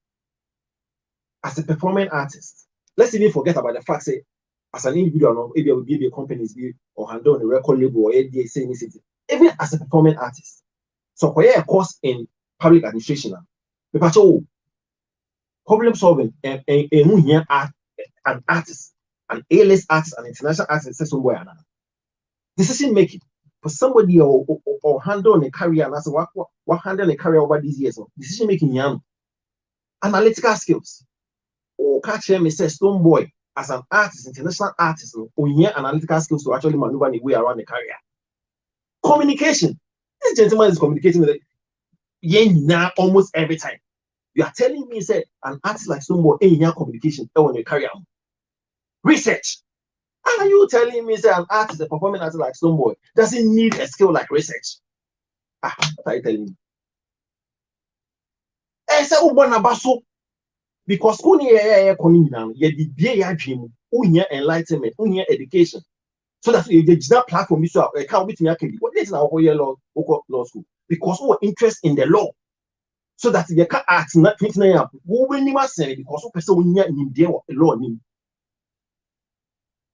as a performing artist, let's even forget about the fact that as an individual, maybe I will be a company or handle a record label or ADA, even as a performing artist. So, for a course in public administration, problem solving, an artist, an A-list artist, an international artist, somewhere. Decision making for somebody or handle a career, and that's what handle a career over these years. Decision making, analytical skills. Or catch him, says Stonebwoy, as an artist, international artist, or analytical skills to actually maneuver the way around the career. Communication. This gentleman is communicating with now almost every time. You are telling me, say, an artist like Stonebwoy, in communication, when you carry on. Research. Are you telling me, say, an artist, a performing artist like Stonebwoy, doesn't need a skill like research? What are you telling me? I say, because enlightenment, education. So that that platform is can't with me. What is our law school? Because we interest in the law. So that you can act not because person law.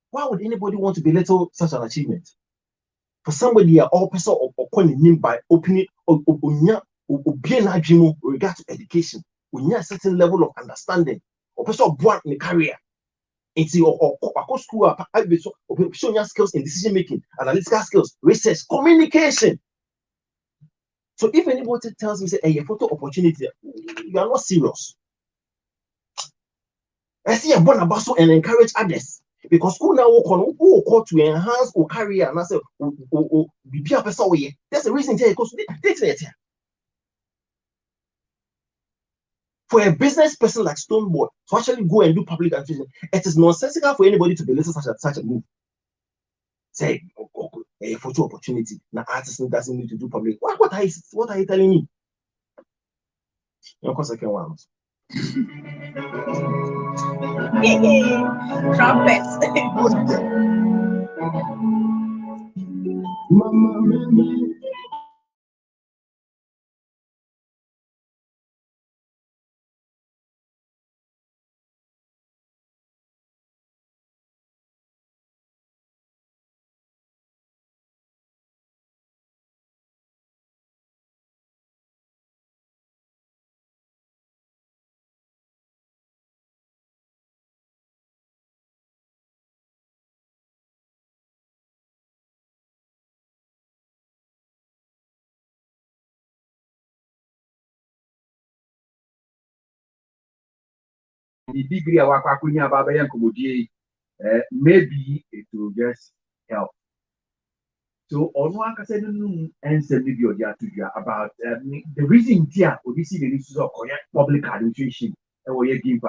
Why would anybody want to belittle such an achievement? For somebody all person or by opening or regard to education, we need a certain level of understanding or person born in a career. It's or school showing your skills in decision making, analytical skills, research, communication. So if anybody tells me say a photo opportunity, you are not serious. I see a born about so and encourage others because school now will to enhance or career and I say be a person. That's the reason it goes to for a business person like Stonebwoy to actually go and do public administration, it is nonsensical for anybody to belittle such a move. Say, a photo opportunity. Now, artist doesn't need to do public. What are you telling me? Of course, I can one. Trumpets. The degree maybe it will just help. So on one can answer maybe about the reason here we see the issues of public administration and we give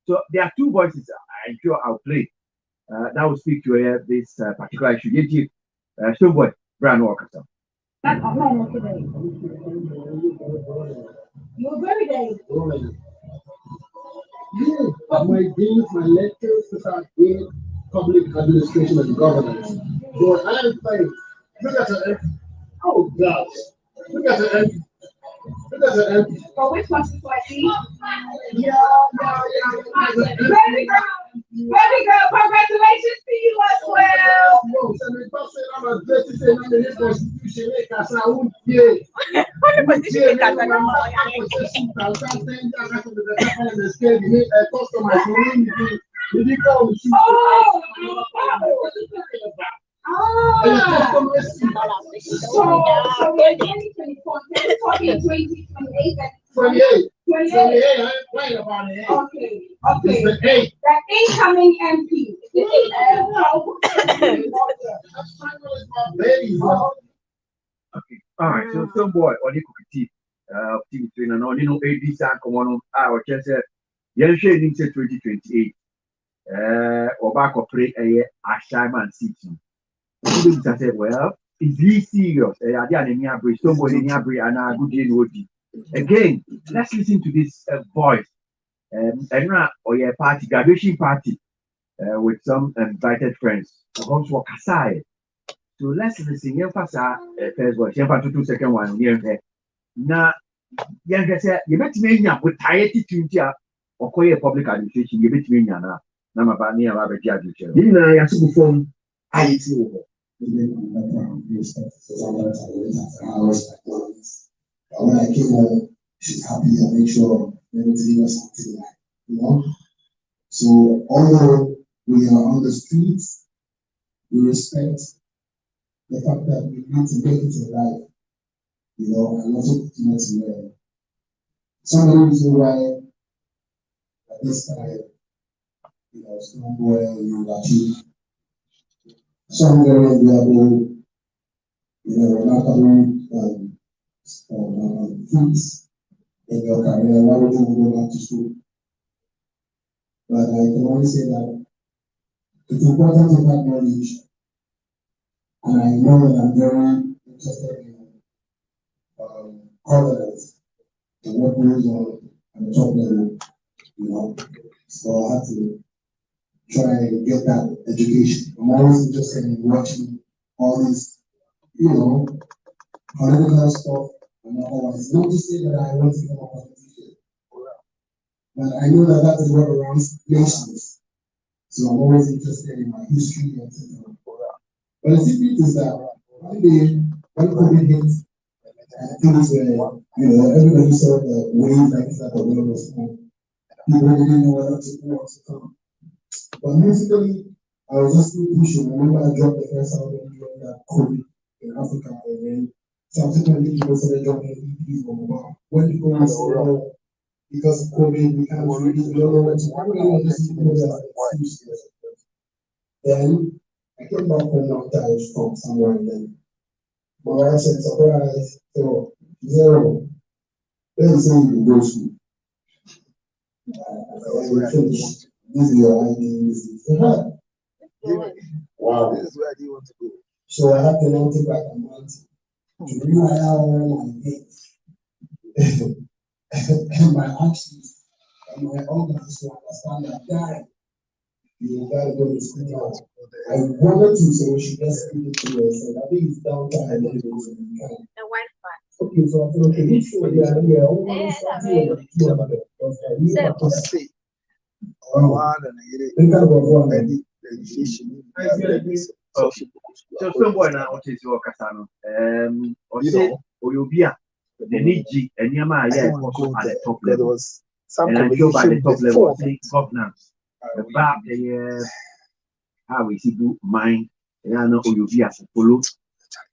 so there are two voices I'm sure I'll play that will speak to this particular issue. Stonebwoy, Brian Walker. You're very good. My deans, my lectures are in public administration and governance. But I am saying, look at the oh gosh, look at the For which constituency? Yeah. Very good. Congratulations to you as well. So we're getting 24. We're talking 2028. 28. 28. I'm playing about it. Okay. The incoming MP. Okay. All right. So some boy on the cookie TV train and all you know AD San come on our chest yeah shading say 2028 or back of pray a Ashaiman season. I said, well, it's really serious. I didn't near bridge, somebody near bridge, and I good deal. Again, let's listen to this voice. And or your party, graduation party, with some invited friends. Comes for Kasai. So let's listen. Young Pasa, first voice. Young Pasa, 2 second one. Near now, young say, you bet me with tired to or call a public administration. You bet me now. Nama bani ababe judge. You know, you have to perform. I see over. When I came home, she's happy. I make sure everything was something like, you know. So although we are on the streets, we respect the fact that we need to make it in life, you know, and also continue to learn. Some of the reasons why at this time, you know, Stonebwoy, you achieve some very enjoyable, you know, remarkable feats in your career. Why would you go back to school? But I can only say that it's important to have knowledge, and I know that I'm very interested in governance and what goes on at the top level, you know. So I have to try and get that education. I'm always interested in watching all this, you know, political stuff and otherwise. Not to say that I want to become a politician, but I know that that is what runs nations. So I'm always interested in my history and etc. But the secret is that one day, when COVID hit, things were, you know, everybody saw the wave like that the world was on. People didn't know whether to go or to come. But musically, I was just still pushing. I remember I dropped the first album during that COVID in Africa, and then subsequently people started dropping EPs from Obama. When people were saying, because of COVID, we can't really, we don't know where to go. Then I came back home after I was from somewhere, and then my wife said, surprise, so zero. Then say you go to school. This is your ID, this is wow. This is where you want to go. So I had to now take back a month to rewire all my things and my actions and my organs to understand that guy, you gotta go to school now. I wanted to, so we should just speak it to you and say, I think it's downtime. I need to go to the Wi-Fi. Okay, so I feel okay, this show here, almost something. So somewhere now, what is your Casano? Or Oyobia, the Niji, and Yama, at the top level. And I go by the top level of governance. The back, how we see good mind, and I know Oyobia to follow.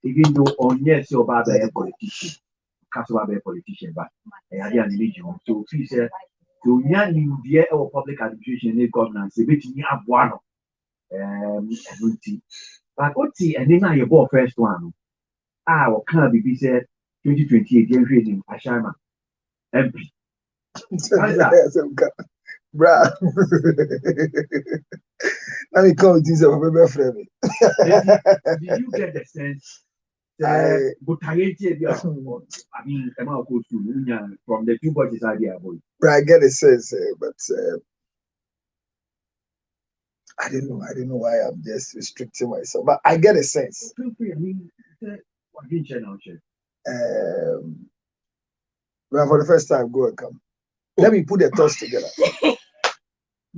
Even though on yes, you're bad a politician, Castle politician, but I had an religion. So, he said, to Yan, the or public administration and governance, a bit in Abuano. But Oti and then I bought first one. Or can't be said 2028 generation Ashama MP. Bruh. Let me come to you, my friend. Did you get the sense? I mean, from the two bodies idea, boy. I get a sense, but I don't know why I'm just restricting myself, but I get a sense. Well, for the first time, go and come. Let me put the thoughts together.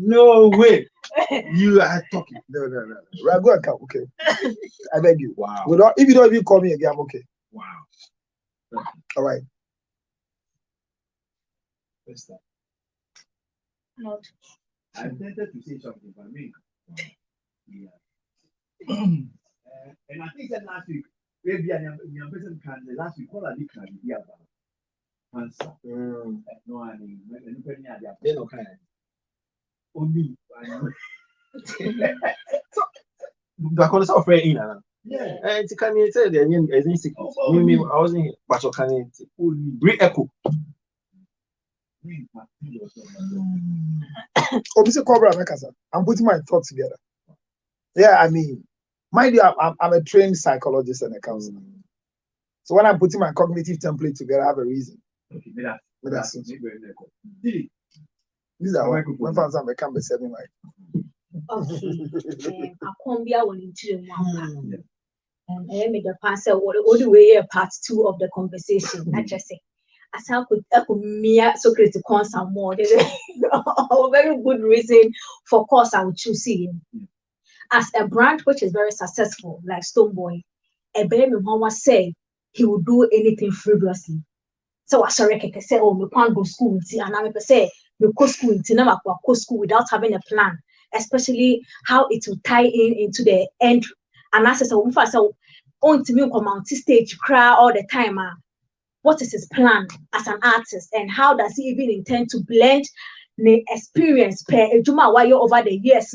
No way. You are talking. No. Right, go and come. Okay. I beg you. Wow. If you don't even call me again, I'm okay. Wow. All right. First time. Not. I'm tempted to say something for me. Yeah. And I think that last week Maybe I am person can the last week call a dick can be about answer. No, I mean, they don't kind. Only the call is of in. yeah, And can you say the name is in secret? I wasn't here, but you can re-echo. Obviously, Cobra Mekasa. I'm putting my thoughts together. Yeah, I mean, mind you, I'm a trained psychologist and a counselor. So when I'm putting my cognitive template together, I have a reason. Okay, that's these are when fans are become the seven like. Okay. Akombia will into one. And I made the passer all the way part 2 of the conversation. I just say, as I could mere Socrates to call some more. There's a very good reason for course I would choose him. As a brand which is very successful, like Stonebwoy, a baby mama say he would do anything frivolously. So I say, oh, we can't go school, and I say we go school, go school without having a plan, especially how it will tie into the end. And I said, so on to me come on stage cry all the time. What is his plan as an artist, and how does he even intend to blend the experience per ejuma while over the years,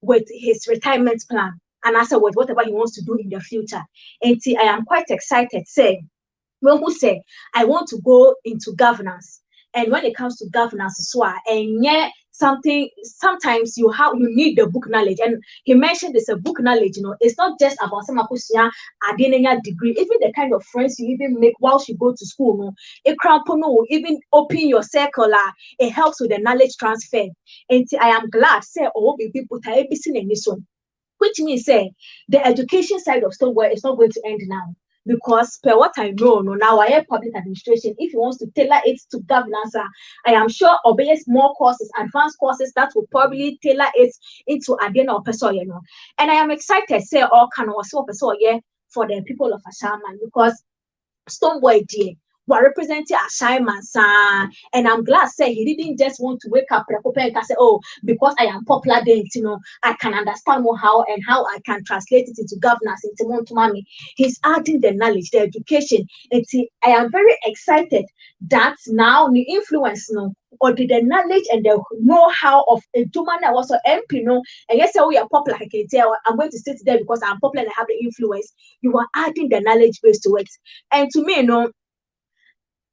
with his retirement plan, and also with whatever he wants to do in the future. And I am quite excited. Say, when who say I want to go into governance, and when it comes to governance as well, and yeah, sometimes you need the book knowledge, and he mentioned there's a book knowledge. It's not just about some akusia adenia degree, even the kind of friends you even make whilst you go to school. It even open your circle. It helps with the knowledge transfer. And I am glad say people in this one, which means say the education side of Stonebwoy is not going to end now. Because per what I know, now I have public administration. If he wants to tailor it to governance, I am sure obeys more courses, advanced courses that will probably tailor it into Adena or Peso, And I am excited, say all can also Peso for the people of Ashaman, because Stonebwoy dear were representing Ashaman, and I'm glad say he didn't just want to wake up and say, oh, because I am popular then, I can understand more how I can translate it into governance, into Montumami. He's adding the knowledge, the education. And I am very excited that now the influence, or the knowledge and the know-how of a woman that was an MP, and yes, we are popular. I can tell I'm going to sit there because I'm popular and I have the influence. You are adding the knowledge base to it. And to me,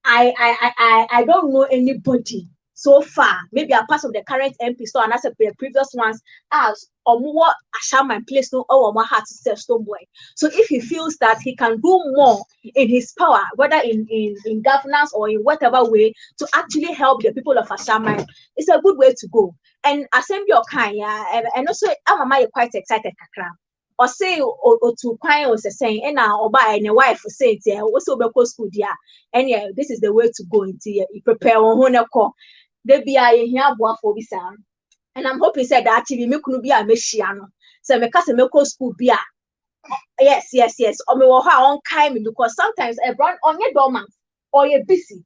I don't know anybody so far, maybe a part of the current MP store and as the previous ones as or more Ashaman place no or my heart to say Stonebwoy. So if he feels that he can do more in his power, whether in governance or in whatever way, to actually help the people of Ashaman, it's a good way to go. And assembly of Kanya, and also I'm quite excited, Kakra. Or say or to Kwan was saying, and now or buy and a wife for saying, also be school, dear. And yeah, this is the way to go into you prepare on home call. There be a here for this. And I'm hoping said that actually me could be a messiano. So me case me go school be a yes. Or me will have on kind because sometimes a brand on your dormant or you're busy.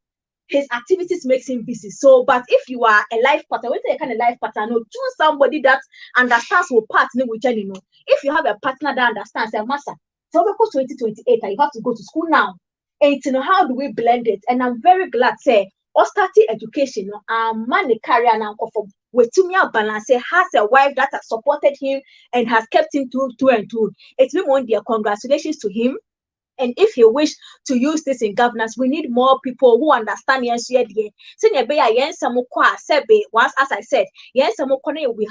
His activities makes him busy. So, but if you are a life partner, when you kind of life partner, choose somebody that understands your partner with you. If you have a partner that understands, a master, so we go 2028, and you have to go to school now. And how do we blend it? And I'm very glad say, or starting education, money carrier and for with Tumia Balance has a wife that has supported him and has kept him through and through. It's been one dear congratulations to him. And if you wish to use this in governance, we need more people who understand once, as I said, we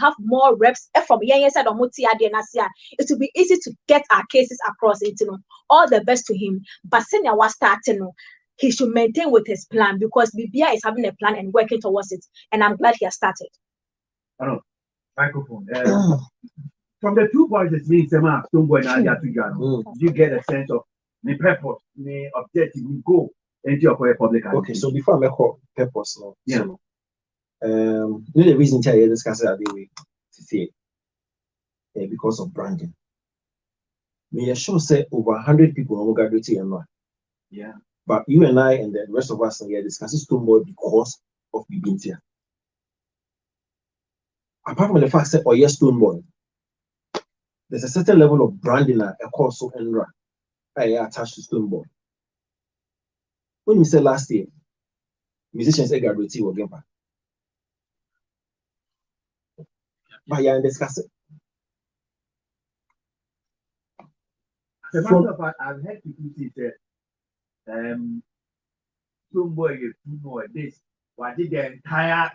have more reps from it will be easy to get our cases across it. All the best to him. But senior was starting, he should maintain with his plan because BBI is having a plan and working towards it. And I'm glad he has started. Hello, microphone. From the 2 points, it means you get a sense of the purpose, the objective, we go into your public. Okay, so before I make purpose, the reason I discuss it the way to say because of branding. Me sure say over 100 people will graduate here. Yeah. But you and I and the rest of us are discussing Stonebwoy because of Bibintia. Apart from the fact that yes, Stonebwoy, there's a certain level of branding a course so enra. attached to Stonebwoy. When you said last year, musicians graduated or Gimpa. But you discuss it. As a matter of fact, I've heard people say that Stonebwoy is this. What did the entire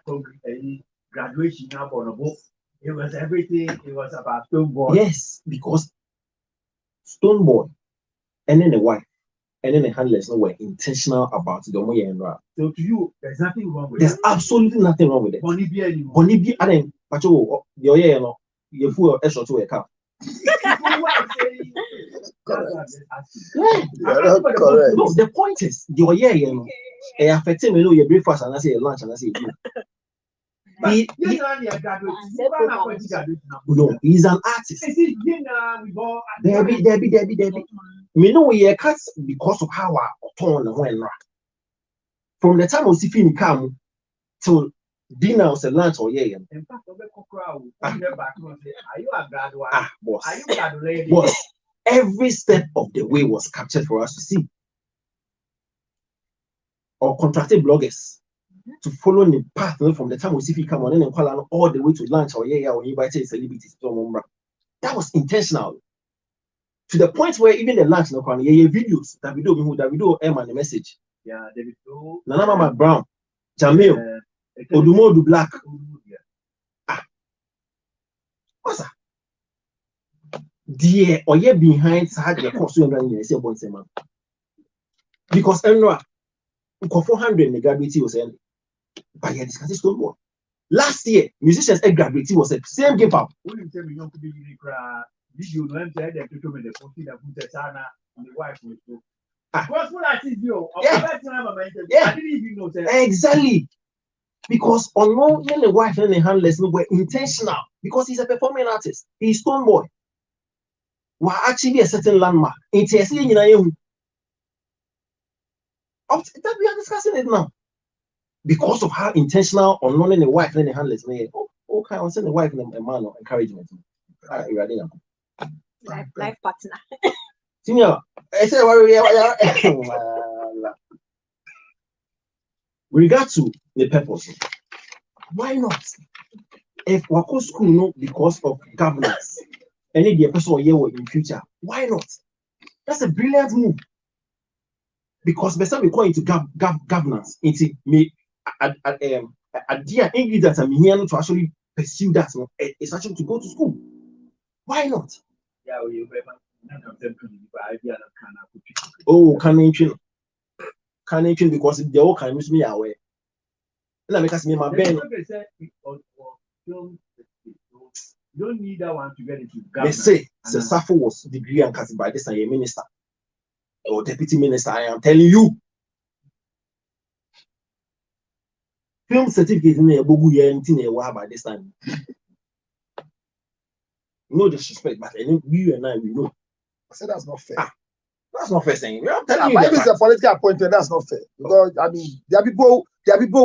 graduation up on a book? It was everything. It was about Stonebwoy. Yes, because Stonebwoy and then the wife and then the handlers were intentional about the Omoye and Ra. So to you, there's nothing wrong with it. There's absolutely nothing wrong with it. Bonibia, I didn't. But you know, you fool extra to a cup. Correct. No, the point is, you know, it affected me. Your breakfast and I say lunch and I say dinner. No, he's an artist. Debbie. We know we are cuts because of how our tone went. From the time we see film come till dinner or lunch or yeah. In fact, are you a graduate? Boss. Are you graduated? Boss. Every step of the way was captured for us to see. Or contracted bloggers to follow the path from the time we see come on and call all the way to lunch or yeah, or invited celebrities to that was intentional. To the point where even the lunch no videos that we do Emma the message. Yeah, David Nana Mama Brown, Jamil, Odumodu Black. What's that? Dear or yeah behind the cost because Enra 400 in the graduate was ending. But yeah, discussing Stonebwoy. Last year, musicians at graduate was the same game up. Yeah, exactly. Because on the wife and the handlers were intentional because he's a performing artist. He's Stonebwoy. We're actually a certain landmark. It's a thing that we are discussing it now. Because of how intentional on knowing the wife and the handlers. Okay, I'm saying the wife and a man of encouragement. Life partner. Senior, I said, with regard to the purpose, why not? If Wako school no because of governance, any the person here in future, why not? That's a brilliant move. Because besides we call into governance, into me dear ingredients and here to actually pursue that. It's actually to go to school. Why not? Oh, can because they all can use me away. Let me cast me my ben. You don't need that one to get into government. They say the Safo was degree and cast by this time a minister or deputy minister. I am telling you. Film certificate in a bogu year by this time. No disrespect, but you and I we know. I said that's not fair. That's not fair saying. I'm telling you. If it's a political appointment, that's not fair. Because I mean, there are people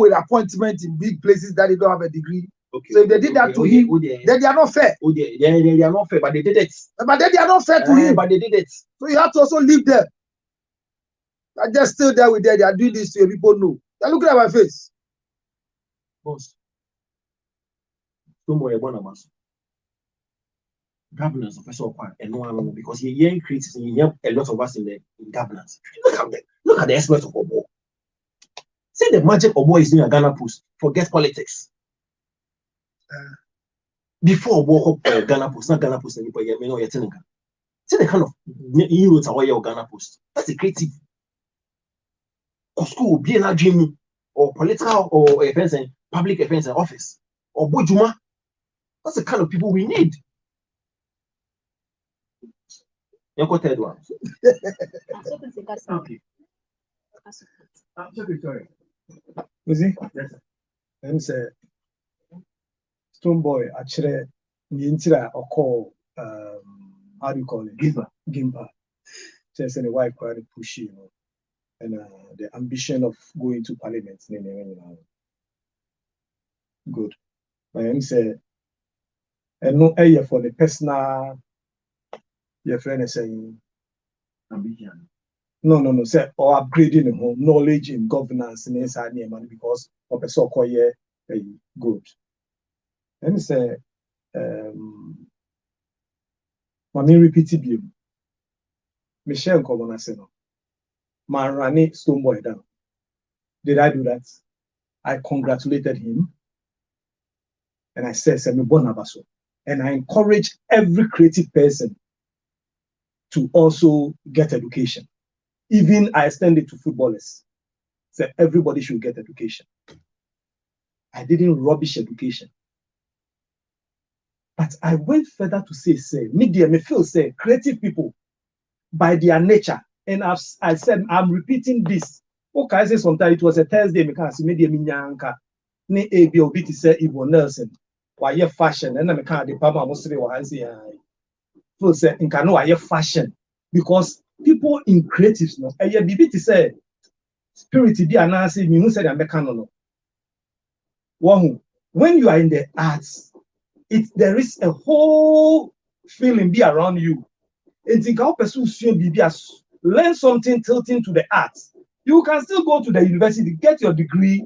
with appointments in big places that they don't have a degree. Okay. So if they did that to him, then they are not fair. They are not fair, but they did it. But then they are not fair to him. But they did it. So you have to also leave them. I just still there with them. They are doing this to you. People know. They're looking at my face. Boss. Don't worry about us. Governance of person and no one because you hear criticism, you hear a lot of us in governance. Look at the experts of Obo. See the magic Obo is doing a Ghana Post. Forget politics. Before Obo Ghana Post, not Ghana Post anybody. You know you're telling them. See the kind of euros away your Ghana Post. That's a creative. School be an dream or political or offense and public offense and office or Bojuma. That's the kind of people we need. Your third one. Okay. Sorry. Was he? Yes, sir. And say Stonebwoy actually the entire or call how do you call it? Gimpa. Just the wife quite pushy, you know, and the ambition of going to parliament. Good. And say and no area for the personal. Your friend is saying ambition. No, say or upgrading the home knowledge in governance in inside near money because of a so called good. Let me say Mami repeat it. Michelle Kogonaseno. Marani Stoneboy down. Did I do that? I congratulated him. And I said, Semi-Bonabaso. And I encourage every creative person to also get education. Even I extend it to footballers. So everybody should get education. I didn't rubbish education. But I went further to say, media may feel, say, creative people, by their nature, and I said, I'm repeating this. Okay, I say sometimes it was a Thursday, because media minyanka, ne ABOB to say Ivo Nelson, why you fashion, and I'm a kind of Pama Musri or Hansi. Feel say, in Kano, why fashion, because people in creatives, no, and you be to say, spirit be announcing, you said, I'm a canon. When you are in the arts, there is a whole feeling be around you. And think how person learn something tilting to the arts. You can still go to the university, get your degree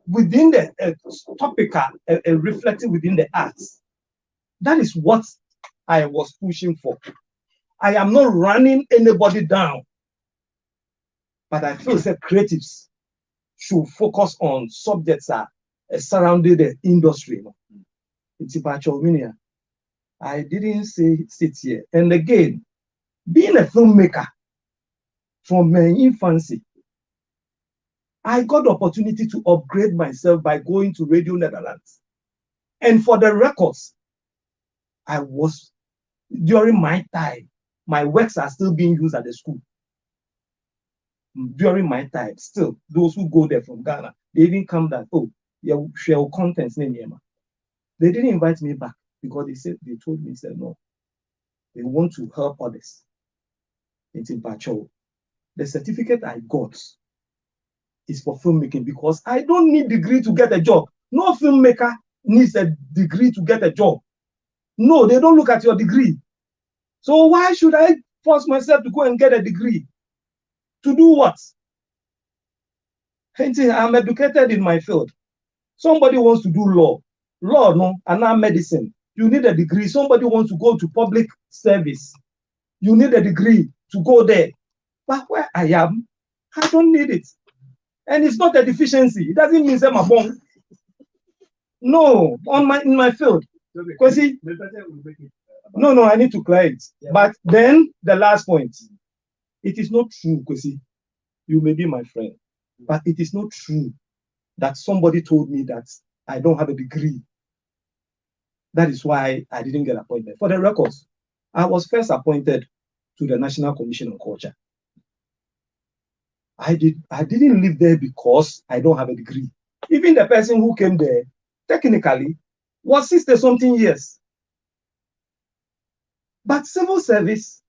within the topic, reflecting within the arts. That is what I was pushing for. I am not running anybody down, but I feel that creatives should focus on subjects that surrounding the industry. It's a I didn't sit here. And again, being a filmmaker from my infancy, I got the opportunity to upgrade myself by going to Radio Netherlands. And for the records, during my time, my works are still being used at the school. During my time, still, those who go there from Ghana, they even come that, oh, yeah, share contents name. They didn't invite me back because they told me, said no. They want to help others. It's in Pacho. The certificate I got is for filmmaking because I don't need degree to get a job. No filmmaker needs a degree to get a job. No, they don't look at your degree. So why should I force myself to go and get a degree? To do what? I'm educated in my field. Somebody wants to do law. Law, no, and now medicine. You need a degree. Somebody wants to go to public service. You need a degree to go there. But where I am, I don't need it. And it's not a deficiency. It doesn't mean I'm a bomb. No, in my field. Because no, I need to clear it. Yeah. But then the last point. It is not true, Kwesi. You may be my friend. But it is not true that somebody told me that I don't have a degree. That is why I didn't get appointed. For the records, I was first appointed to the National Commission on Culture. I didn't live there because I don't have a degree. Even the person who came there, technically, was 60-something years. But civil service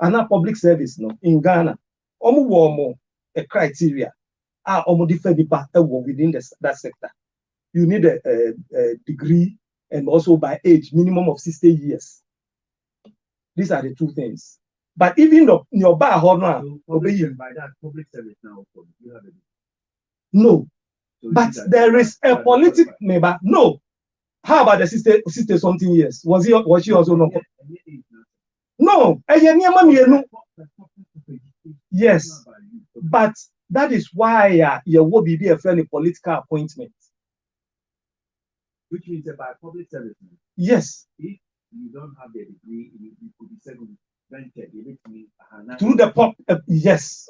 and not public service, no, in Ghana, a criteria are different within that sector. You need a degree and also by age, minimum of 60 years. These are the two things. But even your bar honor, by that public service now, you have a no. So but there is a political member. No. How about the 60-something years? Was she also not? No. Yes. But that is why you will be a fairly political appointment. Which means by public service. Yes. If you don't have the degree, you could be segmented. Through the pop, yes.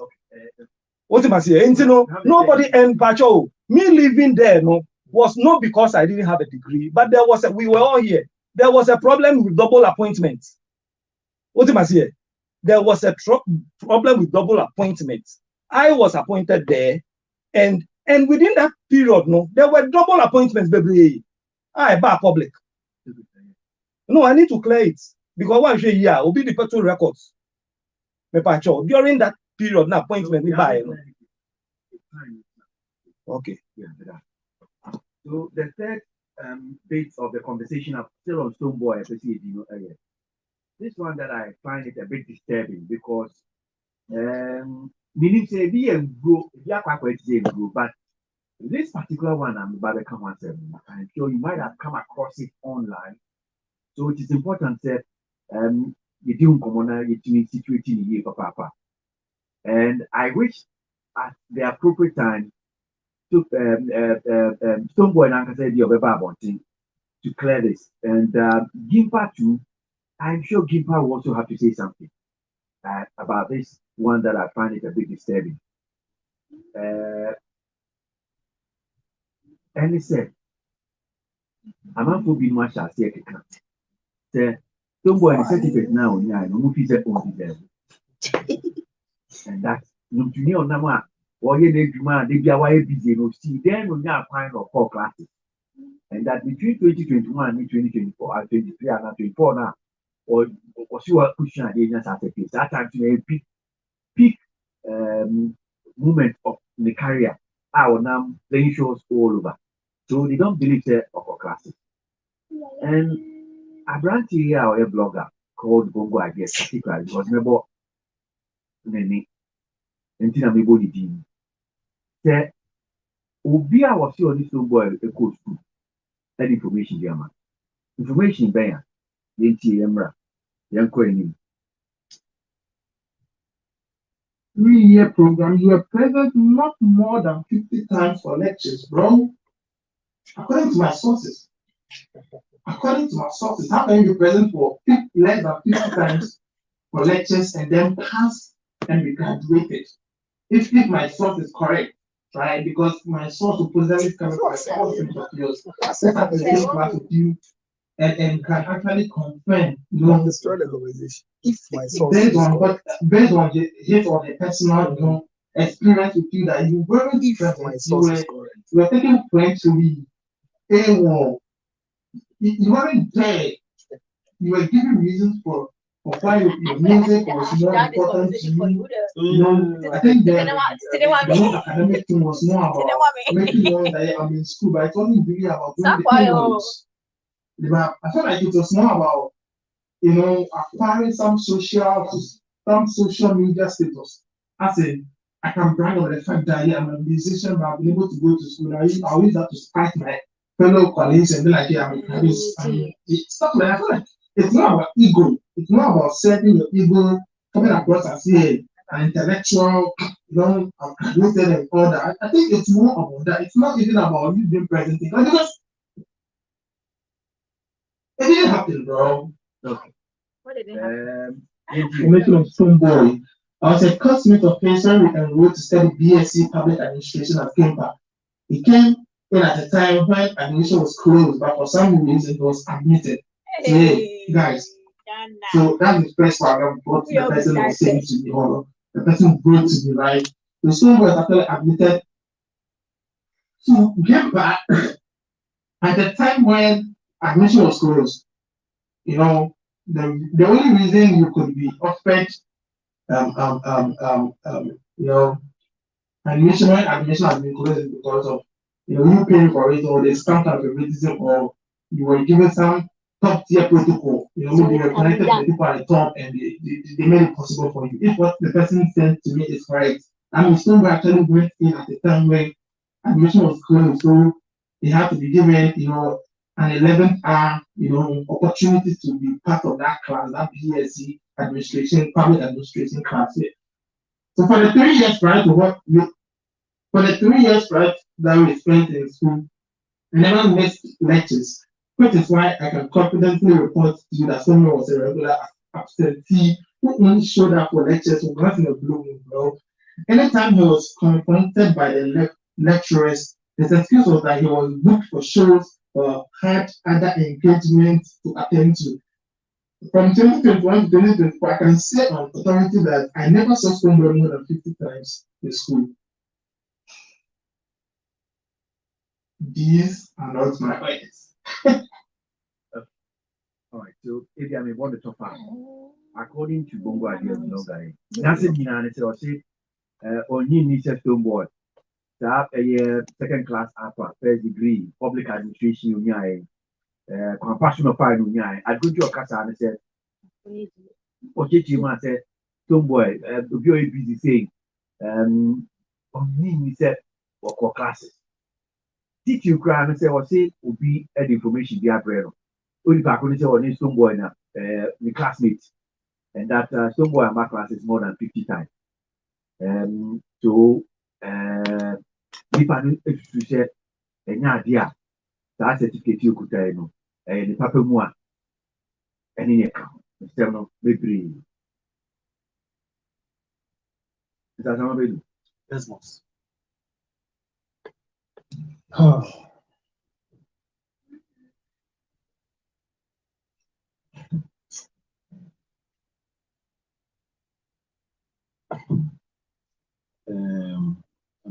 What am I saying? Nobody and Pacho. Me living there, no, was not because I didn't have a degree, but we were all here. There was a problem with double appointments. What am I saying? There was a problem with double appointments. I was appointed there, and within that period, no, there were double appointments, baby. I bar public. No, I need to clear it. Because one year will be the petrol records. During that period, now appointment we buy. Okay. Yeah. So the third bit of the conversation I'm still on Stoneboy, this one that I find it a bit disturbing because Meaning say be a grow, be a quite grow, but this particular one I'm about to come and say, I'm sure you might have come across it online. So it is important that you do come you do situating here, papa. And I wish at the appropriate time to Stonebwoy and Uncle said your thing to clear this. And Gimpa too, I'm sure Gimpa will also have to say something about this one that I find it a bit disturbing. And he said, I'm not going to be much as a can't. Stonebwoy and certificate now, yeah, no movie said on the and that's no to me on Nama or ye demand, they be away busy, no see, then on your kind of 4 classes. And that between 2021 and 2024, and 23 and 24 now, or you are pushing against at a case. That time to a peak moment of the career. Our now playing shows all over. So they don't believe that of classes. And a brand here or a blogger called Bongo, I guess, particularly was never many until I'm able to do. Say, Ubia was your little boy a coach school. That information, German. Information bear, Yanti Emra, Yanko. 3-year program, you were present not more than 50 times for lectures, bro. According to my sources. How can you be present for less than 50 times for lectures and then pass and be graduated? If my source is correct, right? Because my source supposedly is coming from a course of yours. Let's have the same class with you and can actually confirm, destroy the conversation. If my source based on the personal, experience with you that you weren't present, you were taking French to be AWOL. You weren't there. You were giving reasons for why your music was more important to you. I think the whole academic thing was more about making noise that I'm in school, but it wasn't really about doing the I felt like it was more about, acquiring some social media status. I said, I can brag on the fact that I'm a musician, but I've been able to go to school. I use that to spite my fellow colleagues and be like, yeah, stuff like that. I feel like it's not about ego. It's not about setting your ego, coming across as an intellectual, I'm graduated and all that. I think it's more about that. It's not even about you being present. Because it didn't happen, bro. What did it happen? Information of Stonebwoy. I was a classmate of his when we enrolled to study BSc Public Administration at Kempa. He came in at a time when admission was closed, but for some reason he was admitted. Hey, guys. So that's the first paragraph what the person was saying to me, or the person wrote to me, right? The Stonebwoy was actually admitted to Kempa at the time when admission was closed. The only reason you could be offered admission when admission has been closed is because of you paying for it, or there's some kind of favoritism, or you were given some top tier protocol. You were connected to the people at the top and they made it possible for you. If what the person sent to me is correct, Stonebwoy actually went in at the time when admission was closed, so they had to be given an 11th hour opportunity to be part of that class, that BSc administration, public administration class. So for the 3 years prior to that we spent in school, I never missed lectures, which is why I can confidently report to you that someone was a regular absentee who only showed up for lectures once in a blue moon, bro. Anytime he was confronted by the lecturers, his excuse was that he was booked for shows or had other engagements to attend to. From 2021 to 2024, I can say on authority that I never saw Stonebwoy more than 50 times in school. These are not my words. All right, so if I want to talk about, according to Bongo Idea, guy, that's it. I say, only needs a Stonebwoy. That a second class upper, first degree, public administration, compassion of fire, I go to your casa and said, okay, you said, Stonebwoy, very busy saying, on me, we said, what classes. Teach you cry and say, or say, will be the information be a brand. Only back when you say, on Stonebwoy now, the classmates, and that Stonebwoy and my class is more than 50 times. So, if I knew to say, any idea that certificate you could tell, the papa more, any account, instead of maybe. Is that how we do? Desmos. I'm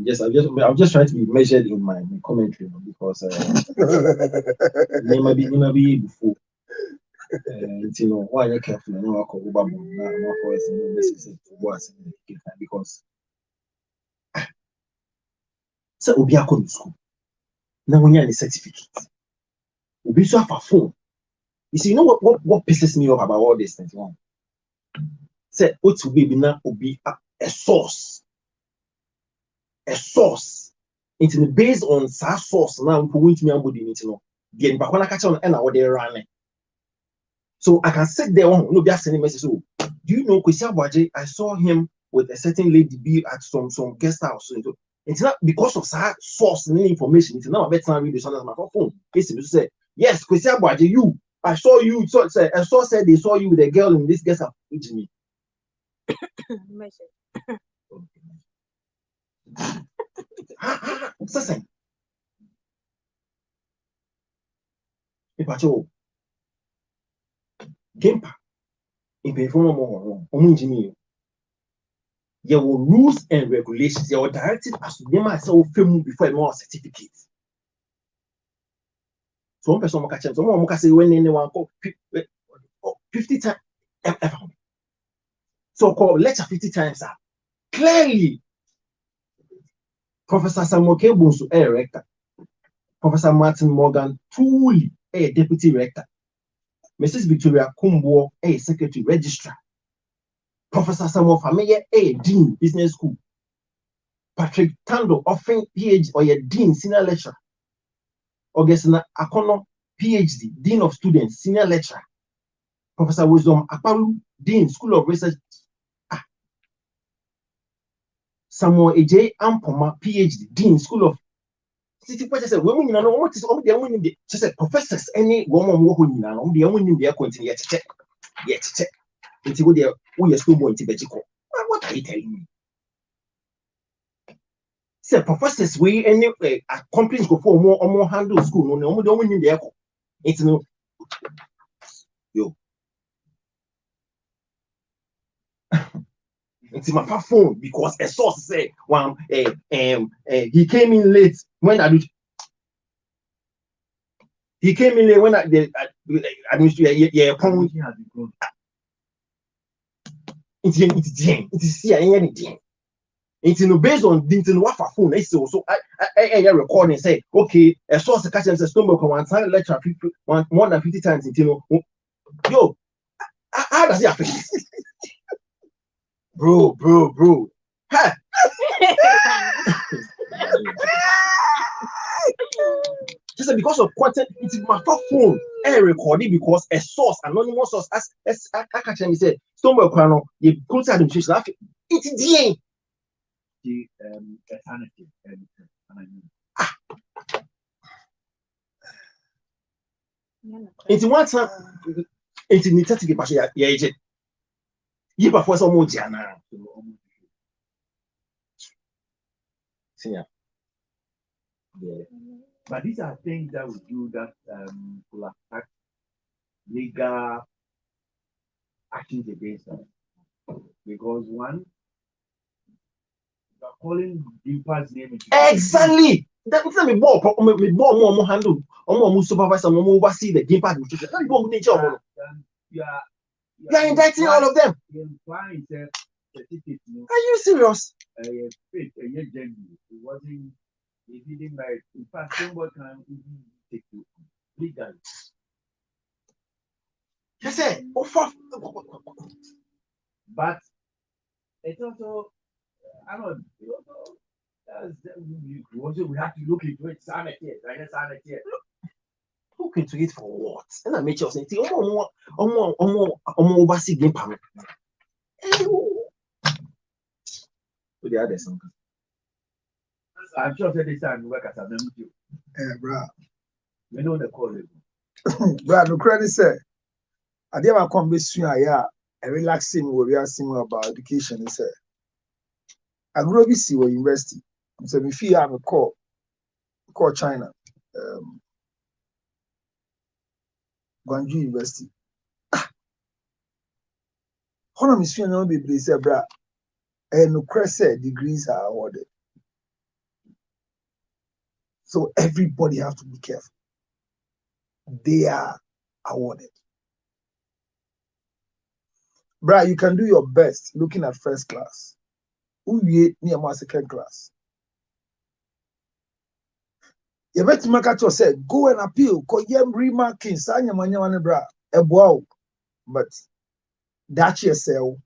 just trying to be measured in my commentary because may be before. You know why you're careful and you call Obama now for us and necessary to was because so Obi to school. Now when you're the certificate, Obi so have a phone. You see, you know what pisses me off about all this things? Say what to be now Obi a source. It's based on sa source now going to me and body you know. Again, but when I catch on and I they run. So I can sit there on no be sending message. So do you know Kwesi Aboagye? I saw him with a certain lady be at some guest house. So it's not because of that source and information. It's not better read this on my phone. Basically, say yes, Kwesi Aboagye, you. I saw you. So a source said they saw you with a girl in this guest house. Which me. Listen. Ipacho. Gempa. In perform more engineer. There were rules and regulations. There were directives as to them myself film before a more certificate. So one person catch them. Someone can say when anyone call 50 times. So called lecture 50 times. Clearly, Professor Samuel K. Bonsu, a rector. Professor Martin Morgan, truly a deputy rector. Mrs. Victoria Kumbo, a secretary registrar. Professor Samuel Fameye, a dean, business school. Patrick Tando, offering PhD or a dean, senior lecturer. Augustina Akono, PhD, dean of students, senior lecturer. Professor Wisdom Akpalu, dean, school of research. Samuel A.J. Ampoma, PhD, dean, school of city. What I said, women, you know, what is only the only professors, any woman who you know, the only they are continuing yet check. Until they are still going to Bejico. What are you telling me? Say professors, we any companies go for more or more handle school, no, don't win in the echo. It's no yo. It's my phone because a source say he came in late when I do. He came in late when the administration it's anything. It's based on what for phone. I so I recording say okay a source catch them say Stonebwoy one time lecture more than 50 times yo how does it affect? Bro. Huh? Just because of content, it's my phone recording because a source, anonymous source, as I catch them say Stonebwoy Kwano, the close administration, it's DA. The alternative and it's one time it's in the to get yeah you before some more jana yeah. But these are things that we do that will affect legal actions against us because one calling Dimper's name exactly. That means me more handle more supervisor more oversee the Dimper administration. You are indicting all of them. Are you serious? It wasn't. It didn't like. In fact, Stonebwoy can even take you legally. Yes, sir. But it's also, I don't know, we have to look into it. Sanity, Look into it for what? And I make you say, oversee game permit. To the other song. I'm sure that this time work as a member. Bro. We know the call. Bro, no credit, sir. I did have a conversation here, a relaxing where we are seeing about education, sir. I grew up in university. So if you have a call China, Guangzhou University. How am I saying no be say, bro? And no credit degrees are awarded. So everybody have to be careful. They are awarded. Bro, you can do your best looking at first class. Who you near my second class? You better make at yourself, go and appeal, call them remarking, Sanya Manya bra, a wow. But that's yourself.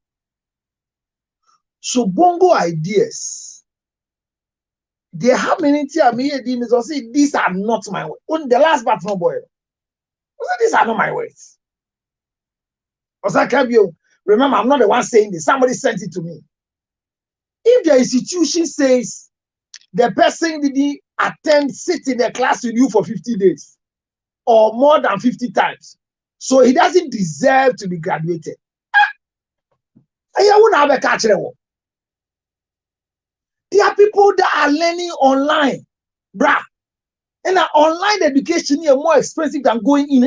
So bongo ideas. There have many things or say these are not my words. On the last part, no boy. These are not my words. Remember, I'm not the one saying this. Somebody sent it to me. If the institution says the person didn't sit in the class with you for 50 days or more than 50 times, so he doesn't deserve to be graduated. I won't have a catch. There are people that are learning online, bruh. And online education is more expensive than going in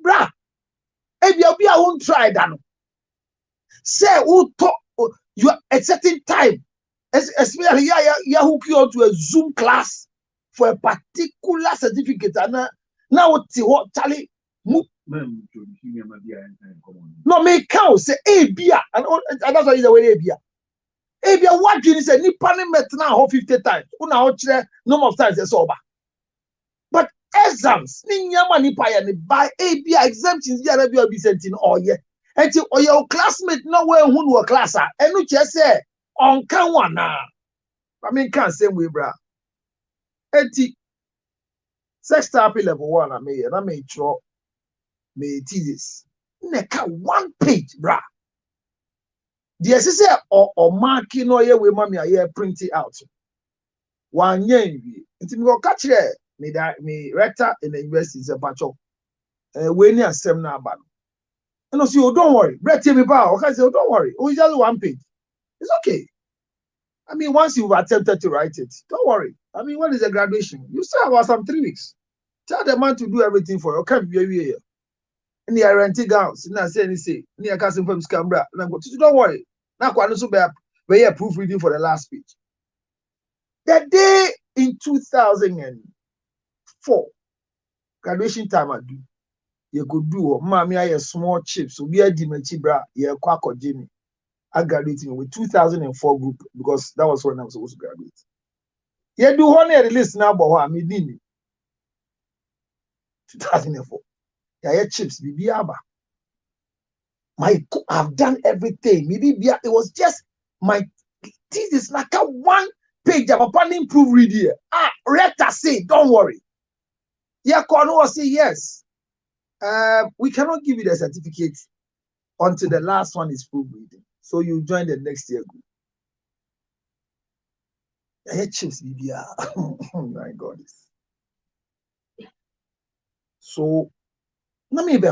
bruh. If you won't try that. Say who talk you at a certain time, especially you hook you out to a Zoom class for a particular certificate. And now what Charlie no make count say beer and that's why is the way beer. What you say nipa ne met now 50 times. Una o kire number of times is over. But exams ni nyama nipa ya ne by exemptions there be sent in all year. Enti your classmate no way who no class ah. Enu che say on kan one na. I mean can same way bra. Enti sex therapy level 1 I may draw me thesis. Neka 1 page bra. The say or marking no ye we mami aye print it out. One year nti me go catch here me rector in the university is a pacho. We ni asem na aba. And I say, oh, don't worry. Brett me ba. Okay, say, oh, don't worry. Oh, it's just 1 page. It's okay. I mean, once you've attempted to write it, don't worry. I mean, what is the graduation? You still have about some 3 weeks. Tell the man to do everything for you. Okay, be here. And the renting house. And I say, near casting from Scambra. And I go, don't worry. Now, I also be a proofreading for the last page. That day in 2004, graduation time I do. You could do mommy I small chips, so we are Dimechibra, you quack or Jimmy. I graduated with 2004 group because that was when I was supposed to graduate. You do one at least now, but I mean 2004. Yeah, chips, Bibiaba. I've done everything. Maybe it was just my thesis like a 1 page of upon improve reading. Rector say, don't worry. Yeah, Cornwall say yes. We cannot give you the certificate until the last one is proof reading. So you join the next year group. Chips, oh my God. So, let me be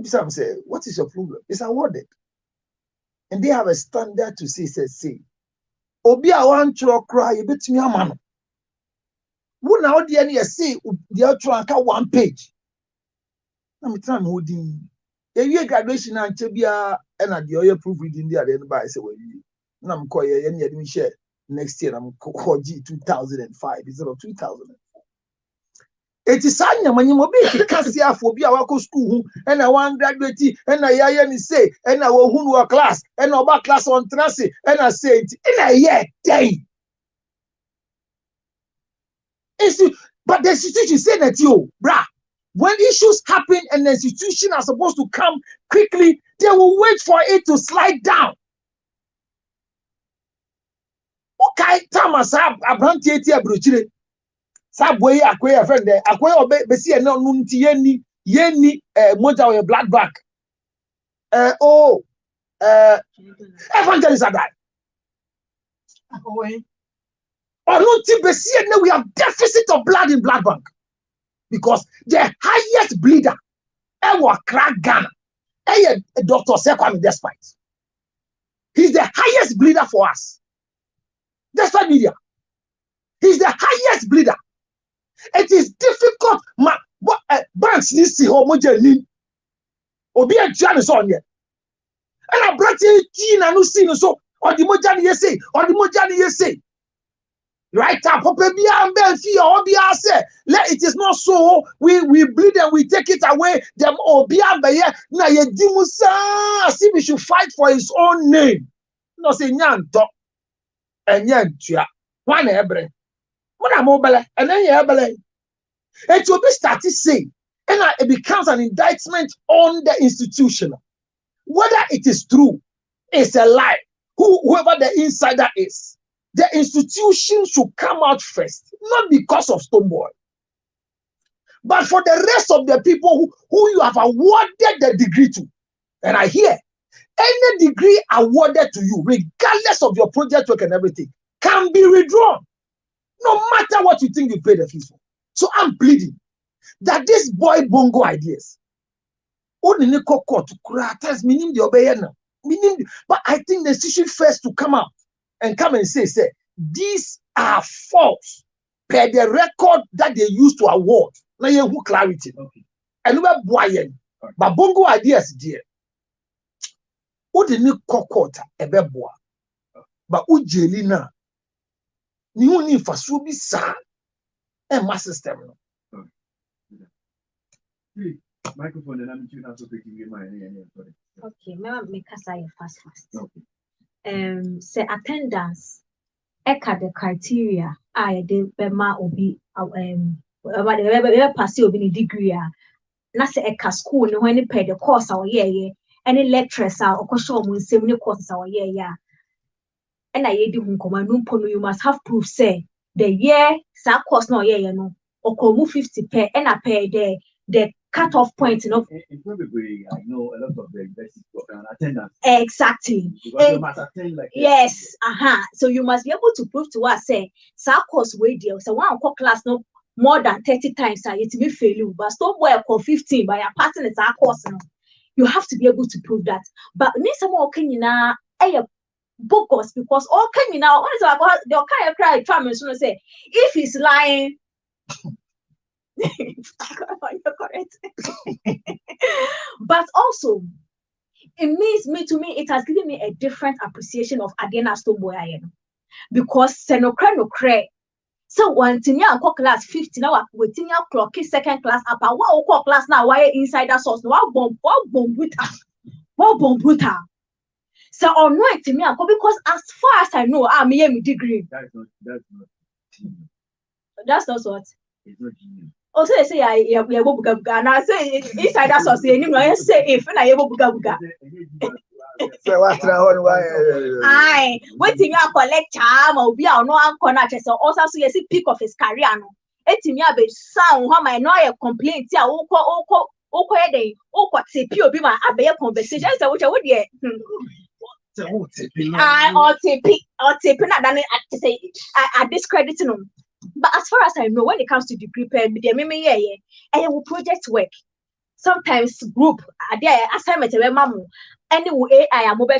say, what is your problem? It's awarded. And they have a standard to say. Obi a one chro cry, you bet me a man. Who now the any say the outro 1 page. I'm trying holding a year graduation and Chebia and at the other proofreading the other by say, well, I'm calling any admission next year. I'm called G 2005 instead of 2004. It is Sanya when you mobile Cassia for be our school and I want graduate and I say and I will who are class and our class on Tracy and I say it in a year day. But the institution said that you, brah. When issues happen and the institution are supposed to come quickly, they will wait for it to slide down. Okay, Thomas, Abranti Abruchire. Subway, acquire a friend there, acquire Bessia no nunti yeni moja or blood back. Evangelist Adai. Or nunti Bessia, we have deficit of blood in blood bank. Because the highest bleeder ever crack Ghana, Dr. Sekwame Despite. He's the highest bleeder for us. Despite media. He's the highest bleeder. It is difficult. Banks need to see how much you need. Obi a Janus on here. And I brought you in and see so or the Mojani say, or the Mojani say. Right up, it is not so. We bleed and we take it away. Them see we should fight for his own name. No say nyanto and nyantua. One ebre. What mobile and then ebele. It will be started saying, and it becomes an indictment on the institution. Whether it is true, it's a lie. Whoever the insider is. The institution should come out first, not because of Stonebwoy, but for the rest of the people who you have awarded the degree to. And I hear any degree awarded to you, regardless of your project work and everything, can be withdrawn, no matter what you think you paid the fees for. So I'm pleading that this boy bongo ideas, but I think the institution first to come out and come and say, these are false per the record that they used to award. Now you have clarity. And we are boying. But bongo ideas, dear. What the new cockota a beboa. But Ujelina. New need for Subi San and my system. Microphone and I'm also taking my okay, may make us fast. Okay. Say attendance eka the criteria de bema obi pass obi ni degree na say eka school no when pay the course awye any lecturers okosho mu nsem ni courses awye ya and I yedi hu nkoma no mpo you must have proof say the year sa course no ye no okomu 50 per and a pay the cut-off point, you know. Probably, I know a lot of the universities attendance. Exactly. You must attend like yes, So you must be able to prove to us, say, course way deal. So one class no more than 30 times, it may fail you, but stop where 15 by your partner is our course. No. You have to be able to prove that. But need some more can you now bogus because all can you now what is about the kind of cry try say if he's lying. You're correct. But also, it means it has given me a different appreciation of Adena Stonebwoy because senokre. So one thing you class 50 now waiting your clock second class up what class now why insider source what bomb brutal. So on no to me because as far as I know I'm a degree. That's not that's not what it's not genius. Also, they say I buga and I say inside that source, I say if I buga. So what's why? Aye, waiting you collect charm or be our no corner so also so you see peak of his career. No, etim ya be sound how my no complaint ya oko day TP be my abeye conversation say which would ye. I or TP na than I say I discredit them. But as far as I know, when it comes to degree media, I will project work. Sometimes group, assignment, any AI, I'm over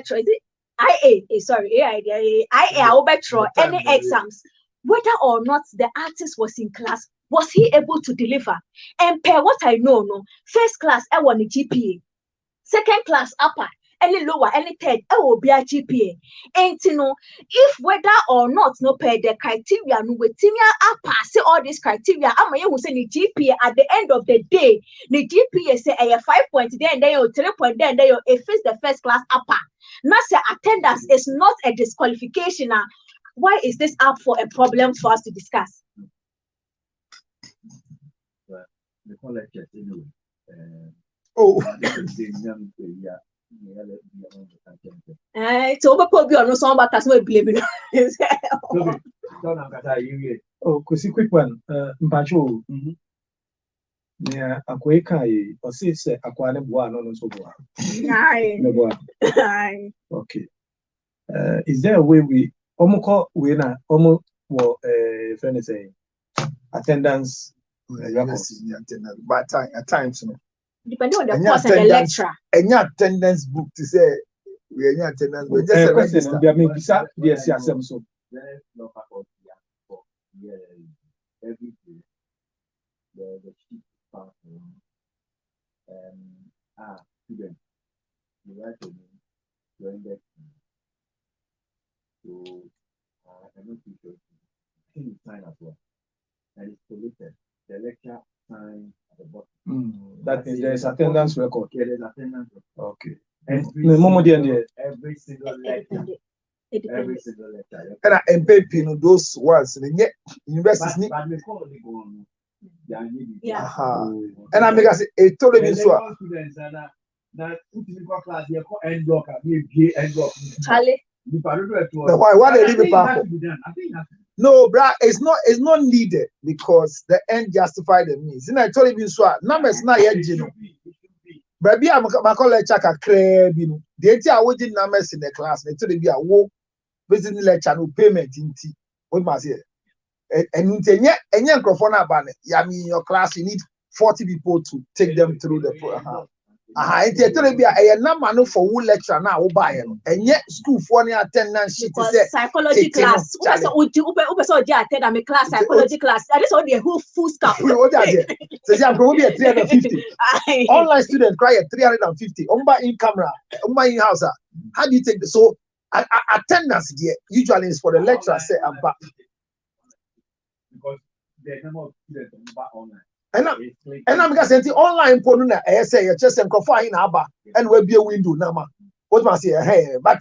any exams, whether or not the artist was in class, was he able to deliver? And per what I know, first class, I want a GPA, second class, upper. Any lower, any third, I will be a GPA. And if whether or not per the criteria, no waiting pass all these criteria. I'm going say the GPA at the end of the day, the GPA say a 5 point there and then you 3 point there and then you face the first class upper. Now say attendance is not a disqualification. Why is this up for a problem for us to discuss? the collectors anyway. Oh. So what probably on some back as well blame it. Oh, quick one. Mpacho. Yeah, akwe kai osi se akwa ne boa no so boa. Aye. Okay. Is there a way we omoko we na omo wo friend say attendance yes, attendance, but at times no. Depending on the course and the lecturer. Any attendance book to say we any attendance but just a register. There may be some yes so. Every day the chief part student you write your name, your index. So I don't think so. I think it's sign as well. And it's collated. The lecture sign at the bottom. That means there is attendance record. Yeah, there's attendance record. Okay. Every single lecture. Every single lecture. And pay those words in the university. But we call it on. Yeah. And I make us a totally so. That class here called end block. End block. Charlie. Why they leave it back? No, bruh, it's not needed because the end justify the means. And I told you so. Numbers not yet, you know. But be a college check a crab, you know. The idea I did numbers in the class. They told you a walk visiting lecture no payment in tea. What must say? And in microphone ban. I mean, your class you need 40 people to take them through the program. It's a be a number for who lecture now who buy and yet school for any attendance sheet is psychology class. So attend a class psychology class. That is all the whole full scope. Says I'm probably at 350. Online students cry at 350. In camera, in house. How do you take the so attendance there usually is for the lecturer say I'm back. Because the number of students online. And I'm going to say online porn. I say you just and in Abba and will be a window number. What must say? Hey, but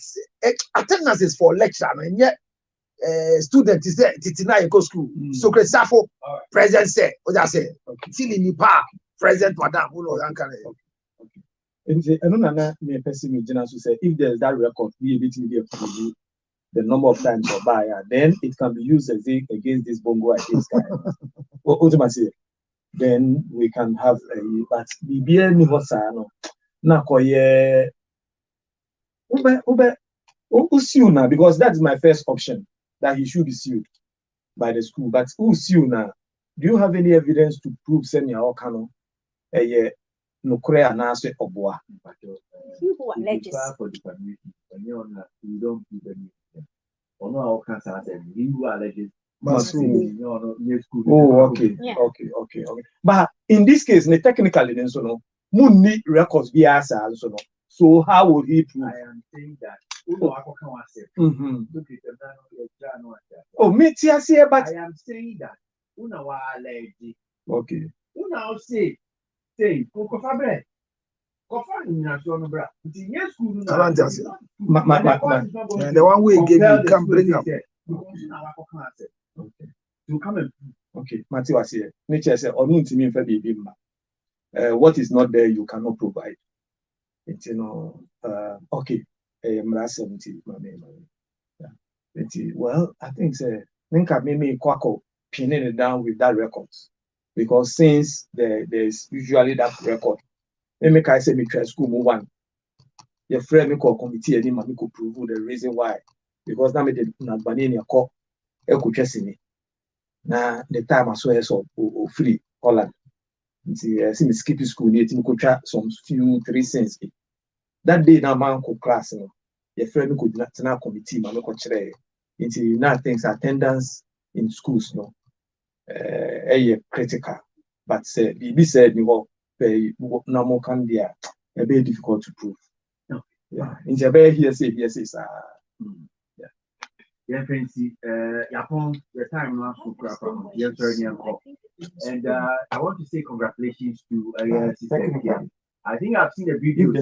attendance is for lecture and yet student is there. Titina you go school. So Chris Safo present say what I say. Silly me pa present madam. Okay. I don't know. Me person to say if there's that record, be a bit media the number of times or buyer, then it can be used against this bongo against guy. What say? Then we can have a but BBN Nivosano. Nakoye Ube sue now because that's my first option that he should be sued by the school. But who sue now? Do you have any evidence to prove send your okano? No crea na se obwa. You who alleges for the permission. When you don't prove anything. Or no our cancer you who alleges. Oh, okay. Yeah. Okay. But in this case, technically, then so no, moon need records be as also no. So how would he prove? I am saying that. Oh, me too, but I am saying that. Okay. Una say, Kofa bread. Kofa in national bread. Yes, school. The one we gave you can bring up. Okay. To come and okay, Matthew was here. Nature said, or to me, what is not there, you cannot provide. It's okay. Well, I think I maybe Quacko pinning it down with that records. Because since there's usually that record, maybe I say me try school move one. Your friend me call committee and him could prove the reason why. Because now me did not ban in your call. Now the time I saw so free Holland. See me skip school near to some few 3 cents. That day now man could class your friend could not now committee man coach into now things attendance in schools no critical but say be said no more can be a very difficult to prove. Yeah, in Japan here say yeah, fancy. Yapon, the time now to grab and I want to say congratulations to I think I've seen a video.